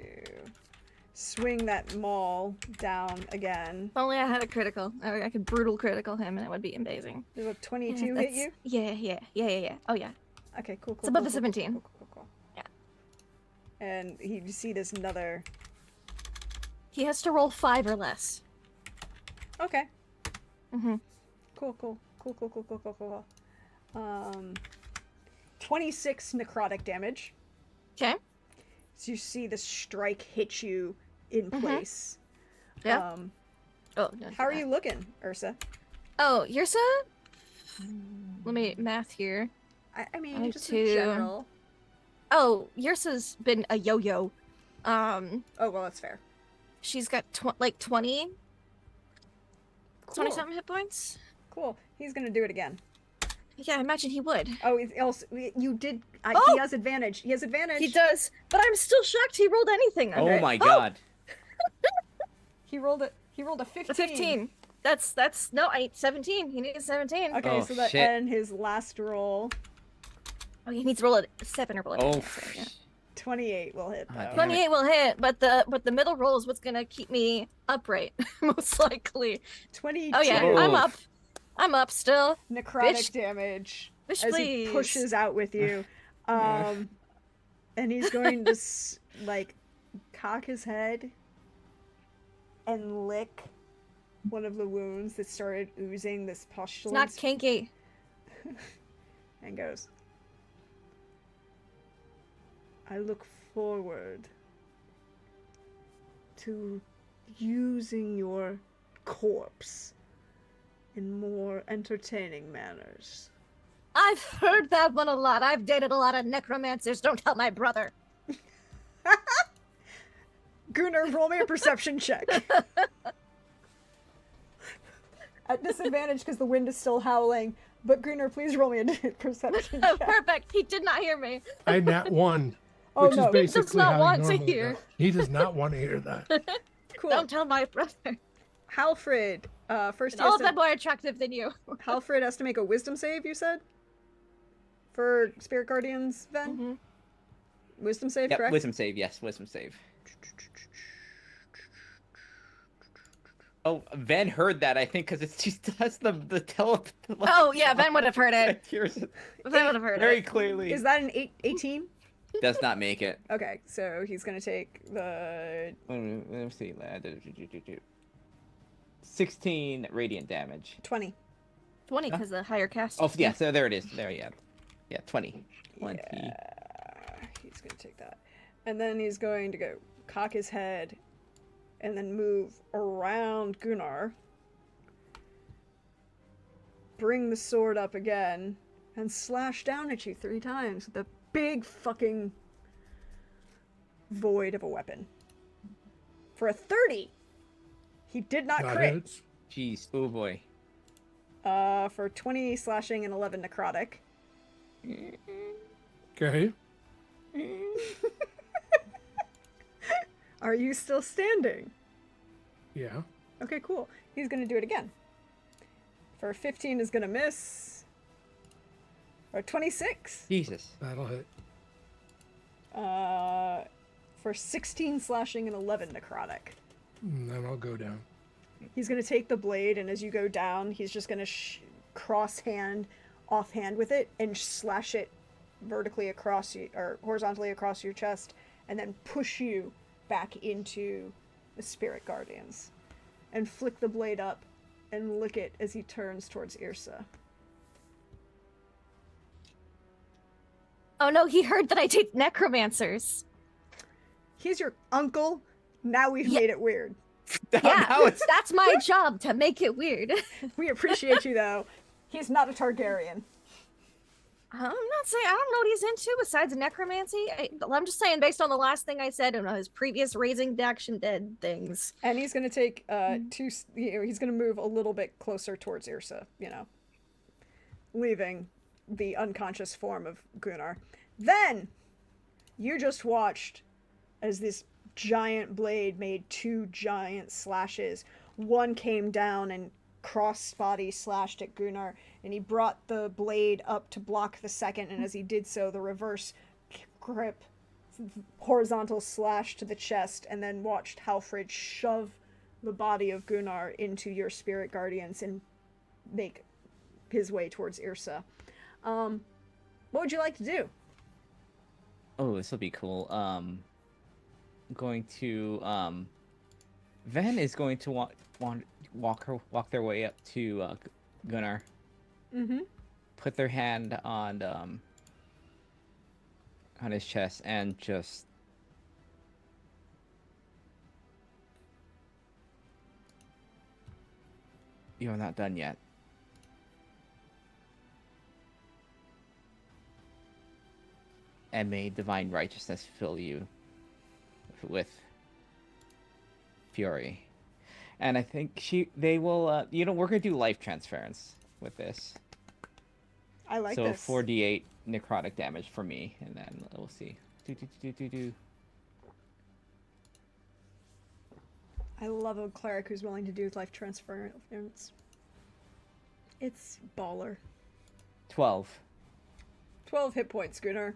swing that maul down again. If only I had a critical. I could brutal critical him, and it would be amazing. Does a Yeah, 22 hit that's- you? Yeah. Oh yeah. Okay, cool. It's above the 17. Cool. Yeah. And you see this another. He has to roll 5 or less. Okay. Mm-hmm. Cool. 26 necrotic damage. Okay. So you see the strike hit you in place. Yeah. Oh. No, How are you looking, Ursa? Oh, Yrsa? Let me math here. I mean, I just too. in general. Oh, Yrsa's been a yo-yo. Oh, well, that's fair. She's got 20 Cool. something hit points. Cool. He's gonna do it again. Yeah, I imagine he would. Oh, you did. Oh! He has advantage. He has advantage. He does, but I'm still shocked he rolled anything under Oh it. my god. He rolled a 15. A 15. That's no, 17. He needs 17. Okay, Oh, so that shit. and his last roll, Oh, he needs to roll a 7 or below. Oh. Yeah. 28 will hit. Ah, Though. damn it. 28 will hit, but the middle roll is what's gonna keep me upright, most likely. 22. Oh yeah, Oh. I'm up still. necrotic Bitch. damage Bitch, as please. he pushes out with you. And he's going to cock his head and lick one of the wounds that started oozing this It's not pustulence kinky. and goes, I look forward to using your corpse in more entertaining manners. I've heard that one a lot. I've dated a lot of necromancers. Don't tell my brother. Gunnar, roll me a perception check. At disadvantage because the wind is still howling. But Gunnar, please roll me a perception check. Perfect. He did not hear me. I nat 1. Oh, Which no. is basically not how want he to normally hear. does. He does not want to hear that. Cool. Don't tell my brother. Halfred, first he All has of them to, more attractive than you. Halfred has to make a wisdom save, you said? For Spirit Guardians, Ven? Mhm. Wisdom save, Yep, correct? wisdom save. Yes, wisdom save. Oh, Ven heard that, I think, because she does the tele. Oh yeah, Ben would have heard it. Hears it Ben would have heard very it. clearly. Is that an 18? Does not make it. Okay, so he's gonna take the Let me see. 16 radiant damage. 20. 20 because the higher cast. Oh, yeah. So there it is. There, yeah. Yeah, 20. 20. Yeah, he's gonna take that, and then he's going to go cock his head, and then move around Gunnar. Bring the sword up again, and slash down at you 3 times with a big fucking void of a weapon. For a 30. He did not That crit. hits. Jeez. Oh boy. For 20 slashing and 11 necrotic. Okay. Are you still standing? Yeah. Okay, cool. He's gonna do it again. For 15 is gonna miss. Or 26. Jesus. That'll hit. For 16 slashing and 11 necrotic. And then I'll go down. He's gonna take the blade, and as you go down, he's just gonna cross hand, offhand with it, and slash it vertically across you, or horizontally across your chest, and then push you back into the Spirit Guardians. And flick the blade up and lick it as he turns towards Irsa. Oh no, he heard that I take necromancers. He's your uncle. Now we've Yeah. made it weird. Yeah, Now it's that's my job to make it weird. We appreciate you, though. He's not a Targaryen. I'm not saying I don't know what he's into besides necromancy. I'm just saying based on the last thing I said and his previous raising action dead things. And he's going to take he's going to move a little bit closer towards Irsa, leaving the unconscious form of Gunnar. Then you just watched as this giant blade made 2 giant slashes. One came down and cross body slashed at Gunnar, and he brought the blade up to block the second, and as he did so, the reverse grip, horizontal slash to the chest, and then watched Halfrid shove the body of Gunnar into your Spirit Guardians and make his way towards Irsa. What would you like to do? Oh, this will be cool. Going to Ven is going to walk their way up to Gunnar. Mm-hmm. Put their hand on his chest and just you're not done yet. And may divine righteousness fill you with fury. And I think they will we're gonna do life transference with this. I like so this. 4d8 necrotic damage for me, and then we'll see. I love a cleric who's willing to do life transference. It's baller. 12. 12 hit points, Gunnar.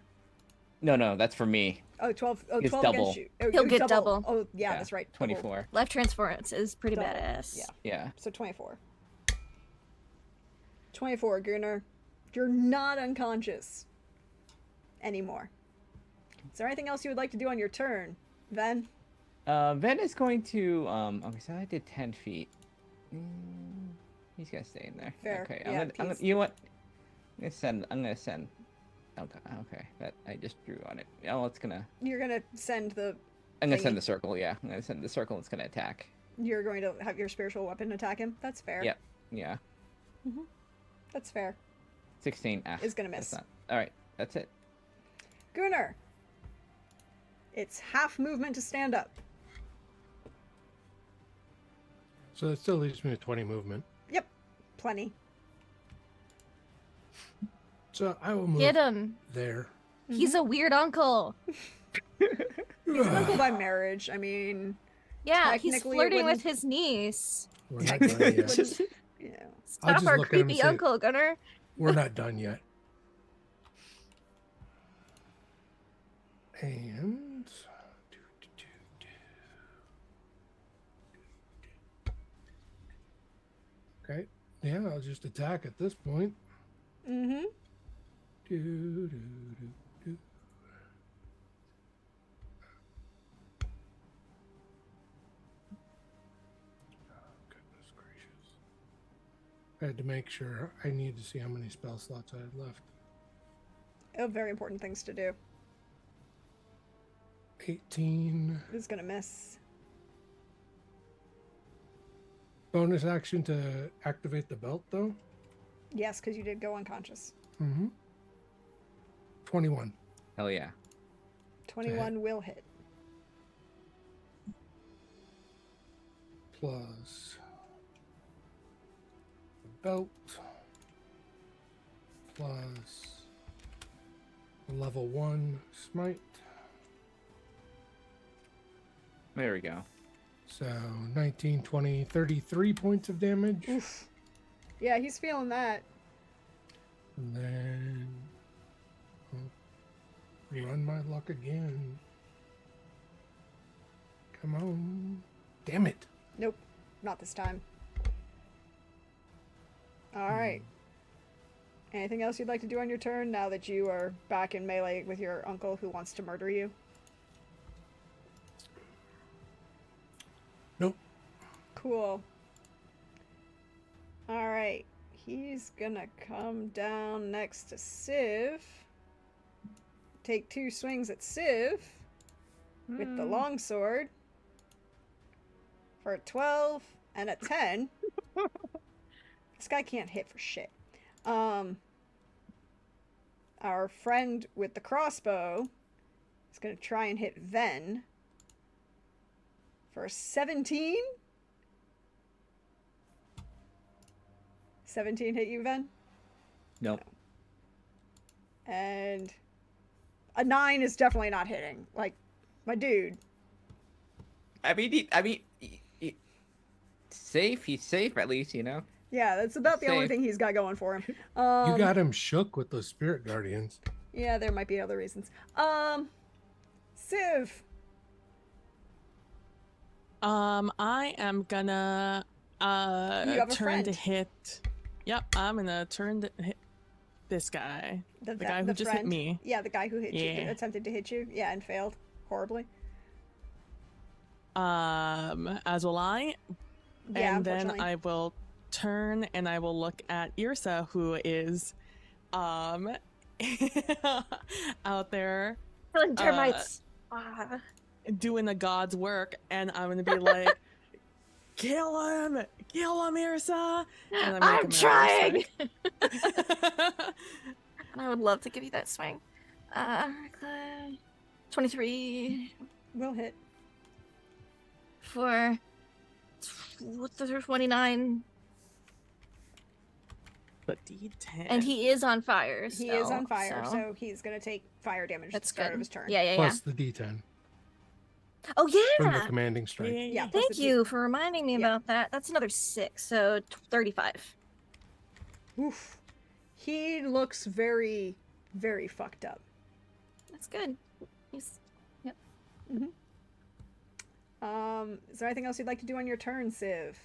No, that's for me. Oh, 12, It's 12 double. against you. Oh, He'll you get double. Oh, yeah, that's right. Double. 24. Life transference is pretty Double. badass. Yeah. Yeah. So 24. 24, Gunnar. You're not unconscious anymore. Is there anything else you would like to do on your turn, Ven? Ven is going to okay, so I did 10 feet. He's gonna stay in there. Fair. Okay, Yeah, I'm gonna, peace. you know what? I'm gonna send. Okay, that I just drew on it. Oh, it's gonna. You're going to send the... I'm gonna send Thingy. the circle. Yeah, I'm gonna send the circle. It's gonna attack. You're going to have your spiritual weapon attack him? That's fair. Yep. Yeah. That's fair. 16. Is gonna miss. All right, that's it. Gunnar. It's half movement to stand up. So that still leaves me with 20 movement. Yep. Plenty. So I will move Get him. there. He's a weird uncle. He's an uncle by marriage. I mean, Yeah, he's Technically, it flirting with wouldn't- his niece. We're not done yet. wouldn't, you know. I'll Stop just our look at him and creepy say- uncle, Gunnar. We're not done yet. And okay, yeah, I'll just attack at this point. Mm-hmm. Do, do, do, do. I had to make sure. I needed to see how many spell slots I had left. Very important things to do. 18. Who's gonna miss? Bonus action to activate the belt, though. Yes, because you did go unconscious. Mm-hmm. 21. Hell yeah. 21 will hit. Plus the belt. Plus a level 1 smite. There we go. So 19, 20, 33 points of damage. Oof. Yeah, he's feeling that. And then I'll run my luck again. Come on. Damn it. Nope, not this time. Alright. Anything else you'd like to do on your turn now that you are back in melee with your uncle who wants to murder you? Nope. Cool. Alright. He's gonna come down next to Civ. Take 2 swings at Civ with the longsword for a 12 and a 10. This guy can't hit for shit. Our friend with the crossbow is gonna try and hit Ven for a 17. 17 hit you, Ven? Nope. And a 9 is definitely not hitting. Like, my dude. Safe. He's safe at least, you know. Yeah, that's about the only Safe. thing he's got going for him. You got him shook with those spirit guardians. Yeah, there might be other reasons. Civ. I am gonna have a turn to friend. hit. Yep, I'm gonna turn to hit this guy. The guy who just hit friend. me. Yeah, the guy who hit you, Yeah. attempted to hit you. Yeah, and failed horribly. As will I. Yeah, And then unfortunately. I will turn and I will look at Irsa, who is out there Killing termites. Ah. doing the god's work, and I'm gonna be like, kill him, Irsa. And I'm, I'm trying. I I would love to give you that swing. 23 Will hit. for 29, the D10. and he is on fire. He is still, on fire, so he's gonna take fire damage at the that's start good. of his turn. Yeah. Plus the D10 Oh from the yeah. commanding strike. Yeah. plus Thank the you for reminding me Yeah. about that. That's another 6, so 35. Oof. He looks very, very fucked up. That's good. He's Is there anything else you'd like to do on your turn, Civ?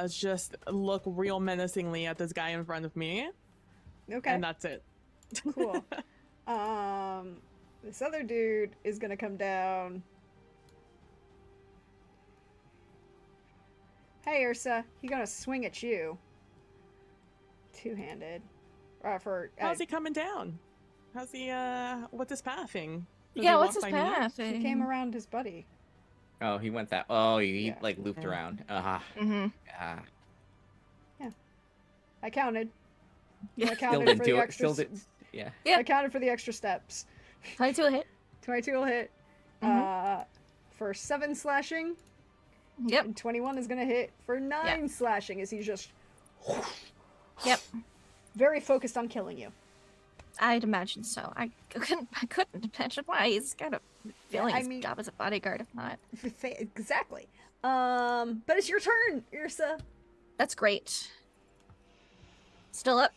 Just look real menacingly at this guy in front of me, Okay. and that's it. Cool. This other dude is gonna come down. Hey, Ursa, he gonna swing at you. Two-handed. How's he coming down? How's he, what's his pathing? Does yeah. he What's walk his by me? path? He came around his buddy. Oh, he went that. Oh, he Yeah. like looped Yeah. around. Mm-hmm. I counted. Yeah. I Still counted didn't for do the it. extra. Still did. Yeah. Yeah. I counted for the extra steps. 22 a hit. 22 will hit. For 7 slashing, Yep. and 21 is gonna hit for 9 slashing. As he's just Yep. very focused on killing you. I'd imagine so. I couldn't imagine why. He's got a feeling I his mean- job as a bodyguard, if not. Exactly. But it's your turn, Ursa. That's great. Still up.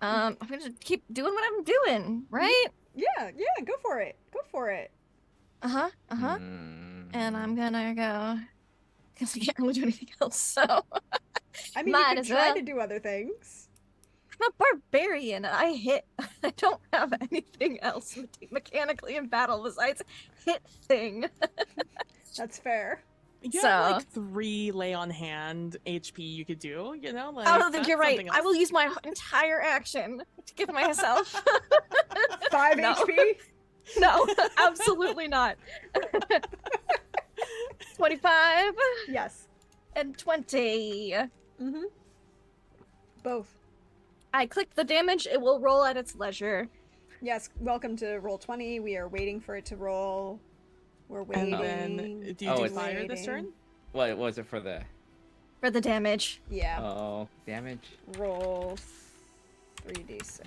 I'm gonna keep doing what I'm doing, right? Yeah, go for it. Go for it. Uh-huh. And I'm gonna go because I can't really do anything else, so I mean, Might you could as try well. to do other things. I'm a barbarian. I hit. I don't have anything else mechanically in battle besides hit thing. That's fair. You So- have like 3 lay on hand HP you could do, you know? Like, I don't think that's you're right. something I will else. use my entire action to give myself. 5 No. HP? No, absolutely not. 25 Yes. and 20. Mm-hmm. Both. I click the damage, it will roll at its leisure. Yes, welcome to roll 20. We are waiting for it to roll. We're waiting. And then, do you Oh, do it's- fire this turn? What was it for the? For the damage. Yeah. Oh, damage. Roll 3d6.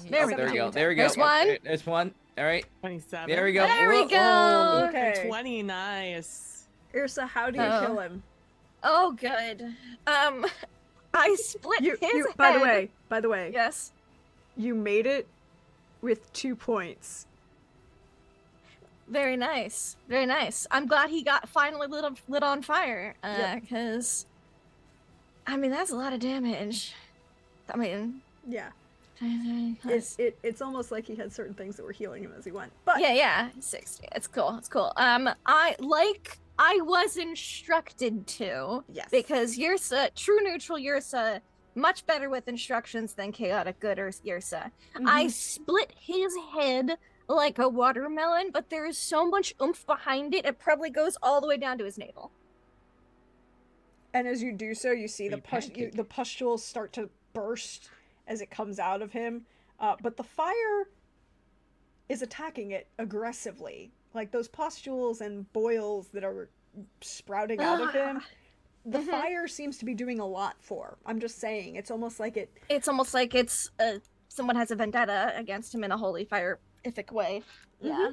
There Oh, we there we go. go. There we go. There's one. There's one. All right. 27. There we go. There we Whoa, go. whoa. Okay. 20, nice. Ursa, how do you Oh. kill him? Oh, good. I split You, his head. by the way, Yes. you made it with 2 points. Very nice. Very nice. I'm glad he got finally lit on fire. Yep. Because, I mean, that's a lot of damage. I mean, Yeah. plus- It's almost like he had certain things that were healing him as he went. But yeah, 60. It's cool. It's cool. I was instructed to, yes. because Yrsa, true neutral Yrsa, much better with instructions than chaotic good Yrsa. I Mhm. split his head like a watermelon, but there is so much oomph behind it, it probably goes all the way down to his navel. And as you do so, you see the You pancake. the pustules start to burst as it comes out of him. But the fire is attacking it aggressively. Like those pustules and boils that are sprouting out of him. The Mhm. fire seems to be doing a lot for. I'm just saying, it's almost like it. It's almost like it's someone has a vendetta against him in a holy fire-ific way. Yeah,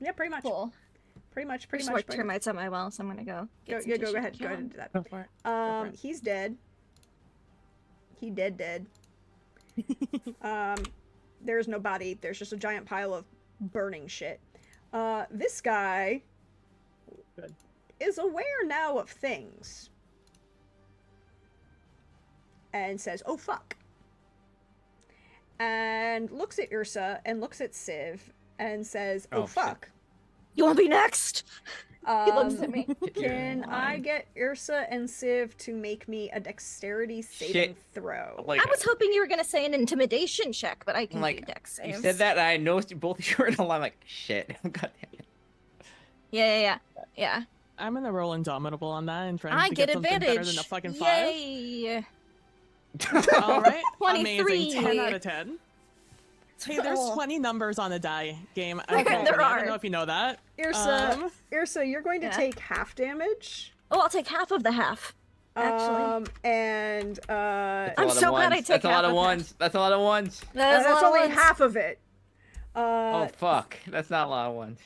Yeah, pretty much. cool. Pretty much. There's more termites on my well, so I'm gonna go. Go, Get some yeah, go tissue ahead. and Go kill ahead and him. do that. Go for it. for it. He's dead. He dead. There's no body. There's just a giant pile of burning shit. This guy Good. is aware now of things. And says, oh fuck. And looks at Ursa and looks at Civ and says, oh, Oh, shit. fuck. You want to be next? He looks at Um, me. Can You're I lying. get Ursa and Civ to make me a dexterity saving throw? Like, I was hoping you were gonna say an intimidation check, but I can do like, dex you saves. said that, and I noticed both of you were in a line. Like, shit. God damn it. Yeah. I'm gonna roll Indomitable on that and try I to get get something advantage. better than a fucking 5. Yay! All right. 23. Amazing. 10 out of 10. Hey, there's Oh. 20 numbers on a die game. There I don't are. know if you know that. Ursa, Ursa, you're going to Yeah. take half damage. Oh, I'll take half of the half. Actually. And That's a I'm lot of so glad I ones. take That's a lot half of of ones. That's a lot of ones. That is a that's lot of only ones. half of it. Oh fuck. That's not a lot of ones.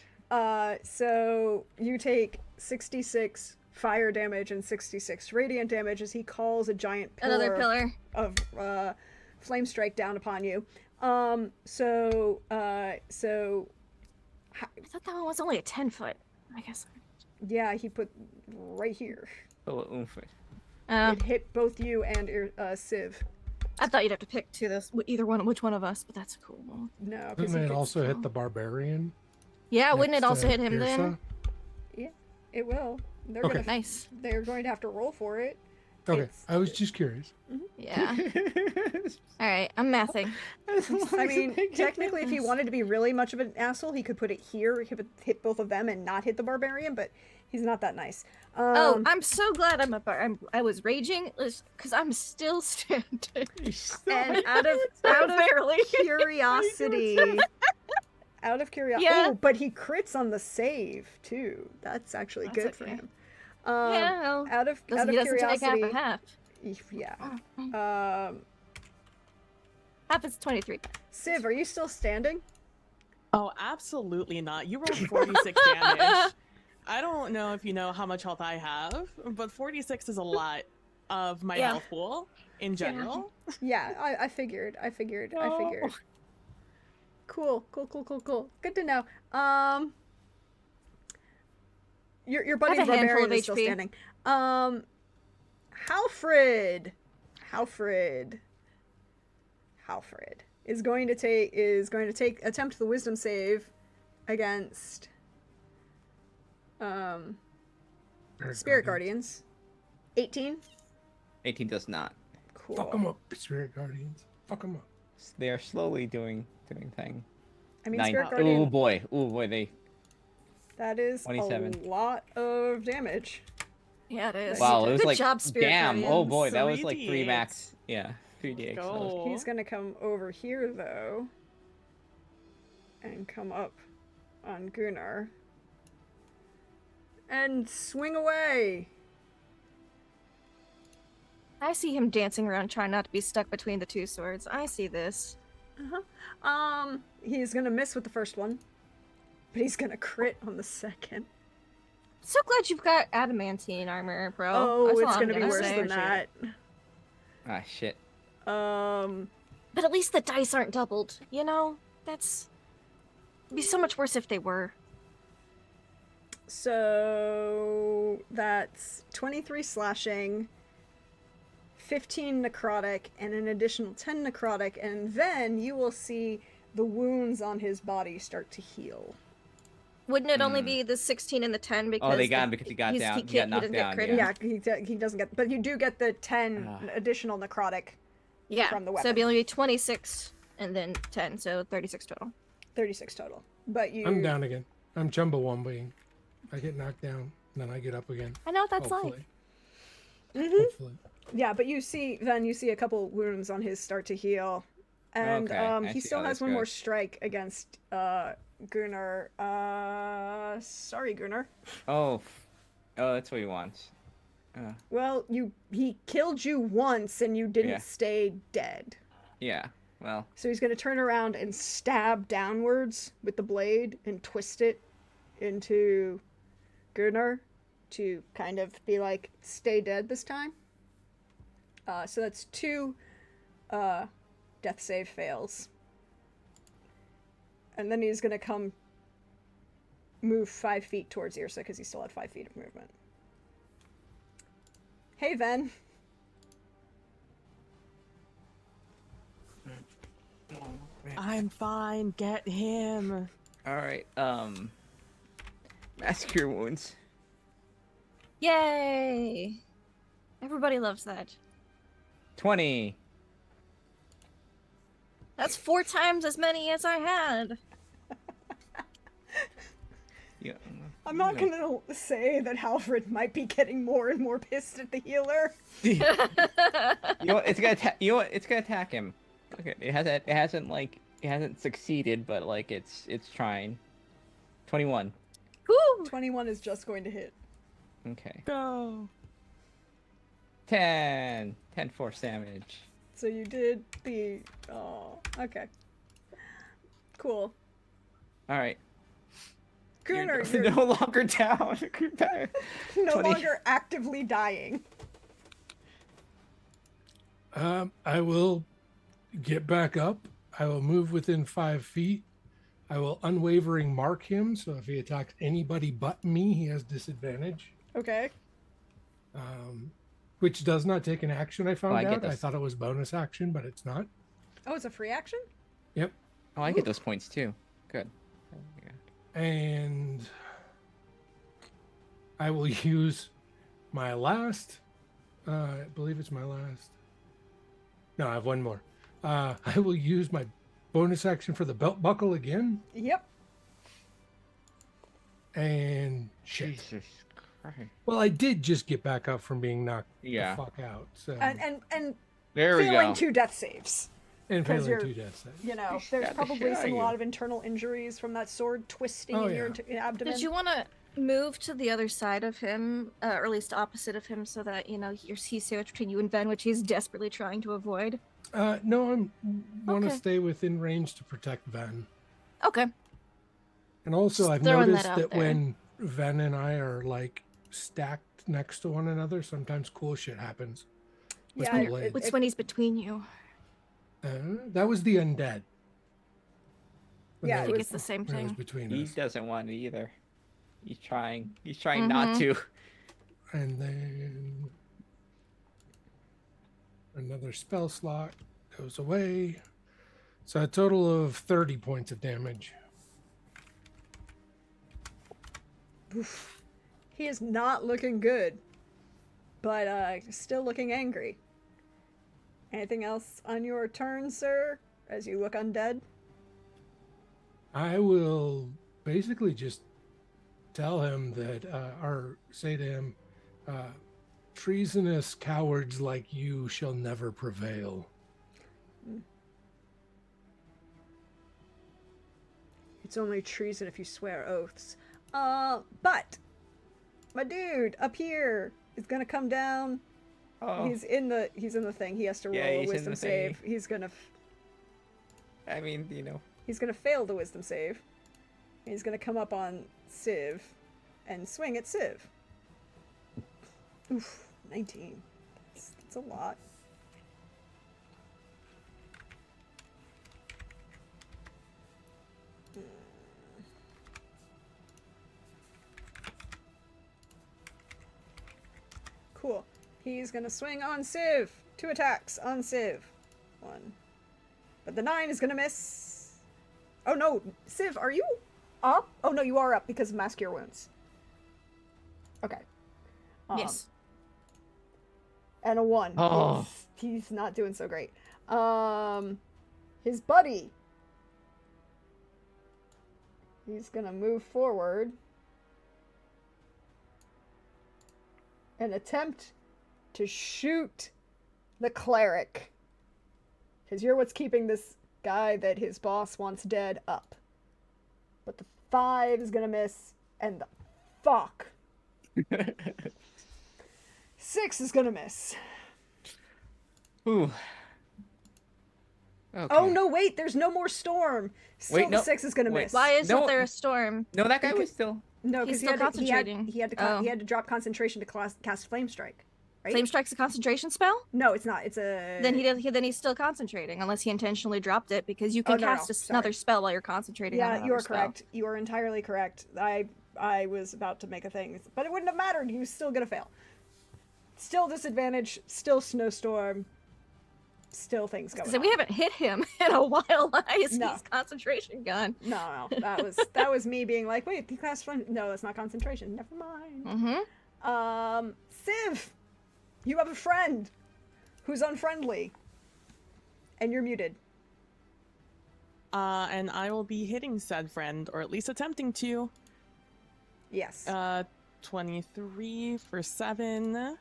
So you take 66 fire damage and 66 radiant damage as he calls a giant pillar, Another pillar. of flame strike down upon you. So I thought that one was only a 10-foot. I guess. yeah, he put right here. Oh, oomph. It hit both you and Civ. I thought you'd have to pick either one, which one of us, but that's cool. No, because Doesn't it also hit the barbarian? Yeah, wouldn't it next also to hit him then? Yrsa? it will. They're Okay. gonna Nice. they're going to have to roll for it. Okay, It's- I was just curious. Yeah. All right, I'm mathing. I mean, technically, if he wanted to be really much of an asshole, he could put it here. He could hit both of them and not hit the barbarian, but he's not that nice. Oh, I'm so glad I was raging because I'm still standing. and out of Barely. curiosity, Yeah. Oh, but he crits on the save too. That's actually That's good for okay. him. Yeah, well, Out of he doesn't curiosity, take half yeah. and half. Half is 23. Civ, are you still standing? Oh, absolutely not. You rolled 46 damage. I don't know if you know how much health I have, but 46 is a lot of my Yeah. health pool in general. Yeah, I figured. No. Cool. Good to know. Your buddy I have a handful barbarian of is still HP. standing. Halfred is going to attempt the wisdom save against Spirit Guardians. 18. 18 does not. Cool. Fuck them up, Spirit Guardians. Fuck them up. They are slowly doing thing. I mean, Nine. Spirit Oh Guardian. boy. Oh boy. They. That is 27. a lot of damage. Yeah, it is. Wow. It was Good like. job, Spirit Damn. Oh Guardians. boy. That was like 3 3d8. max. Yeah. 3d8. Go. He's gonna come over here though, and come up on Gunnar, and swing away. I see him dancing around trying not to be stuck between the two swords. I see this. He's gonna miss with the first one, but he's gonna crit on the second. So glad you've got adamantine armor, bro. Oh, That's all it's I'm gonna be worse say. than that. Ah shit. But at least the dice aren't doubled, you know? It'd be so much worse if they were. So that's 23 slashing, 15 necrotic, and an additional 10 necrotic, and then you will see the wounds on his body start to heal. Wouldn't it only be the 16 and the 10 because Oh, they got him because he got down. He got knocked didn't get down. critted? Yeah. Yeah, he doesn't get, but you do get the 10 additional necrotic Yeah. from the So weapon. it'd be only 26 and then 10, so 36 total. 36 total. But you. I'm down again. I'm Chumbawambaing. I get knocked down, and then I get up again. I know what that's Hopefully. Mhm. Hopefully. Yeah, but you see a couple wounds on his start to heal, and Okay, I he see. still Oh, has that's one more good. strike against Gunnar. Sorry, Gunnar. Oh. Oh, that's what he wants. Well, he killed you once, and you didn't Yeah. stay dead. Yeah. Well. So he's gonna turn around and stab downwards with the blade and twist it into Gunnar to kind of be like, stay dead this time. So that's 2 death save fails. And then he's gonna move 5 feet towards Irsa because he still had 5 feet of movement. Hey, Ven. I'm fine. Get him. All right. Mask your wounds. Yay! Everybody loves that. 20. That's 4 times as many as I had. Yeah. I'm not gonna say that Halfred might be getting more and more pissed at the healer. You know what? It's gonna you know what? It's gonna attack him. Okay. It hasn't succeeded, but like it's trying. 21. Woo! 21 is just going to hit. Okay. Go. 10 force damage. So you did the. Oh, okay. Cool. All right. Gunnar, You're you're no longer down. You're back. no 20. longer actively dying. I will get back up. I will move within 5 feet. I will unwavering mark him, so if he attacks anybody but me, he has disadvantage. Okay. Which does not take an action, I found I get out. I this. thought it was bonus action, but it's not. Oh, it's a free action? Yep. Oh, I get those points too. Good. And I will use my last. I believe it's my last. No, I have one more. I will use my bonus action for the belt buckle again. Yep. And shit. Jesus Christ. Well, I did just get back up from being knocked Yeah. the fuck out. So And There we failing go. 2 death saves. and 'cause failing you're- 2 death saves. You know, Scared there's the probably shit out of a you. lot of internal injuries from that sword twisting Oh, in your yeah. abdomen. Did you want to move to the other side of him, or at least opposite of him, so that, you know, he's sandwiched between you and Ben, which he's desperately trying to avoid? No, I want to Okay. stay within range to protect Ven. Okay. And also, Just I've throwing that noticed out that there. when Ven and I are like stacked next to one another, sometimes cool shit happens. with Yeah, the blade. It's when he's between you. That was the undead. When Yeah, they it I think were- it's the same when it was thing. between He us. doesn't want it either. He's trying. He's trying not to. And then another spell slot goes away. So a total of 30 points of damage. He is not looking good, but still looking angry. Anything else on your turn, sir, as you look undead? I will basically just tell him that, or say to him, treasonous cowards like you shall never prevail. It's only treason if you swear oaths. But my dude up here is gonna come down. Oh, He's in the thing. He has to roll Yeah, a he's in wisdom the save. thingy. He's I mean, you know. gonna fail the wisdom save. He's gonna come up on Civ and swing at Civ. Oof, 19. That's a lot. Cool. He's gonna swing on Civ. 2 attacks on Civ. 1. But the 9 is gonna miss. Oh no, Civ, are you up? Oh no, you are up because of Mass Cure Wounds. Okay. Yes. And a 1. Oh. He's not doing so great. His buddy. He's gonna move forward and attempt to shoot the cleric. Because you're what's keeping this guy that his boss wants dead up. But the 5 is gonna miss, and the fuck. 6 is gonna miss. Ooh. Okay. Oh no, wait, there's no more storm. Still, Wait, the no, 6 is gonna wait. miss. Why isn't No. there a storm? No, that guy was still. No, He's because still concentrating. He had to Oh. he had to drop concentration to cast Flame Strike. Right? Flame Strike's a concentration spell? No, it's not. It's a. Then he's still concentrating, unless he intentionally dropped it, because you can no, cast sorry. another spell while you're concentrating on Yeah, another you are spell. correct. You are entirely correct. I was about to make a thing, but it wouldn't have mattered. He was still gonna fail. Still disadvantage. Still snowstorm. Still things going. So on. we haven't hit him in a while. Why is No. his concentration gone? No, that was me being like, wait, he cast flame. No, it's not concentration. Never mind. Mm-hmm. Civ, you have a friend who's unfriendly, and you're muted. And I will be hitting said friend, or at least attempting to. Yes. 23 for 7.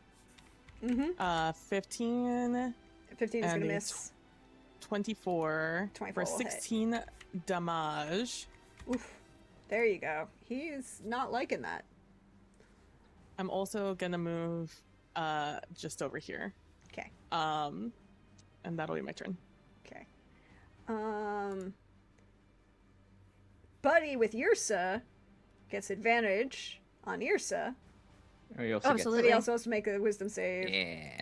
Mm-hmm. 15. 15 is and gonna it's miss. 24 24 for will hit. 16 damage. Oof. There you go. He's not liking that. I'm also gonna move just over here. Okay. And that'll be my turn. Okay. Buddy with Yrsa gets advantage on Yrsa, Oh, he also but Absolutely. he also has to make a wisdom save. Yeah.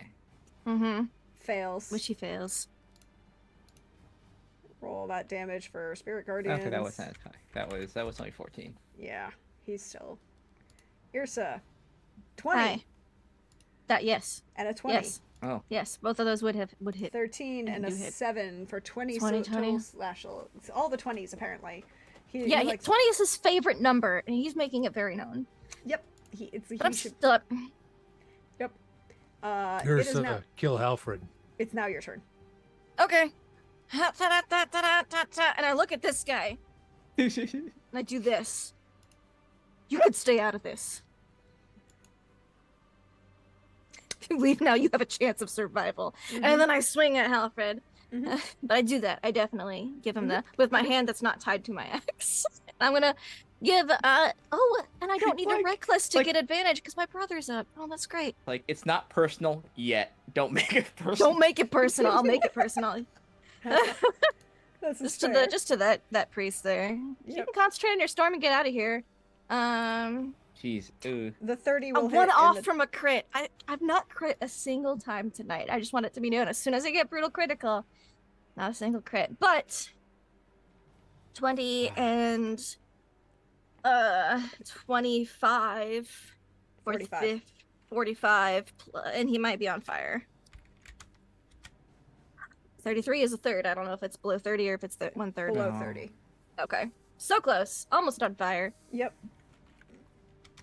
Mm-hmm. Fails. Which he fails. Roll that damage for Spirit Guardians. Okay, that was not high. That was only 14. Yeah, he's still. Yrsa, 20 Hi. That yes. and a 20. Yes. Oh. Yes. Both of those would hit. 13 and a do hit. 7 for 20, 20, total 20. slash. It's all the 20s apparently. Yeah, he likes. 20 is his favorite number, and he's making it very known. Yep. But I'm He should. still. It is Ursa, now. kill Halfred. It's now your turn. Okay. Ha, ta, ta, ta, ta, ta, ta, and I look at this guy, and I do this. You could stay out of this. If you leave now, you have a chance of survival. And then I swing at Halfred. Mhm. But I do that. I definitely give him the with my hand that's not tied to my axe. I'm gonna give and I don't need a Like- reckless to like- get advantage because my brother's up. Oh, that's great. Like, it's not personal yet. Don't make it personal. Don't make it personal. I'll make it personal. That's just fair. to that priest there. You Yep. can concentrate on your storm and get out of here. Jeez. Ooh. The 30 will I'm hit. one and off the- from a crit. I've not crit a single time tonight. I just want it to be known. As soon as I get brutal critical, not a single crit. But 20 and 25 for 45. 45, and he might be on fire. 33 is a third. I don't know if it's below 30 or if it's the 1/3. Below Oh. 30. Okay, so close, almost on fire. Yep.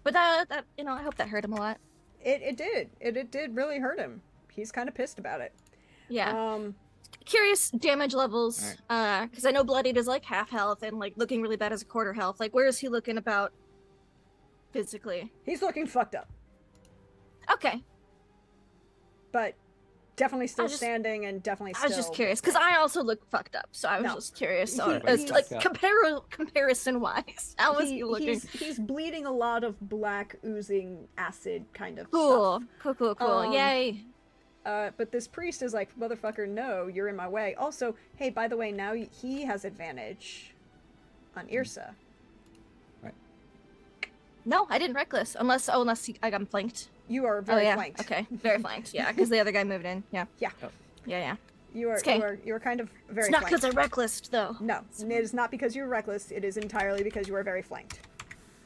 But that I hope that hurt him a lot. It did. It did really hurt him. He's kind of pissed about it. Yeah. Curious damage levels, Alright. because I know Bloodied is like half health and like looking really bad as a quarter health. Like, where is he looking about physically? He's looking fucked up, Okay, but definitely still just- standing and definitely I was still. just curious because I also look fucked up, so I was No. just curious He- as he's- to, like Fucked comparison wise. How is he looking? He's bleeding a lot of black oozing acid kind of Cool, stuff. cool. Yay! But this priest is like, motherfucker, no, you're in my way. Also, hey, by the way, now he has advantage on Irsa. No, I didn't reckless unless I got flanked. You are very yeah. flanked. Okay, very flanked. Yeah, because the other guy moved in. Yeah. Yeah. Oh. Yeah. You are, It's okay. you are kind of very It's not flanked. because I reckless though. No, it is not because you're reckless. It is entirely because you are very flanked.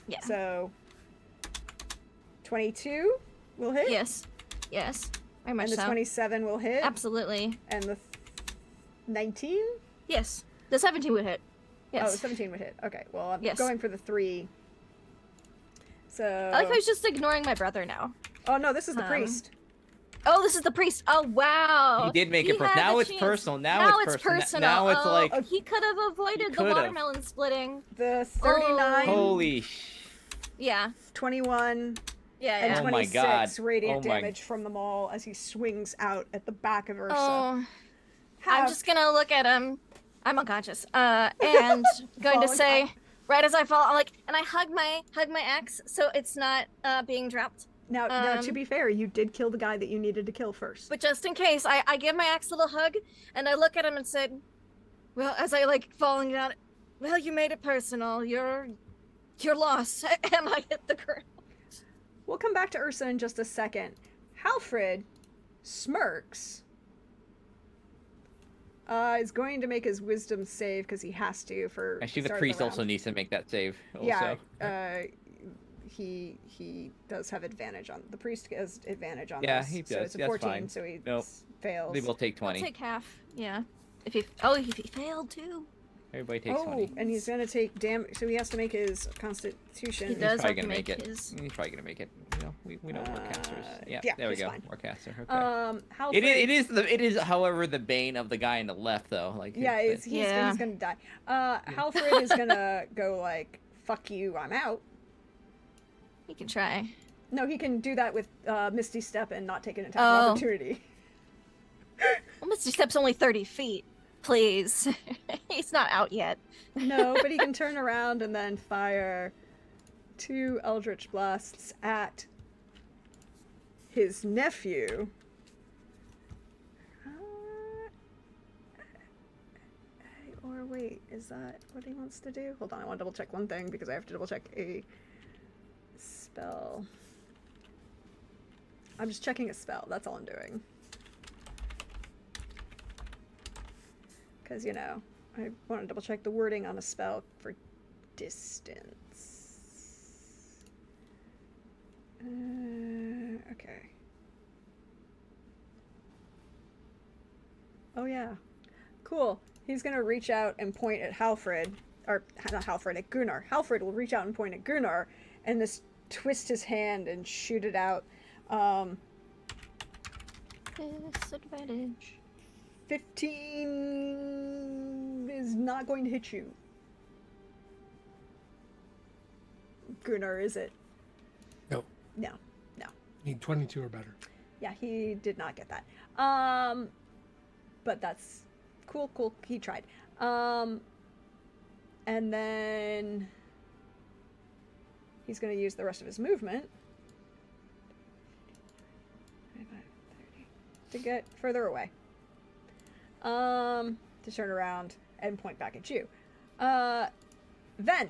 Yeah. So, 22 will hit. Yes. Very much And the so. 27 will hit. Absolutely. And the 19? Yes. The 17 would hit. Oh, Yes. 17 would hit. Okay, well, I'm Yes. going for the 3. So. I like how he's just ignoring my brother now. Oh, no, this is the Um, priest. Oh, this is the priest. Oh, wow. He did make it personal. had Now the it's chance. personal. Now Now it's it's personal. Now it's Oh, like, he could have avoided the could've. watermelon splitting. The 39, holy Yeah. 21, Yeah. and Yeah. Oh my 26 God. radiant Oh my- damage from them all as he swings out at the back of Ursa. Oh, Have- I'm just gonna look at him. I'm unconscious. And going to Falling say, out. right as I fall, I'm like, and I hug my axe so it's not being dropped. Now, to be fair, you did kill the guy that you needed to kill first. But just in case, I give my axe a little hug, and I look at him and said, well, as I like falling down, well, you made it personal. You're lost. And I hit the ground. We'll come back to Ursa in just a second. Halfred smirks. Is going to make his wisdom save because he has to for. Actually, the start of priest round. also needs to make that save. Also. Yeah. He does have advantage on the priest has advantage on Yeah, this. he So does. it's a That's 14, fine. so he Nope. fails. They will take I'll 20. take half. Yeah. If he failed too. Everybody takes 20. And he's gonna take damage. So he has to make his Constitution. He He's does probably have to gonna make make it. his. He's probably gonna make it. You know, we know warcasters. Yeah, yeah, there we he's go. fine. Warcaster. Okay. Halfred. It is, however, the bane of the guy on the left, though. Like, Yeah, it's he's Yeah. gonna die. Halfred is gonna go like, "Fuck you, I'm out." He can try. No, he can do that with Misty Step and not take an attack of Oh. opportunity. Well, Misty Step's only 30 feet. Please. He's not out yet. No, but he can turn around and then fire 2 Eldritch Blasts at his nephew. Or wait, is that what he wants to do? Hold on, I want to double check one thing because I have to double check a spell. I'm just checking a spell, that's all I'm doing. Because, you know, I want to double check the wording on a spell for distance. Okay. Oh, yeah. Cool. He's going to reach out and point at Halfred. Or, not Halfred, at Gunnar. Halfred will reach out and point at Gunnar and just twist his hand and shoot it out. Disadvantage. 15 is not going to hit you. Gunnar, is it? No. No. Need 22 or better. Yeah, he did not get that. But that's cool. He tried. And then he's going to use the rest of his movement to get further away. To turn around and point back at you. Ven.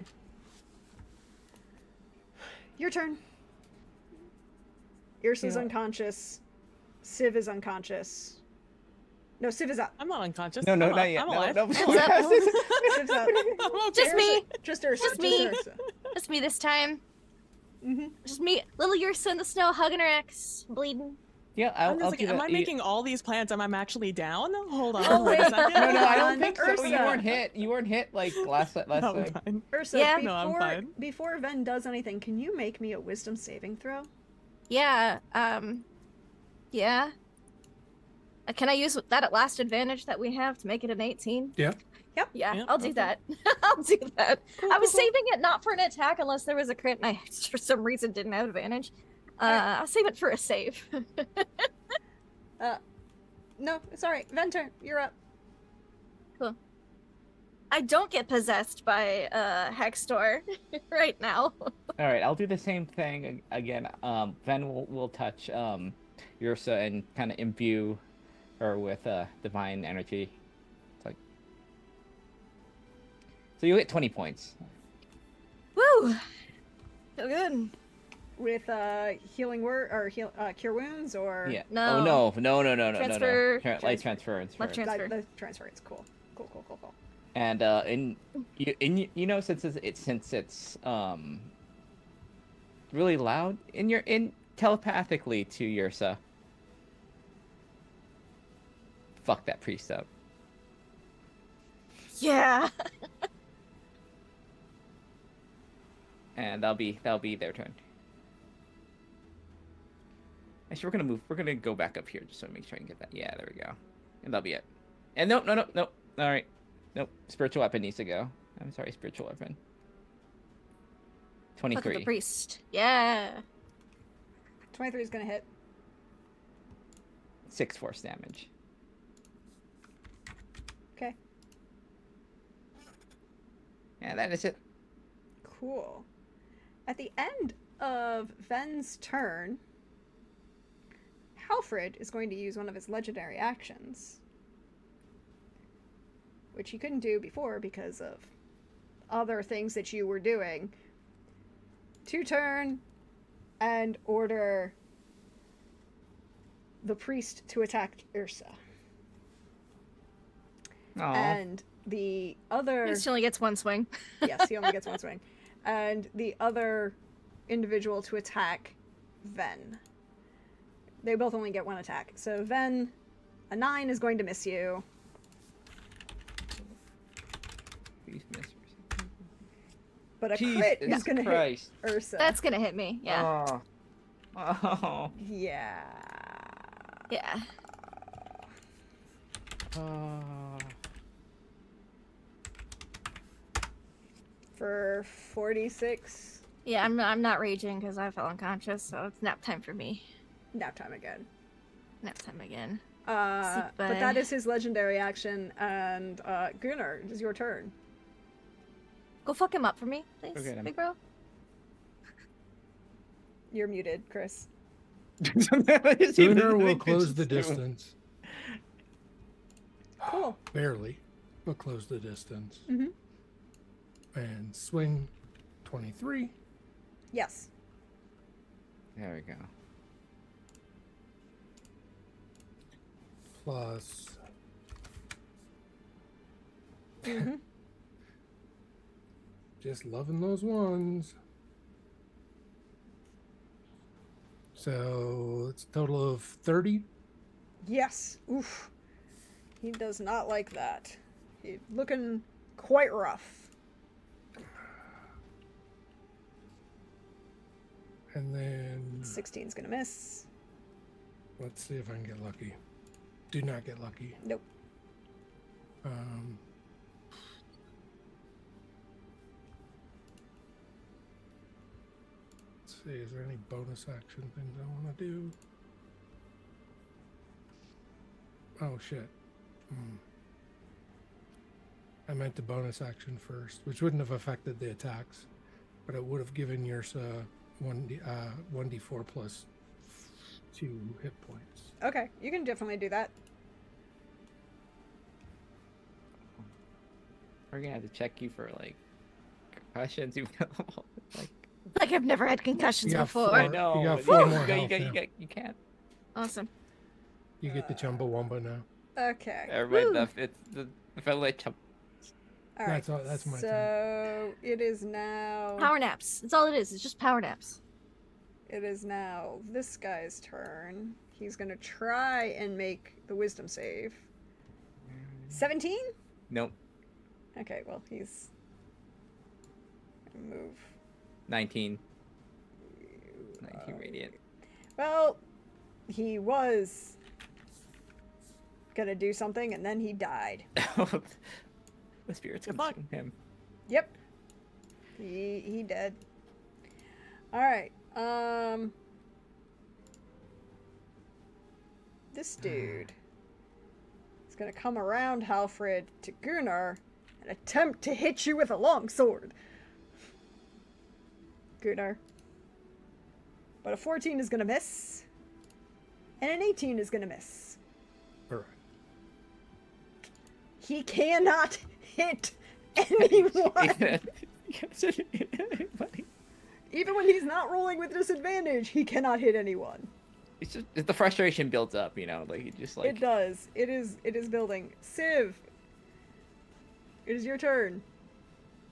Your turn. Ursa's Yeah. unconscious. Civ is unconscious. No, Civ is up. I'm not unconscious. No, I'm not yet. I'm No, alive. no. Hands up. Civ's up. I'm okay. Just me. Just Ursa. Just me. Ursa. Just me this time. Mm-hmm. Just me. Little Ursa in the snow hugging her ex. Bleeding. Yeah, I'm I'll just like, do am that. I making all these plans and I'm actually down? Hold on. Oh, wait a wait. second. No, I don't on, think so. You Ursa. weren't hit. You weren't hit like last No, thing. I'm fine. Ursa, Yeah. No, I'm fine. before Ven does anything, can you make me a wisdom saving throw? Yeah. Yeah. Can I use that at last advantage that we have to make it an 18? Yeah. Yep. Yeah, Yep, I'll do okay. that. I'll do that. Cool, I was cool, cool. saving it not for an attack unless there was a crit and I for some reason didn't have advantage. I'll save it for a save. No, it's all right. Ven turn. You're up. I don't get possessed by Hextor right now. All right, I'll do the same thing again. Ven will touch Ursa and kind of imbue her with divine energy. It's like, so you hit 20 points. Woo! Feel good. With healing word or cure wounds or Yeah. No. Oh no. Transfer. Light transference. Light transfer. The transfer. It's cool. Cool. And you know, since it's really loud in telepathically to Ursa. Fuck that priest up. Yeah. And that'll be their turn. Actually, we're gonna go back up here just to make sure I can get that. Yeah, there we go. And that'll be it. And no. All right. Nope. Spiritual weapon needs to go. I'm sorry, spiritual weapon. Fuck with 23. the priest. Yeah. 23 is gonna hit. 6 force damage. Okay. Yeah, that is it. Cool. At the end of Ven's turn, Halfred is going to use one of his legendary actions, which he couldn't do before because of other things that you were doing, to turn and order the priest to attack Ursa. Aw. And the other... He only gets one swing. Yes, he only gets one swing. And the other individual to attack Ven. They both only get one attack. So Ven, a 9 is going to miss you. Please miss Ursa. But a crit is Jesus going to hit Christ. Ursa. That's gonna hit me. Yeah. Oh. Oh. Yeah. Yeah. Oh. For 46. Yeah, I'm not raging because I fell unconscious, so it's nap time for me. Nap time again. Nap time again. But bye. that is his legendary action, and Gunnar, it is your turn. Go fuck him up for me, please, Okay, then. big bro. You're muted, Chris. Gunnar will close the distance. Cool. Barely, but close the distance. Mhm. And swing 23. Yes. There we go. Plus Mm-hmm. just loving those ones. So it's a total of 30. Yes. Oof. He does not like that. He's looking quite rough. And then 16's gonna miss. let's see if I can get lucky. Do not get lucky. Nope. Let's see, is there any bonus action things I want to do? Oh shit. I meant the bonus action first, which wouldn't have affected the attacks, but it would have given Ursa 1d4 plus 2 hit points. Okay, you can definitely do that. We're gonna have to check you for like concussions. Like, Like I've never had concussions You got before. four. I know. You got but 4 you more got- health now. you can't. Awesome. You get the Chumbawamba now. Okay. Everybody, Woo. it's the fellow chump. All right. That's my turn. So it is now. Power naps. That's all it is. It's just power naps. It is now this guy's turn. He's gonna try and make the wisdom save. 17? Nope. Okay, well, he's gonna move. 19. 19 radiant. Well, he was gonna do something and then he died. The spirit's Good luck. consuming him. Yep. He dead. Alright, this dude is gonna come around Halfred to Gunnar and attempt to hit you with a long sword. Gunnar. But a 14 is gonna miss. And an 18 is gonna miss. All right. He cannot hit anyone. Even when he's not rolling with disadvantage, he cannot hit anyone. It's just the frustration builds up, you know, like he just like It does. It is building. Civ, it is your turn.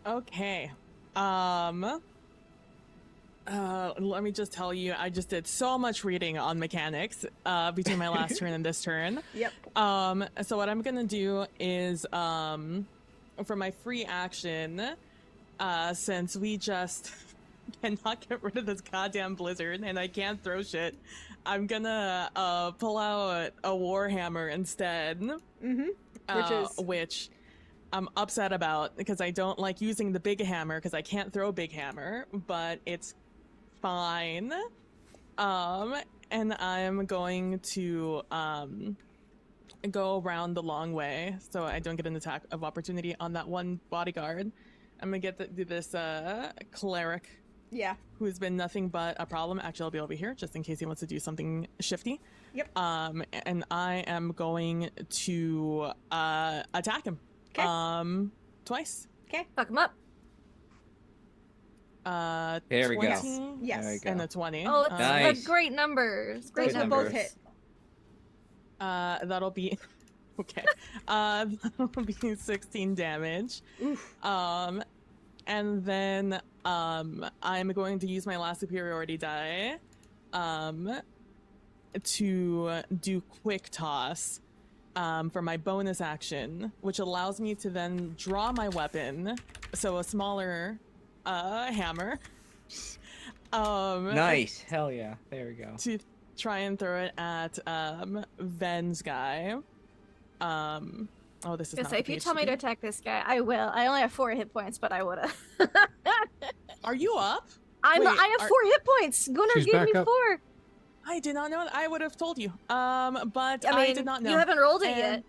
Okay. Let me just tell you, I just did so much reading on mechanics between my last turn and this turn. Yep. So what I'm gonna do is for my free action, since we just cannot get rid of this goddamn blizzard and I can't throw shit, I'm gonna pull out a warhammer instead. Mm-hmm. Which I'm upset about because I don't like using the big hammer because I can't throw a big hammer, but it's fine. And I'm going to go around the long way so I don't get an attack of opportunity on that one bodyguard. I'm gonna get this cleric Yeah. who's been nothing but a problem. Actually, I'll be over here just in case he wants to do something shifty. Yep. And I am going to attack him. 'Kay. Twice. Okay. Fuck him up. There we go. 20 Yes. There we go. and a 20. Oh, it's Nice. great numbers. Great Those will numbers. both hit. That'll be okay. That'll be 16 damage. Oof. And then I'm going to use my last superiority die to do quick toss for my bonus action, which allows me to then draw my weapon, so a smaller hammer. Nice. Hell yeah. There we go. To try and throw it at Ven's guy. Oh, this is Gonna not say, the if you page tell me to be. attack this guy, I will. I only have 4 hit points, but I would've. Are you up? I Wait, have are- 4 hit points. Gunnar She's gave back me up. 4. I did not know. I would have told you. But I mean, did not know. you haven't rolled it yet.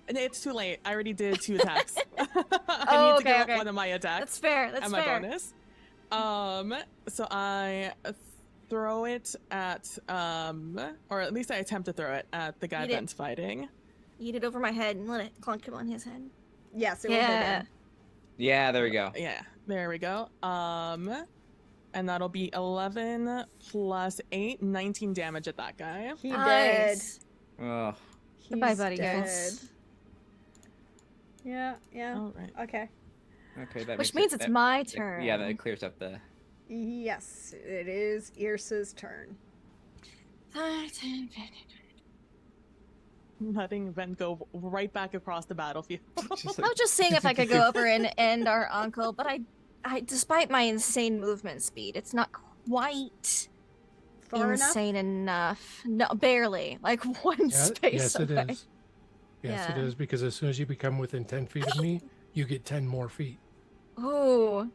And it's too late. I already did 2 attacks. I Oh, need to okay, give up okay. one of my attacks That's fair. That's and my fair. bonus. So I throw it at or at least I attempt to throw it at the guy Eat it. Ben's fighting. Eat it over my head and let it clunk him on his head. Yes, it will hit Yeah. him. Yeah, there we go. Yeah, there we go. And that'll be 11 plus 8, 19 damage at that guy. He dead. Nice. Oh, Goodbye, He's bodyguards. dead. Yeah, yeah. All right. Okay. okay. That Which makes means it, it's that- my that- turn. Yeah, that clears up the. Yes, it is Irsa's turn. 5, 10, 15. Letting Ven go right back across the battlefield. Just I like, was just seeing if I could go over and end our uncle, but I, despite my insane movement speed, it's not quite Far enough? insane enough. No, barely. Like one Yeah, space yes, it away. is. Yes, it Yeah. is, because as soon as you become within 10 feet of me, you get 10 more feet. Ooh.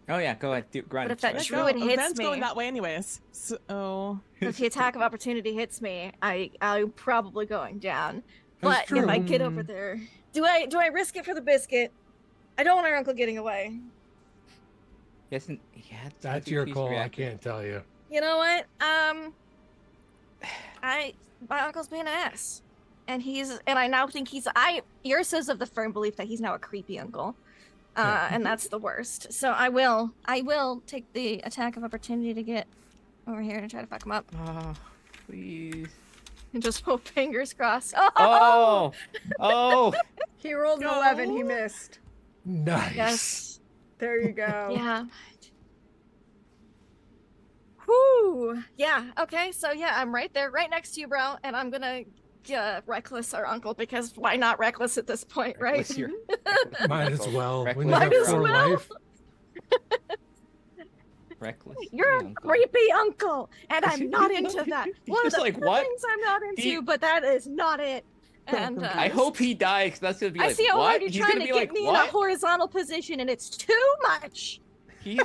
oh yeah, go ahead. Grind. But if that Let's Druid go. hits Ben's me. going that way anyways. So If the attack of opportunity hits me, I'm probably going down. That's But if I true. get over there, do I risk it for the biscuit? I don't want our uncle getting away. Yes, yeah. That's your call. I can't tell you. You know what? My uncle's being an ass, and I now think yours says of the firm belief that he's now a creepy uncle, Yeah. and that's the worst. So I will take the attack of opportunity to get over here and try to fuck him up, Oh, please. and just hope fingers crossed. Oh, oh. He rolled an 11. He missed. Nice. Yes. There you go. Yeah. Whew. Yeah. Okay. So yeah, I'm right there, right next to you, bro. And I'm gonna reckless our uncle because why not reckless at this point, right? Reckless your- Might as well. When you Reckless have Might as 4 well. life. Reckless. You're a uncle. creepy uncle, and I'm not into that. One of Just the like, what? things I'm not into, He- but that is not it. And I hope he dies, because that's gonna be I like, see how what? hard you're He's trying gonna to be get like, me in what? a horizontal position, and it's too much. He's...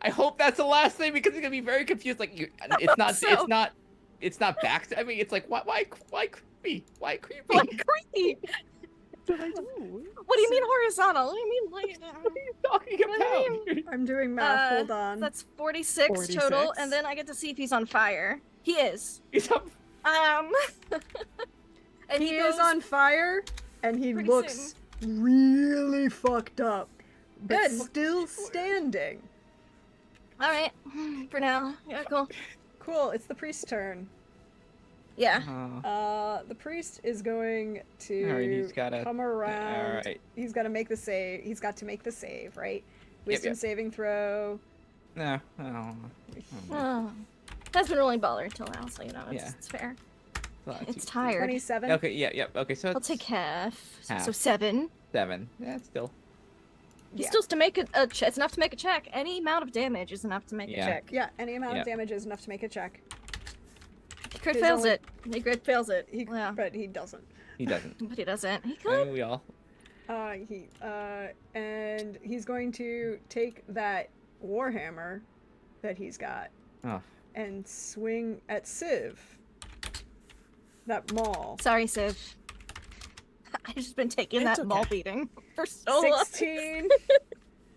I hope that's the last thing, because he's gonna be very confused. Like, it's not, so. it's not back. I mean, it's like, why creepy? Why creepy? Like creepy. What did I do? What do you mean horizontal? What do you mean like? What are you talking about? I'm doing math. Hold on. That's 46 total, 46. and then I get to see if he's on fire. He is. He's up. And he goes, is on fire, and he pretty looks really fucked up, but Good. still standing. All right, for now. Yeah, cool. Cool. It's the priest's turn. Yeah. The priest is going to Alright, he's gotta- come around. Alright. He's got to make the save. He's got to make the save, right? Wisdom yep. saving throw. No, I don't know. Oh. That's been rolling baller until now, so you know Yeah. it's fair. It's It's tired. 27. Okay, yeah. Okay, so I'll it's take half. So Half. 7. 7. Yeah, it's still. It's Yeah. still to make it's enough to make a check. Any amount of damage is enough to make Yeah. a check. Yeah, any amount Yeah. of damage is enough to make a check. He crit His fails only- it. He crit fails it. Yeah. But he doesn't. He doesn't. But he doesn't. He I could. mean, we all. And he's going to take that warhammer that he's got Oh, and swing at Civ. That maul. Sorry, Civ. I've just been taking It's that maul okay. beating for so long. 16, I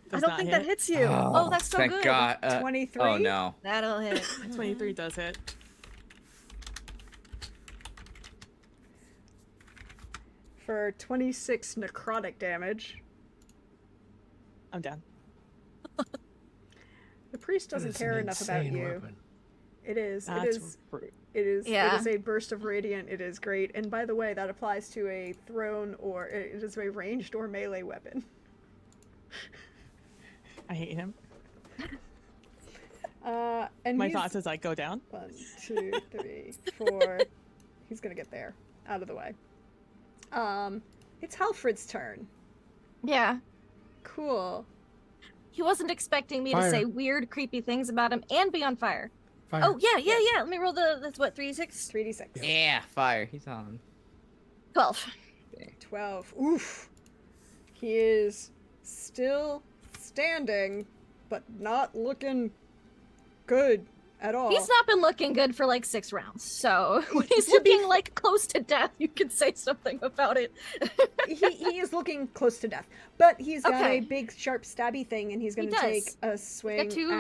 Does don't not think hit. that hits you. Oh, that's so thank good. God. 23. Oh no. That'll hit. 23 does hit. For 26 necrotic damage. I'm down. The priest That doesn't is care an enough about insane you. weapon. It is. That's It is. rude. It is. Yeah. It is a burst of radiant. It is great. And by the way, that applies to a thrown or it is a ranged or melee weapon. I hate him. And My he's, thoughts as I go down. 1, 2, 3, 4. He's gonna get there, out of the way. It's Halfred's turn. Yeah. Cool. He wasn't expecting me Fire. to say weird, creepy things about him and be on fire. Fire. Oh, yeah. Let me roll that's what, 3d6? 3d6. Yeah, fire. He's on. 12. 12. Oof. He is still standing, but not looking good at all. He's not been looking good for like 6 rounds, so when he's To be looking like close to death, you can say something about it. he is looking close to death, but he's got Okay. a big, sharp, stabby thing, and he's going He to does. take a swing to-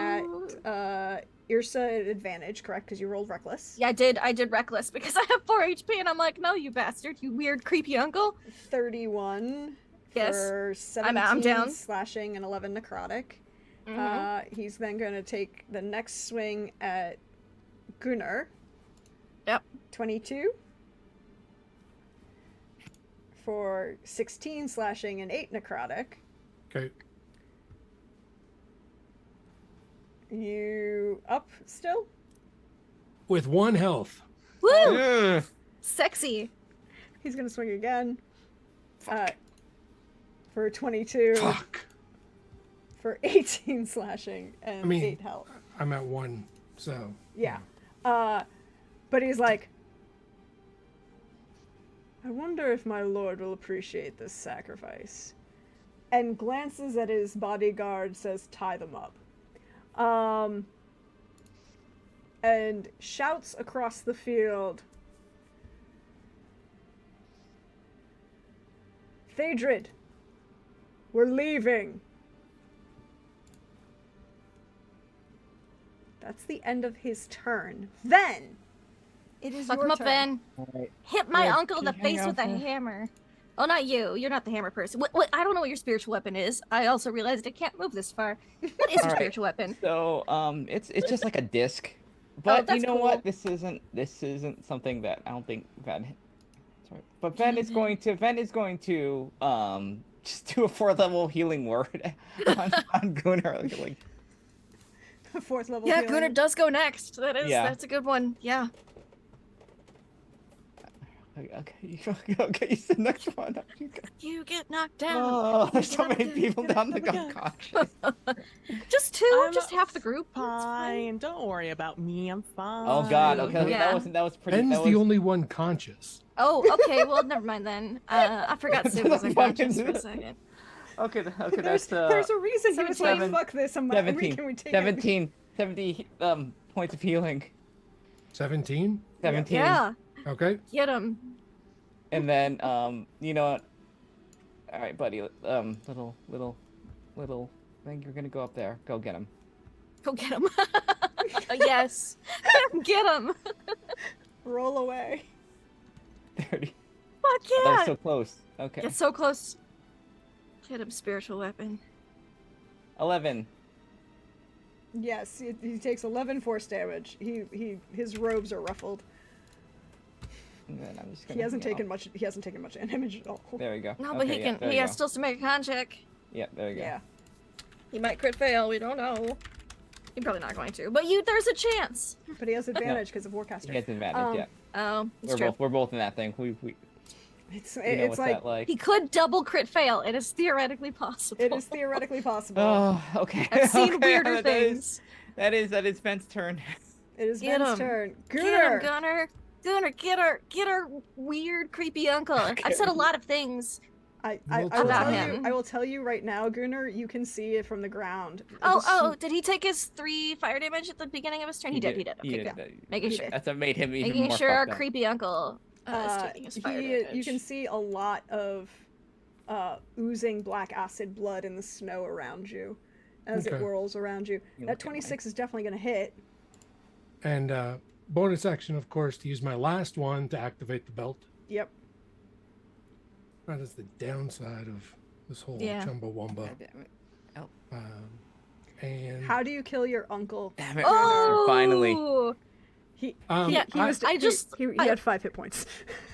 at Irsa at advantage, correct? Because you rolled reckless. Yeah, I did reckless because I have 4 HP, and I'm like, no, you bastard, you weird, creepy uncle. 31 Yes. for 17 I'm down. slashing and 11 necrotic. Mhm. He's then going to take the next swing at Gunnar. Yep. 22 for 16 slashing and 8 necrotic. Okay. You up still? With 1 health. Woo! Ugh. Sexy. He's going to swing again. For 22 Fuck. for 18 slashing and I mean- 8 health. I'm at 1, so. Yeah. But he's like, I wonder if my lord will appreciate this sacrifice. And glances at his bodyguard, says, tie them up. And shouts across the field, Phaedrid, we're leaving. That's the end of his turn. Then, it is Fuck your him up, turn. Van. Alright. Hit my Yeah, uncle in the can you hang face with a out for- hammer. Oh, not you. You're not the hammer person. What? I don't know what your spiritual weapon is. I also realized it can't move this far. What is your Alright. spiritual weapon? So, it's just like a disc. But you that's know cool. what? This isn't something that I don't think Ven. Sorry, but Ven is going to just do a 4th level healing word on Gunnar. Like, 4th level. Yeah, healing. Gunnar does go next. Yeah. That's a good one. Yeah. Okay, okay, you said next one. You get knocked down. Oh, there's so Get up many again, people get down up the again. unconscious. Just two, I'm just half the group. That's Fine. Don't worry about me. I'm fine. Oh God. Okay, okay, Yeah. that was pretty. Ben's That the was. only one conscious. Oh, okay. Well, never mind then. I forgot Sid was unconscious for a second. Okay, okay, There's that's a reason he was like, seven- fuck this, I'm 17, can we take 70 points of healing. 17. 17. Yeah, Okay. get him. And then you know what? All right, buddy. Little. I think you're gonna go up there. Go get him. Go get him. Yes, get him. Roll away. 30. Fuck Oh, that yeah. was so close. Okay. Get so close. Get him, spiritual weapon. 11. Yes, he takes 11 force damage. His robes are ruffled. And then I'm just gonna. He hasn't you know, taken much. He hasn't taken much damage at all. There we go. No, but Okay, he yeah, can. there He you has go. still to make a con check. Yeah, there you go. Yeah. He might crit fail. We don't know. He's probably not going to. But there's a chance. But he has advantage because of Warcaster. He gets advantage. Um, Yeah. Oh, it's true. We're both in that thing. We It's you know it's what's like that like? He could double crit fail. It is theoretically possible. it is theoretically possible. Oh, okay. I've seen Okay, weirder that is- things. That is Ben's turn. It is Get Ben's him. turn. Get Gunnar. him, Gunnar. Gunnar, get our weird, creepy uncle. I've said a lot of things. I We'll will try. About tell him. you. I will tell you right now, Gunnar. You can see it from the ground. Oh, did he take his 3 fire damage at the beginning of his turn? He did. Okay, good. Making sure. That's what made him even Making more sure our fucked up. creepy uncle is taking his fire damage. You can see a lot of oozing black acid blood in the snow around you as it Okay. whirls around you. You That look at 26 is definitely going to hit. And bonus action, of course, to use my last one to activate the belt. Yep. That is the downside of this whole Yeah. Chumbawamba. God damn it. And How do you kill your uncle? Damn it. Oh, Finally. He Yeah, he was I just- he I- had 5 hit points.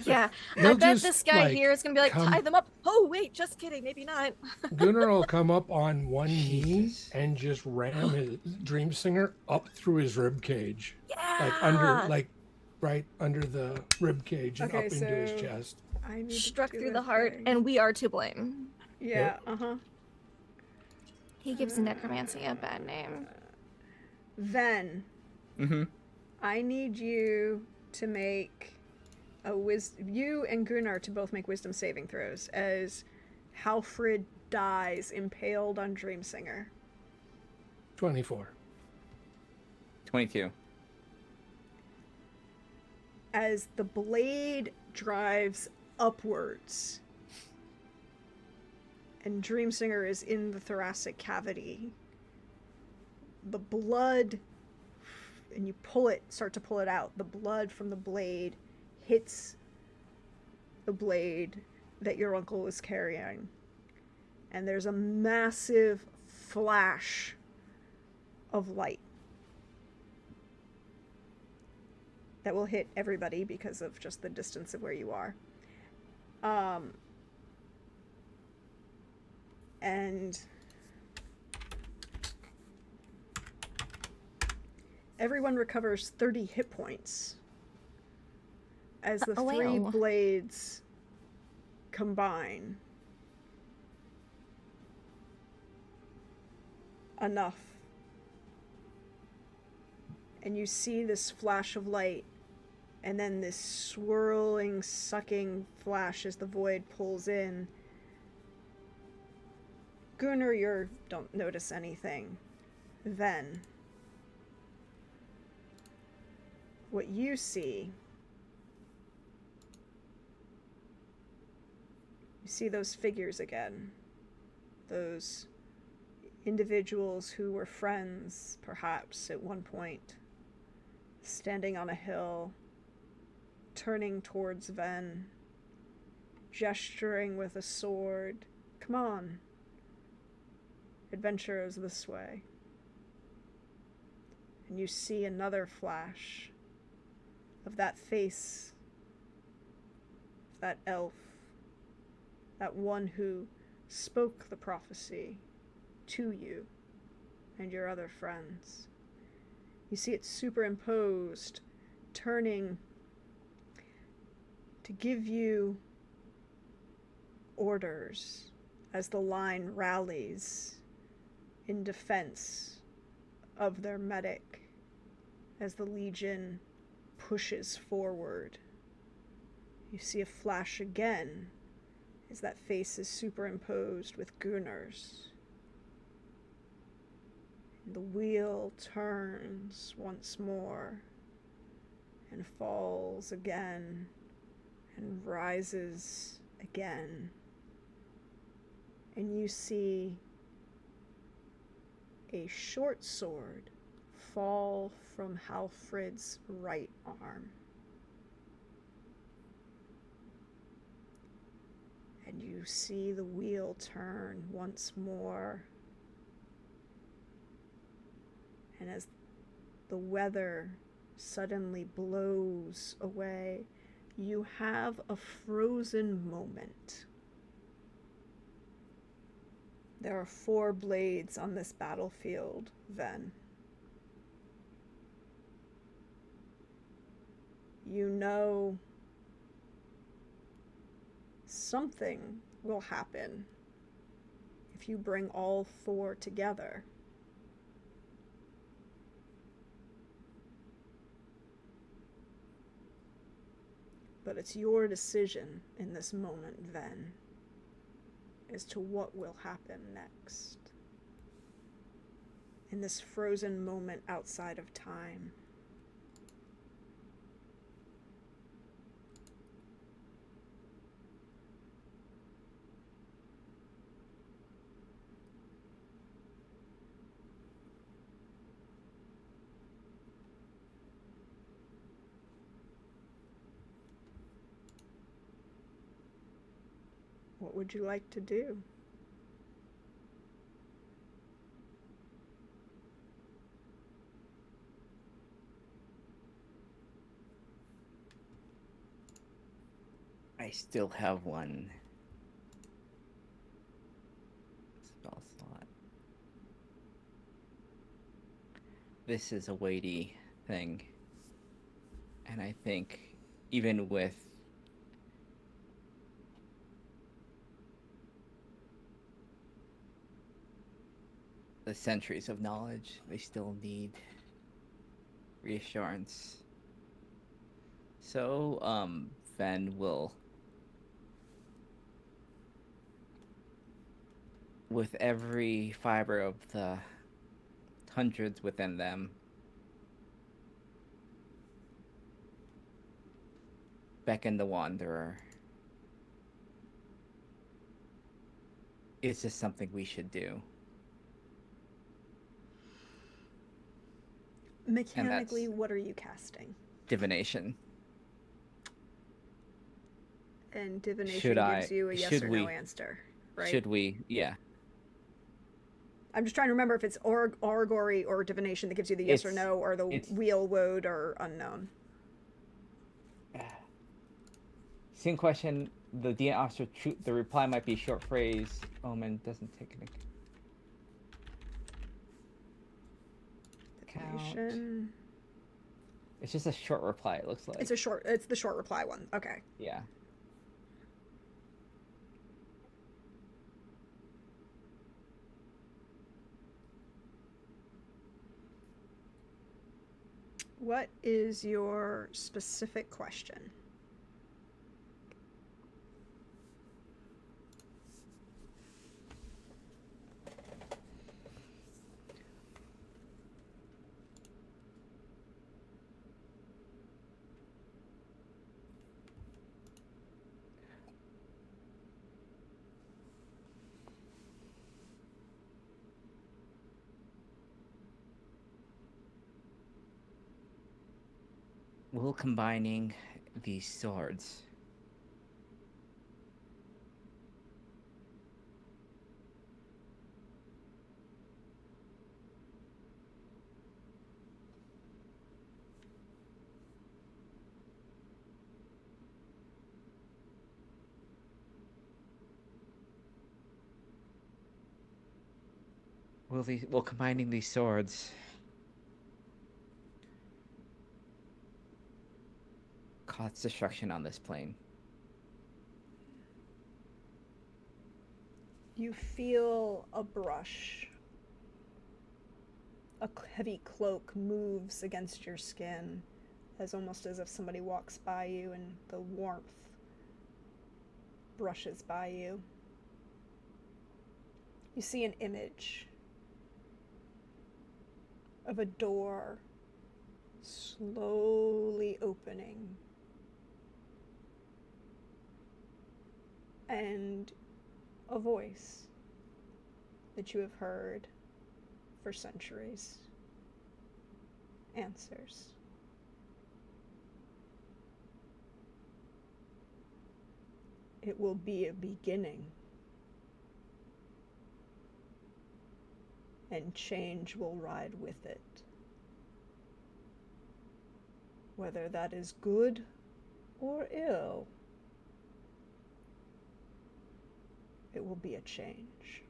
Yeah, I He'll bet just, this guy like, here is gonna be like, come- tie them up. Oh wait, just kidding, maybe not. Gunnar will come up on one knee Jesus. and just ram his Dream Singer up through his rib cage, Yeah. right under the rib cage and Okay, up into his so- chest. I need to Struck do through a the heart, thing. and we are to blame. Yeah, uh-huh. He gives necromancy a bad name. Then Mm-hmm. I need you to make you and Gunnar to both make wisdom saving throws as Halfrid dies impaled on Dreamsinger. 24. 22. As the blade drives upwards and Dreamsinger is in the thoracic cavity, the blood, and you start to pull it out, the blood from the blade hits the blade that your uncle was carrying, and there's a massive flash of light that will hit everybody because of just the distance of where you are. And everyone recovers 30 hit points as the Oh, three wow. blades combine. Enough. And you see this flash of light, and then this swirling, sucking flash as the void pulls in. Gunnar, you don't notice anything. Then, what you see, you see those figures again. Those individuals who were friends, perhaps, at one point, standing on a hill, turning towards Ven, gesturing with a sword. Come on. Adventurers this way. And you see another flash of that face, of that elf, that one who spoke the prophecy to you and your other friends. You see it superimposed, turning to give you orders as the line rallies in defense of their medic, as the Legion pushes forward. You see a flash again as that face is superimposed with Gunnar's. And the wheel turns once more and falls again and rises again. And you see a short sword fall from Halfred's right arm. And you see the wheel turn once more. And as the weather suddenly blows away, you have a frozen moment. There are 4 blades on this battlefield, Ven. You know something will happen if you bring all 4 together. But it's your decision in this moment, Ven, as to what will happen next. In this frozen moment outside of time. What would you like to do? I still have one spell slot. This is a weighty thing. And I think even with the centuries of knowledge, they still need reassurance. So, Ven will, with every fiber of the hundreds within them, beckon the Wanderer. Is this something we should do? Mechanically, what are you casting? Divination. And divination gives you a yes or no answer, right? Should we? Yeah. I'm just trying to remember if it's Orgory or divination that gives you the yes or no, or the wheel, woad, or unknown. Same question. The DM officer, the reply might be short phrase. Omen doesn't take an account. It's just a short reply, it looks like. It's the short reply one. Okay. Yeah. What is your specific question? Will combining these swords will combining these swords cause destruction on this plane. You feel a brush. A heavy cloak moves against your skin, almost as if somebody walks by you and the warmth brushes by you. You see an image of a door slowly opening, and a voice that you have heard for centuries answers. It will be a beginning, and change will ride with it. Whether that is good or ill, it will be a change.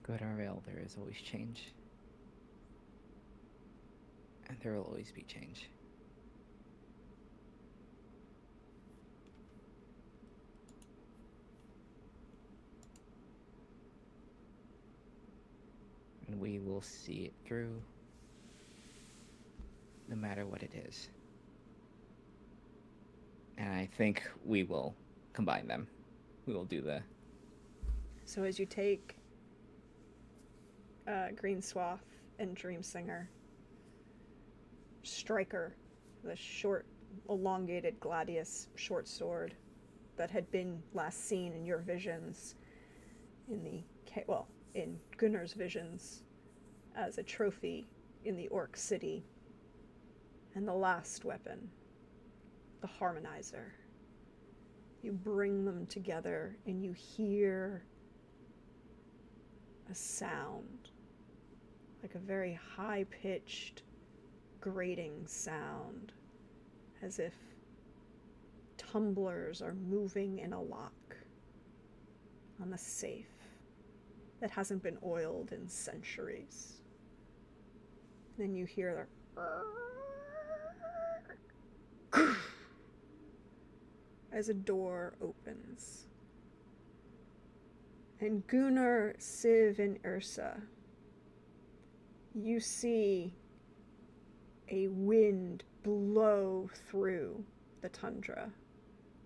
Good or ill, there is always change. And there will always be change. And we will see it through, no matter what it is. And I think we will combine them. We will do the... So as you take Green Swath and Dreamsinger, Striker, the short, elongated gladius short sword that had been last seen in your visions, in Gunnar's visions as a trophy in the Orc City, and the last weapon, the Harmonizer. You bring them together and you hear a sound, like a very high-pitched, grating sound, as if tumblers are moving in a lock on the safe that hasn't been oiled in centuries. Then you hear as a door opens. And Gunnar, Siv, and Ursa, you see a wind blow through the tundra.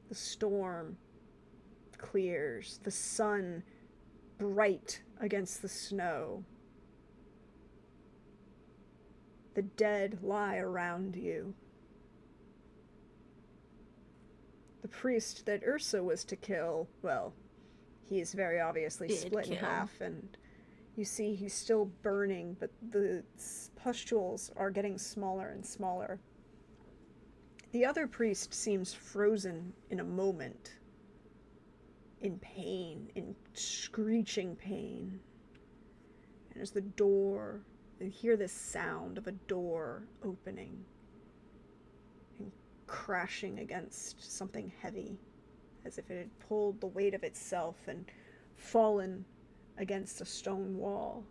The storm clears, the sun bright against the snow. The dead lie around you. The priest that Ursa was to kill, well, he is very obviously split in half, and you see he's still burning, but the pustules are getting smaller and smaller. The other priest seems frozen in a moment, in pain, in screeching pain. And as the door, you hear this sound of a door opening and crashing against something heavy, as if it had pulled the weight of itself and fallen against a stone wall.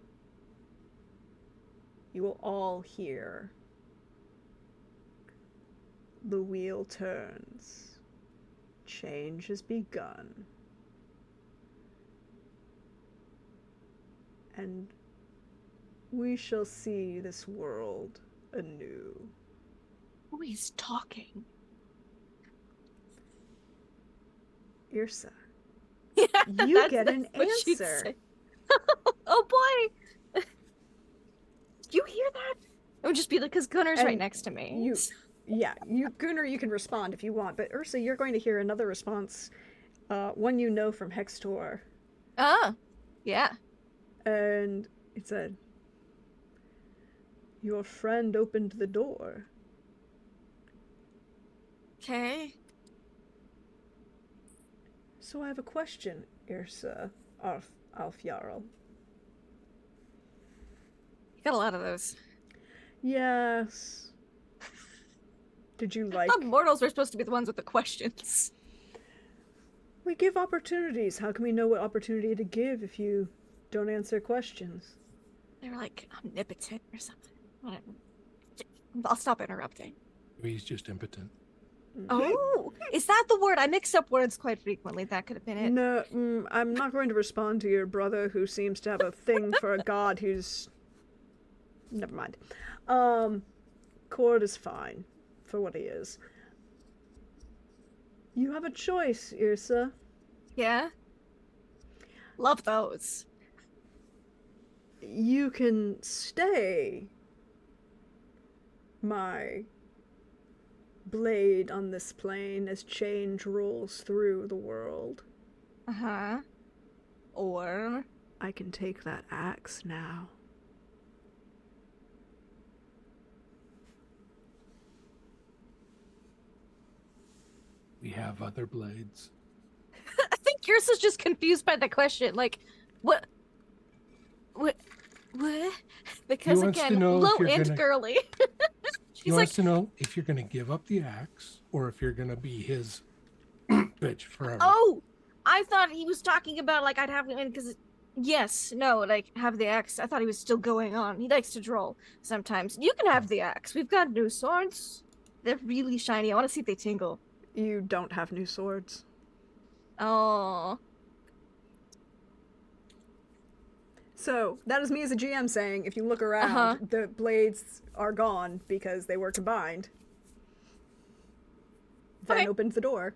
You will all hear the wheel turns. Change has begun. And we shall see this world anew. Who is talking? Irsa, Yeah, you get an what she'd answer. say. Oh boy! You hear that? It would just be like, because Gunnar's right And next to me. Gunnar, you can respond if you want, but Ursa, you're going to hear another response, one you know from Hextor. Ah, yeah. And it said, "Your friend opened the door." Okay. So I have a question, Irsa Alfjarl. You got a lot of those. Yes. Did you I like... thought mortals were supposed to be the ones with the questions. We give opportunities. How can we know what opportunity to give if you Don't answer questions. They were like omnipotent or something. Whatever. I'll stop interrupting. He's just impotent. Oh, is that the word? I mix up words quite frequently. That could have been it. No, I'm not going to respond to your brother who seems to have a thing for a god who's... Never mind. Cord is fine for what he is. You have a choice, Yrsa. Yeah? Love those. You can stay my blade on this plane as change rolls through the world. Uh-huh. Or... I can take that axe now. We have other blades. I think Yrsa's just confused by the question. Like, what? Because wants to again, know if low you're and gonna- girly. He She's like, wants to know if you're going to give up the axe or if you're going to be his bitch forever. oh, I thought he was talking about like I'd have because yes, no, like have the axe. I thought he was still going on. He likes to droll sometimes. You can have the axe. We've got new swords. They're really shiny. I want to see if they tingle. You don't have new swords. Oh, So, that is me as a GM saying, if you look around, the blades are gone because they were combined. Then Okay. opened the door.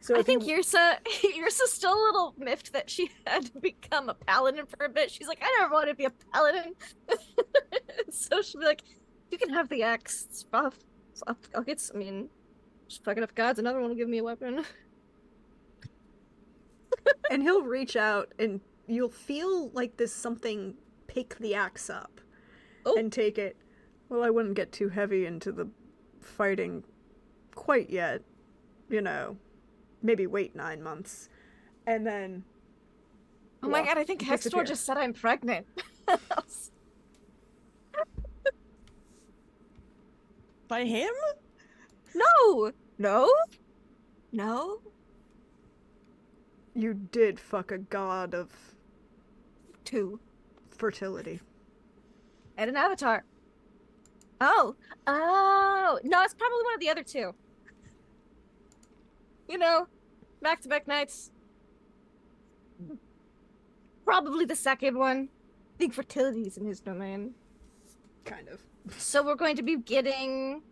So I if think you, Yrsa's still a little miffed that she had to become a paladin for a bit. She's like, I never wanted to be a paladin. So she'll be like, you can have the axe. It's rough. So I'll get some, I mean, just fucking up gods. Another one will give me a weapon. and he'll reach out and you'll feel like there's something pick the axe up Oh. and take it. Well, I wouldn't get too heavy into the fighting quite yet. You know, maybe wait 9 months. And then... Oh my walk- god, I think disappear. Hextor just said I'm pregnant. By him? No! No? No? You did fuck a god of 2. fertility. And an avatar. Oh. Oh. No, it's probably one of the other 2. You know, back-to-back nights. Probably the second one. I think fertility is in his domain. Kind of. So we're going to be getting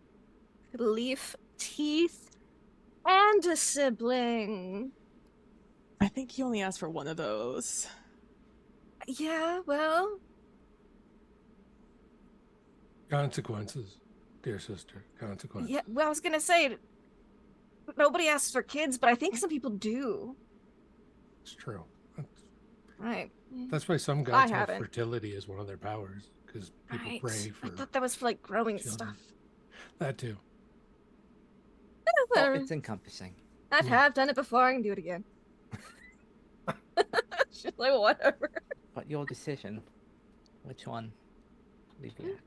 leaf teeth and a sibling. I think he only asked for one of those. Yeah, well, Consequences, dear sister. Consequences. yeah. Well, I was gonna say nobody asks for kids, but I think some people do. It's true. Right. That's why some gods have haven't. fertility as one of their powers, because people Right. pray for I thought that was for like growing children. stuff. that too. Well, Well, it's encompassing. I yeah. have done it before. I can do it again. She's like, whatever. But your decision. Which one? Leave the axe.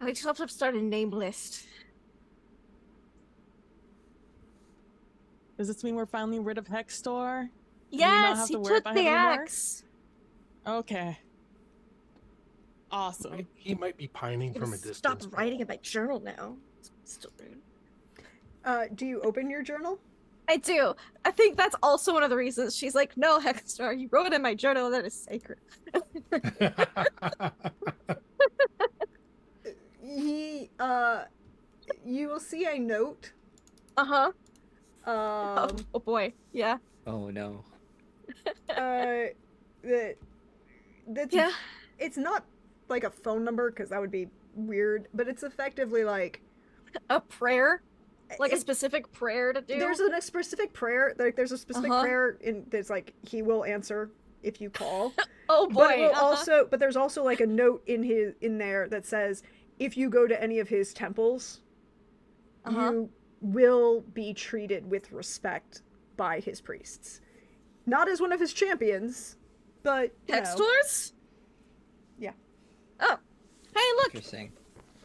I just have to start a name list. Does this mean we're finally rid of Hextor? we not Yes, have he to worry took about the him anymore? axe. Okay. Awesome. He might be pining I'm from a gonna distance. stop but- writing in my journal now. It's still rude. Do you open your journal? I do. I think that's also one of the reasons she's like, no, Hexstar, you wrote in my journal that is sacred. You will see a note. Uh-huh. Um, Oh boy. Yeah. Oh no. that's Yeah. it's not like a phone number because that would be weird, but it's effectively like A prayer? Like a it- specific prayer to do? there's a specific prayer. Like there's a specific Uh-huh. prayer in that's like he will answer if you call. Oh boy. But it will uh-huh. but there's also like a note in there that says if you go to any of his temples, Uh-huh. you will be treated with respect by his priests. Not as one of his champions, but you know. Hexstores? Yeah. Oh. Hey, look! Interesting.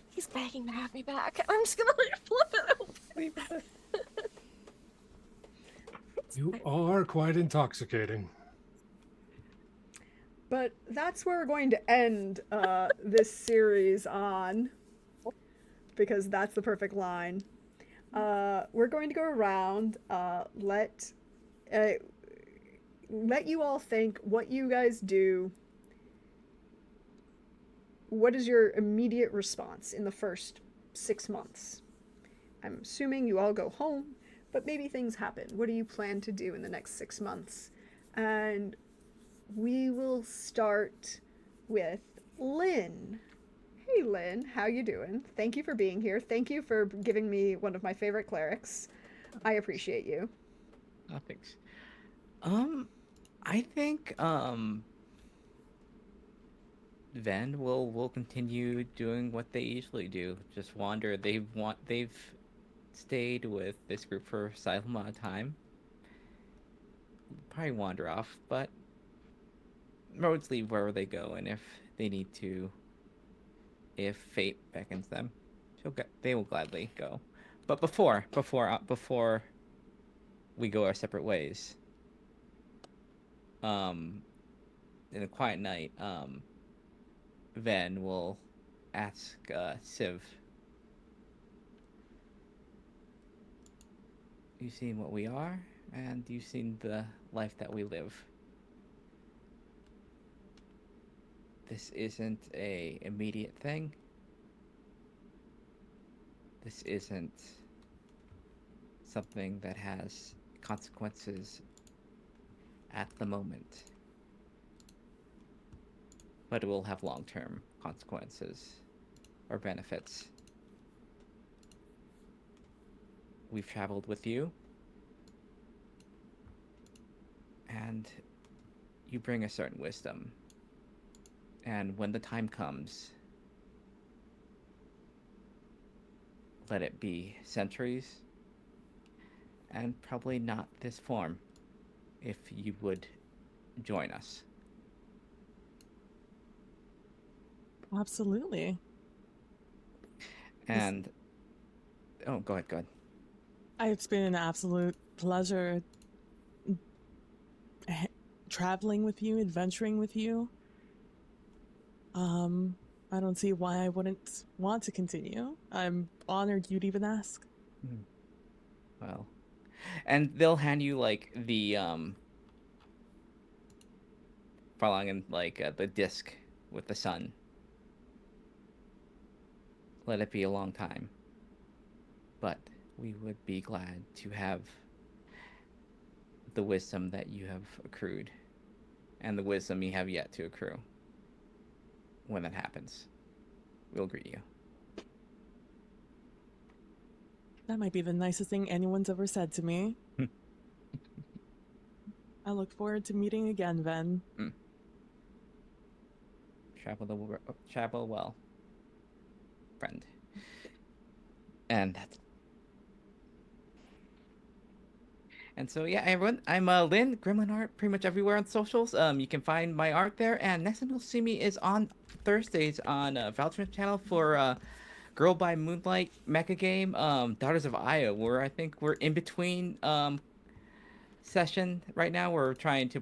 He's begging to have me back. I'm just gonna flip it open. You are quite intoxicating. But that's where we're going to end this series on, because that's the perfect line. We're going to go around, let you all think what you guys do. What is your immediate response in the first 6 months? I'm assuming you all go home, but maybe things happen. What do you plan to do in the next 6 months? And we will start with Lynn. Hey Lynn, how you doing? Thank you for being here. Thank you for giving me one of my favorite clerics. I appreciate you. Oh, thanks. I think Ven will continue doing what they usually do. Just wander. They've stayed with this group for a silent amount of time. Probably wander off, but roads lead wherever they go, and if they need to, if fate beckons them, they will gladly go. But before we go our separate ways, in a quiet night, Ven will ask Civ, "You've seen what we are, and you've seen the life that we live. This isn't a immediate thing. This isn't something that has consequences at the moment. But it will have long-term consequences or benefits. We've traveled with you, and you bring a certain wisdom. And when the time comes, let it be centuries, and probably not this form, if you would join us." Absolutely. And oh, go ahead. It's been an absolute pleasure traveling with you, adventuring with you. I don't see why I wouldn't want to continue. I'm honored you'd even ask. Well, and they'll hand you like the following like the disc with the sun. Let it be a long time, but we would be glad to have the wisdom that you have accrued, and the wisdom you have yet to accrue. When that happens, we'll greet you. That might be the nicest thing anyone's ever said to me. I look forward to meeting again, Ven. Travel well, friend. And that's... And so yeah, everyone, I'm Lynn, Gremlin Art, pretty much everywhere on socials. You can find my art there, and next time you'll see me is on Thursdays on Valtran channel for Girl by Moonlight mecha game, Daughters of Io, where I think we're in between session right now. We're trying to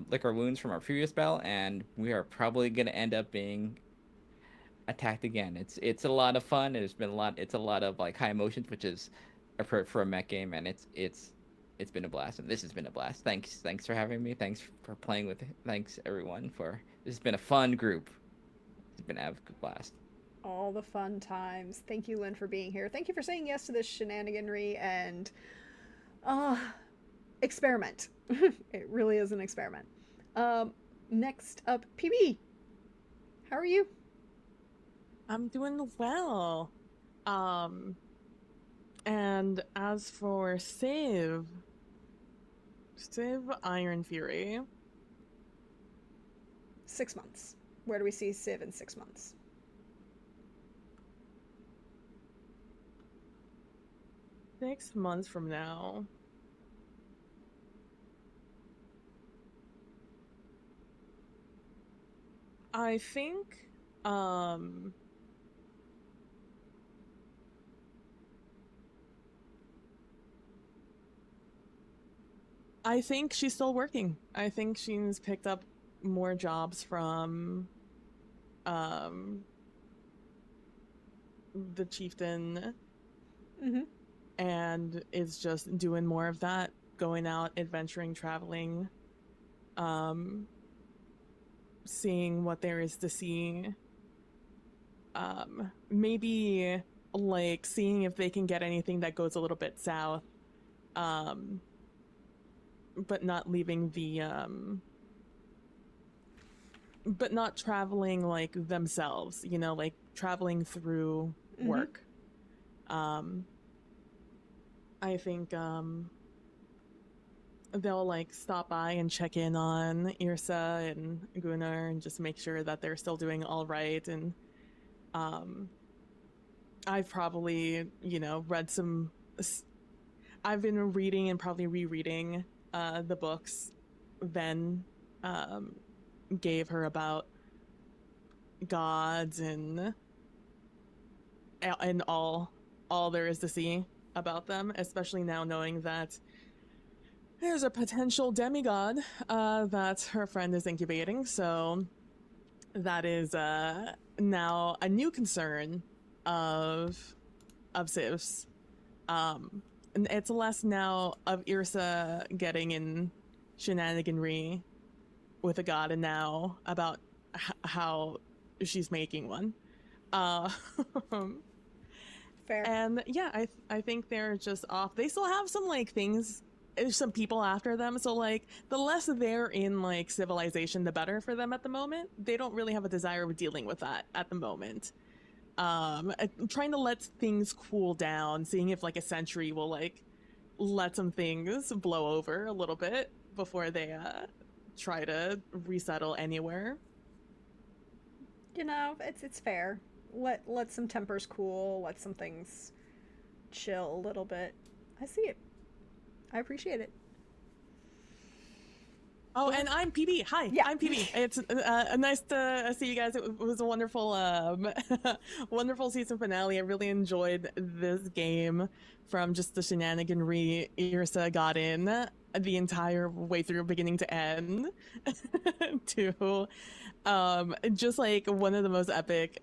lick our wounds from our previous battle, and we are probably gonna end up being attacked again. It's a lot of fun. It's a lot of like high emotions, which is appropriate for a mech game, and it's been a blast, and this has been a blast. Thanks for having me. Thanks for playing with it. Thanks everyone this has been a fun group. It's been a blast. All the fun times. Thank you, Lynn, for being here. Thank you for saying yes to this shenaniganry and experiment. It really is an experiment. Next up, PB. How are you? I'm doing well. And as for Civ Iron Fury. 6 months. Where do we see Civ in 6 months? Six months from now. I think, I think she's still working. I think she's picked up more jobs from the chieftain, Mm-hmm. and is just doing more of that, going out, adventuring, traveling, seeing what there is to see. Maybe like seeing if they can get anything that goes a little bit south, but not leaving the but not traveling like themselves, you know, like traveling through work. I think they'll like stop by and check in on Irsa and Gunnar and just make sure that they're still doing all right. And I've probably, you know, I've been reading and probably rereading the books Ven gave her about gods and all there is to see about them, especially now knowing that there's a potential demigod that her friend is incubating. So that is now a new concern of Siv's. And it's less now of Irsa getting in shenaniganry with a god, and now about how she's making one. Fair. And yeah, I think they're just off. They still have some like things, some people after them. So like the less they're in like civilization, the better for them at the moment. They don't really have a desire of dealing with that at the moment. Trying to let things cool down, seeing if like a century will like let some things blow over a little bit before they try to resettle anywhere. You know, it's fair. Let some tempers cool, let some things chill a little bit. I see it. I appreciate it. Oh, and I'm PB. Hi, Yeah. I'm PB. It's nice to see you guys. It was a wonderful, wonderful season finale. I really enjoyed this game, from just the shenaniganry Irsa got in the entire way through, beginning to end, to just like one of the most epic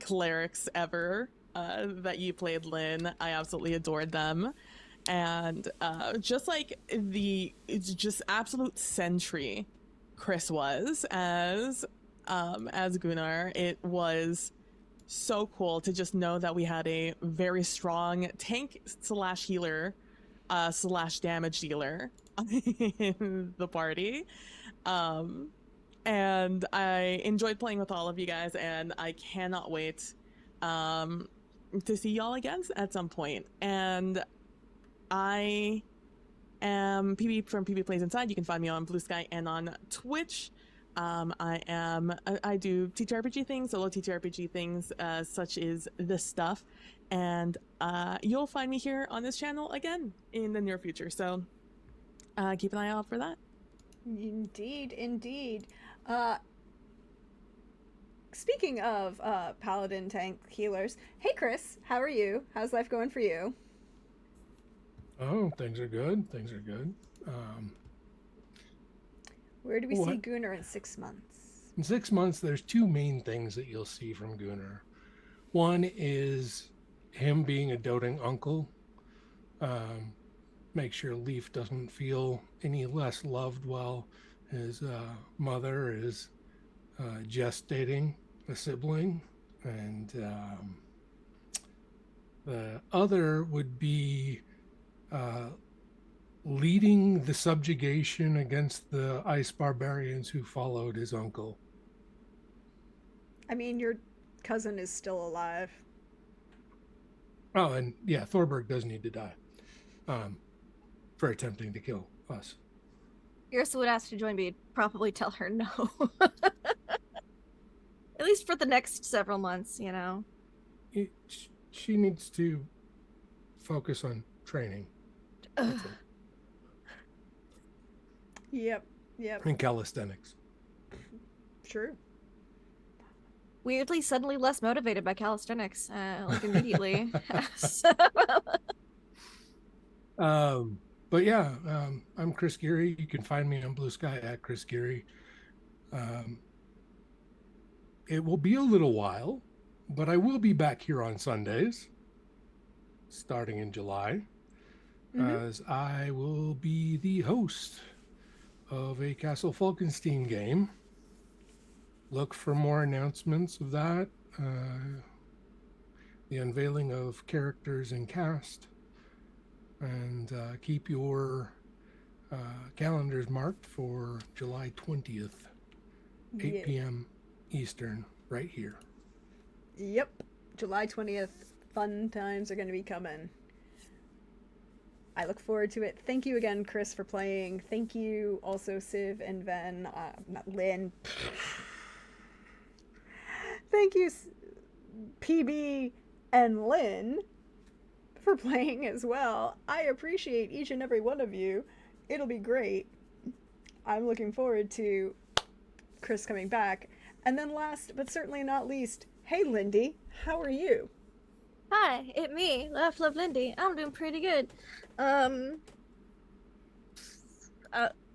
clerics ever that you played, Lynn. I absolutely adored them. And just like it's just absolute sentry Chris was as Gunnar, it was so cool to just know that we had a very strong tank / healer / damage dealer in the party. And I enjoyed playing with all of you guys, and I cannot wait to see y'all again at some point. And I am PB from PB Plays Inside. You can find me on Blue Sky and on Twitch. I do TTRPG things, solo TTRPG things, such as this stuff. And you'll find me here on this channel again in the near future. So keep an eye out for that. Indeed, indeed. Speaking of paladin tank healers, hey Chris, how are you? How's life going for you? Oh, things are good. Things are good. Where do we see Gunnar in 6 months? In 6 months, there's two main things that you'll see from Gunnar. One is him being a doting uncle. Make sure Leaf doesn't feel any less loved while his mother is gestating a sibling. And the other would be leading the subjugation against the ice barbarians who followed his uncle. I mean, your cousin is still alive. Oh, and yeah, Thorberg does need to die for attempting to kill us. Irsa would ask to join, but you'd probably tell her no. At least for the next several months, you know. She needs to focus on training. Yep. And calisthenics. True. Weirdly, suddenly less motivated by calisthenics, like immediately. But yeah, I'm Chris Geary. You can find me on Blue Sky at Chris Geary. Um, it will be a little while, but I will be back here on Sundays, starting in July, as I will be the host of a Castle Falkenstein game. Look for more announcements of that, the unveiling of characters and cast, and keep your calendars marked for July 20th, 8 Yeah. p.m. Eastern, right here. Yep. July 20th. Fun times are going to be coming. I look forward to it. Thank you again, Chris, for playing. Thank you also, Civ and Ven, not Lynn. Thank you, PB and Lynn, for playing as well. I appreciate each and every one of you. It'll be great. I'm looking forward to Chris coming back. And then last, but certainly not least, hey, Lindy, how are you? Hi, it me, Laugh Love Lindy. I'm doing pretty good.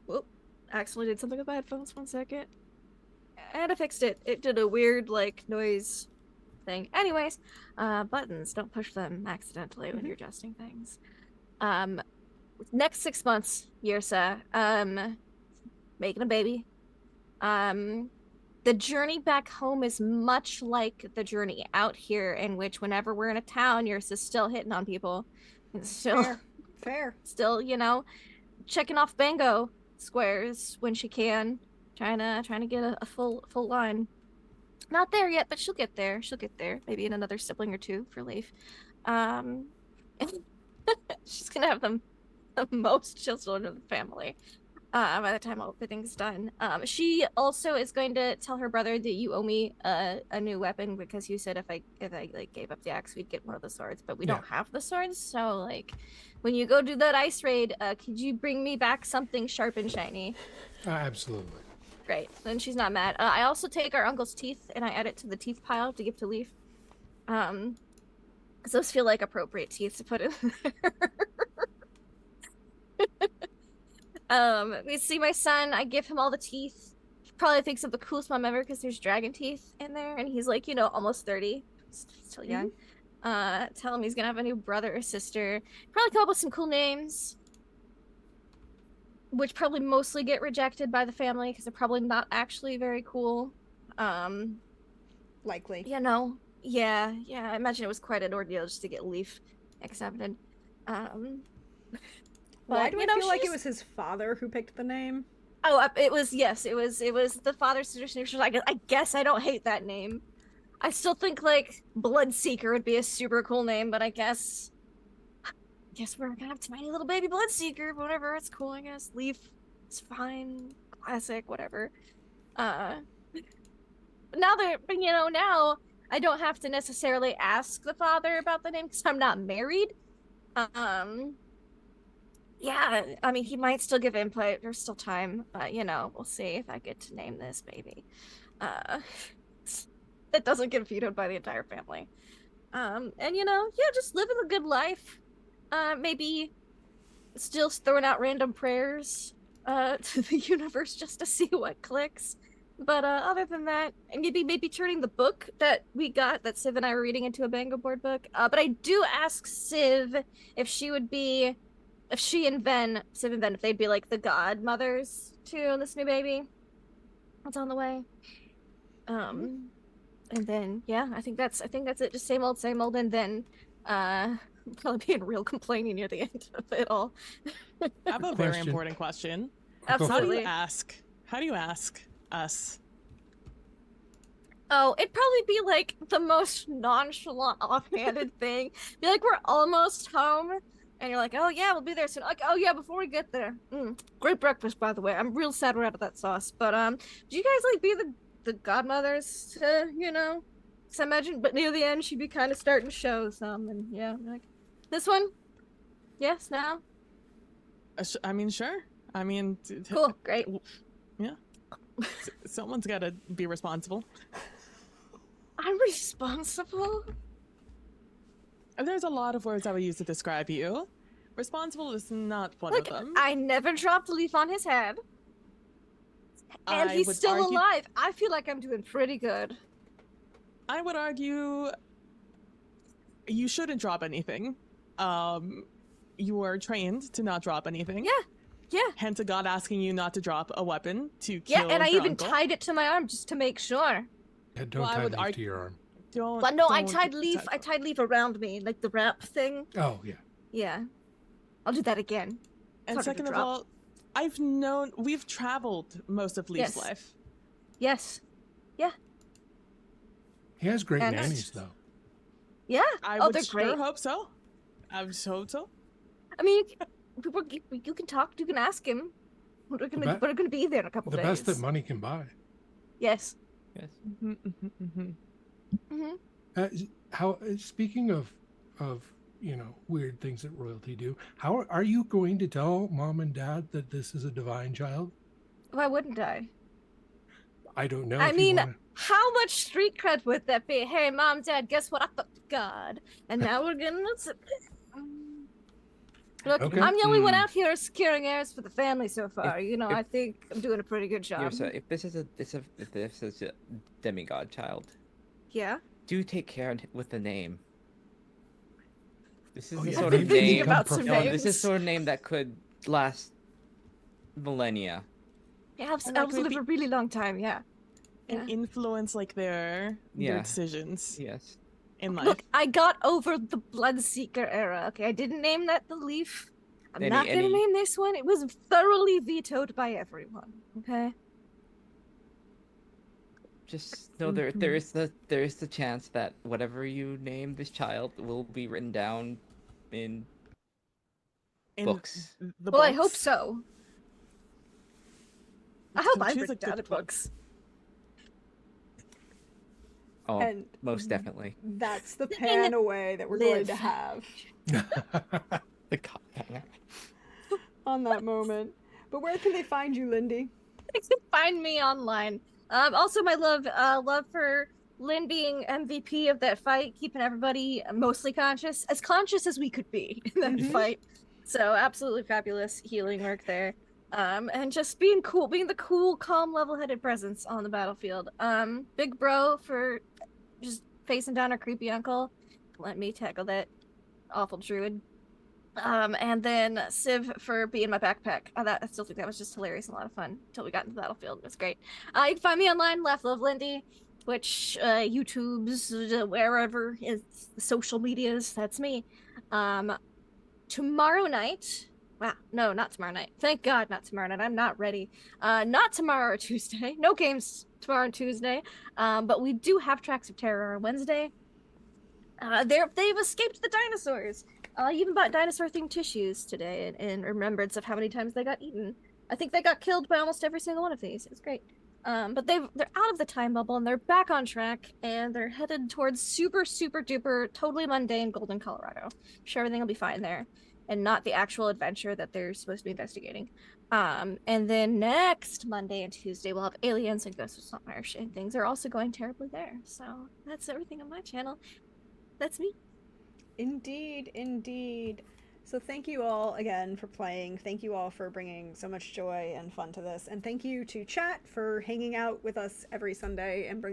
Whoop, accidentally did something with my headphones. 1 second. And I fixed it. It did a weird, like, noise thing. Anyways, buttons, don't push them accidentally when you're adjusting things. Next 6 months, Yirsa, making a baby. The journey back home is much like the journey out here, in which whenever we're in a town, Yirsa's still hitting on people. And still, Fair. still, you know, checking off bango squares when she can, trying to get a full line. Not there yet, but she'll get there. Maybe in another sibling or two for Leaf. She's gonna have the most children of the family by the time everything's done. She also is going to tell her brother that you owe me a new weapon, because you said if I like gave up the axe, we'd get one of the swords, but we don't have the swords. So like, when you go do that ice raid, could you bring me back something sharp and shiny? Absolutely. Great. Then she's not mad. I also take our uncle's teeth and I add it to the teeth pile to give to Leaf. Because those feel like appropriate teeth to put in there. We see my son. I give him all the teeth. He probably thinks of the coolest mom ever because there's dragon teeth in there, and he's like, you know, almost 30, still young. Tell him he's gonna have a new brother or sister. Probably come up with some cool names, which probably mostly get rejected by the family because they're probably not actually very cool. Likely. You know, yeah. I imagine it was quite an ordeal just to get Leaf accepted. Why do you I know, feel like it she's- was his father who picked the name? Oh, it was the father's suggestion. She was like, I guess I don't hate that name. I still think like Bloodseeker would be a super cool name, but I guess we're gonna have tiny little baby Bloodseeker. Whatever, it's cool. I guess Leaf is fine, classic, whatever. Now I don't have to necessarily ask the father about the name because I'm not married. Yeah, I mean, he might still give input. There's still time. We'll see if I get to name this baby. It doesn't get vetoed by the entire family. Just living a good life. Maybe still throwing out random prayers to the universe just to see what clicks. But other than that, and maybe turning the book that we got, that Civ and I were reading, into a Bango board book. But I do ask Civ if she and Civ and Ven, if they'd be like the godmothers to this new baby that's on the way. And then I think that's it. Just same old, and then probably being real complaining near the end of it all. I have a very Question. important question. Absolutely. How do you ask us? Oh, it'd probably be like the most nonchalant, offhanded thing. Be like, we're almost home. And you're like, oh yeah, we'll be there soon. Like, oh yeah, before we get there. Great breakfast, by the way. I'm real sad we're out of that sauce. But do you guys like be the godmothers to, Because I imagine, but near the end she'd be kind of starting to show some, and like, this one? Yes, now? I mean, sure. I mean, Cool, great. Yeah. Someone's got to be responsible. I'm responsible? There's a lot of words I would use to describe you. Responsible is not one Look, of them. I never dropped a leaf on his head. And I he's would still argue- alive. I feel like I'm doing pretty good. I would argue you shouldn't drop anything. You are trained to not drop anything. Yeah. Hence a god asking you not to drop a weapon to Yeah, kill and I your even uncle. tied it to my arm just to make sure. Yeah, don't Well, I tie would leaf argue- to your arm. Don't. But no, I don't tied tie- leaf around me, like the wrap thing. Oh yeah. Yeah. I'll do that again. And harder to second of drop. all, we've traveled most of Leaf's Yes. life. Yes. He has great And- nannies though. Yeah. I Oh, would they're sure great. hope so. I would hope so. I mean, you can talk. You can ask him. We're gonna be there in a couple The days. best that money can buy. Yes. Yes. Speaking of weird things that royalty do, how are you going to tell mom and dad that this is a divine child? Why wouldn't I? I don't know. I if you mean, wanna- how much street cred would that be? Hey, mom, dad, guess what? I fucked God, and now we're gonna. Look, Okay. I'm the only one Hmm. out here securing heirs for the family so far. if- I think I'm doing a pretty good job. Yursa, if this is a demigod child, Yeah. do take care with the name. This is Oh, the yeah, sort I've of been thinking name. about some No, names. this is sort of name that could last millennia. Yeah, elves, And that elves could live be- a really long time. Yeah. And Yeah. influence like their Yeah. decisions Yes. in life. Look, I got over the Bloodseeker era. Okay, I didn't name that the Leaf. I'm not gonna name this one. It was thoroughly vetoed by everyone. Okay. Just know there is the chance that whatever you name this child will be written down in In books. The Well, I hope books. so. I hope I Choose a written down good in book. books. Oh, And most definitely. that's the pan away that we're going to live. have The cop. on that moment. But where can they find you, Lindy? You can find me online. Also, my love for Lynn being MVP of that fight, keeping everybody mostly conscious as we could be in that Mhm. fight. So absolutely fabulous healing work there. And just being cool, being the cool, calm, level-headed presence on the battlefield. Big bro for just facing down our creepy uncle. Let me tackle that awful druid. And then Civ for being my backpack. I still think that was just hilarious and a lot of fun until we got into the battlefield. It was great. You can find me online, Laugh Love Lindy, Twitch, YouTube's, wherever is the social medias. That's me. Tomorrow night. Wow, no, not tomorrow night. Thank God, not tomorrow night. I'm not ready. Not tomorrow or Tuesday. No games tomorrow and Tuesday. But we do have Tracks of Terror on Wednesday. They've escaped the dinosaurs. I even bought dinosaur-themed tissues today in remembrance of how many times they got eaten. I think they got killed by almost every single one of these. It was great. But they're out of the time bubble and they're back on track and they're headed towards super, super duper, totally mundane Golden, Colorado. I'm sure everything will be fine there and not the actual adventure that they're supposed to be investigating. And then next Monday and Tuesday, we'll have Aliens and Ghosts of Saltmarsh, and things are also going terribly there. So that's everything on my channel. That's me. Indeed, indeed. So thank you all again for playing. Thank you all for bringing so much joy and fun to this. And thank you to chat for hanging out with us every Sunday and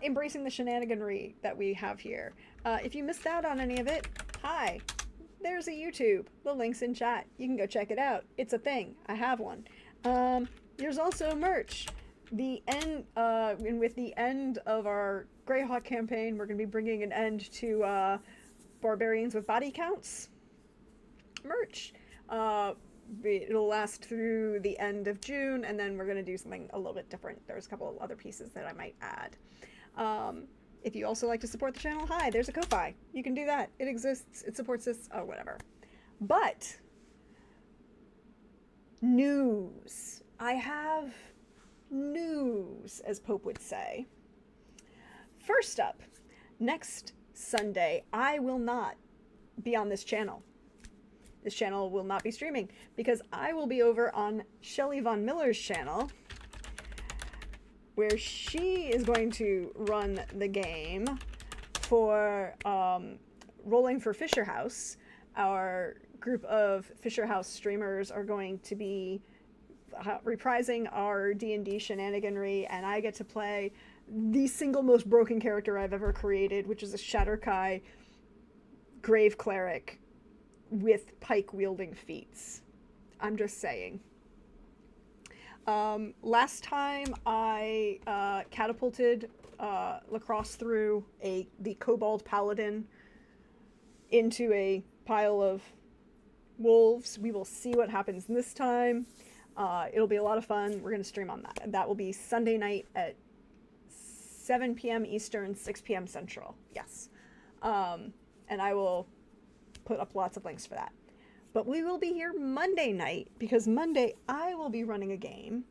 embracing the shenaniganry that we have here. If you missed out on any of it, hi. There's a YouTube. The link's in chat. You can go check it out. It's a thing. I have one. There's also merch. And with the end of our Greyhawk campaign, we're going to be bringing an end to Barbarians with Body Counts merch. It'll last through the end of June, and then we're going to do something a little bit different. There's a couple of other pieces that I might add. If you also like to support the channel, hi, there's a Ko-Fi. You can do that. It exists. It supports us. Oh, whatever. But news. I have news, as Pope would say. First up, next Sunday, I will not be on this channel. This channel will not be streaming because I will be over on Shelly Von Miller's channel, where she is going to run the game for Rolling for Fisher House. Our group of Fisher House streamers are going to be reprising our D&D shenaniganry, and I get to play the single most broken character I've ever created, which is a Shatterkai Grave Cleric with pike-wielding feats. I'm just saying. Last time I catapulted Lacrosse through the Kobold Paladin into a pile of wolves. We will see what happens this time. It'll be a lot of fun. We're going to stream on that. And that will be Sunday night at 7 p.m. Eastern, 6 p.m. Central. Yes. And I will put up lots of links for that. But we will be here Monday night, because Monday I will be running a game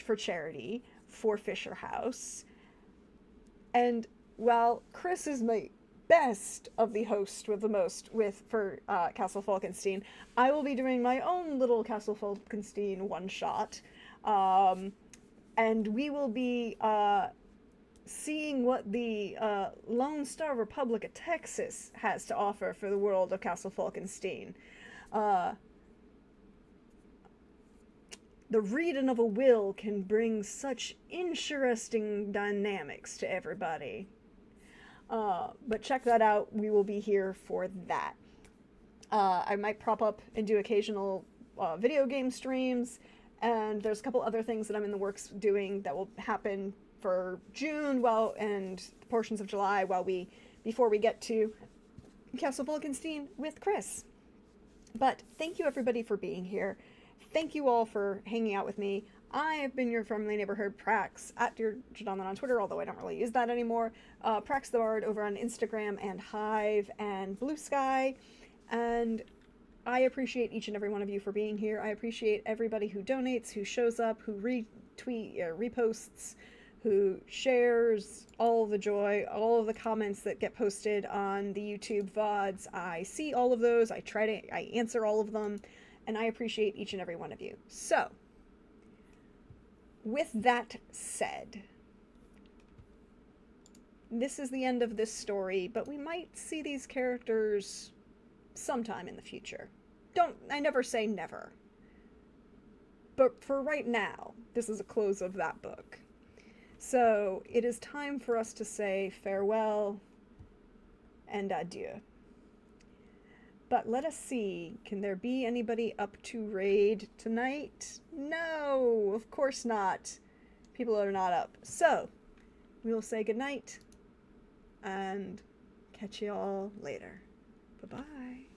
for charity for Fisher House. And while Chris is my best of the host with the most for Castle Falkenstein, I will be doing my own little Castle Falkenstein one-shot. And we will be seeing what the Lone Star Republic of Texas has to offer for the world of Castle Falkenstein. The reading of a will can bring such interesting dynamics to everybody. But check that out. We will be here for that. I might prop up and do occasional video game streams, and there's a couple other things that I'm in the works doing that will happen for June and portions of July before we get to Castle Falkenstein with Chris. But thank you everybody for being here. Thank you all for hanging out with me. I have been your friendly neighborhood Prax, at Dear Jadonlan on Twitter, although I don't really use that anymore. Prax the Bard over on Instagram and Hive and Blue Sky. And I appreciate each and every one of you for being here. I appreciate everybody who donates, who shows up, who reposts, who shares, all of the joy, all of the comments that get posted on the YouTube VODs. I see all of those. I answer all of them, and I appreciate each and every one of you. So, with that said, this is the end of this story, but we might see these characters sometime in the future. I never say never. But for right now, this is a close of that book. So, it is time for us to say farewell and adieu. But let us see, can there be anybody up to raid tonight? No, of course not. People are not up. So, we will say goodnight and catch you all later. Bye-bye.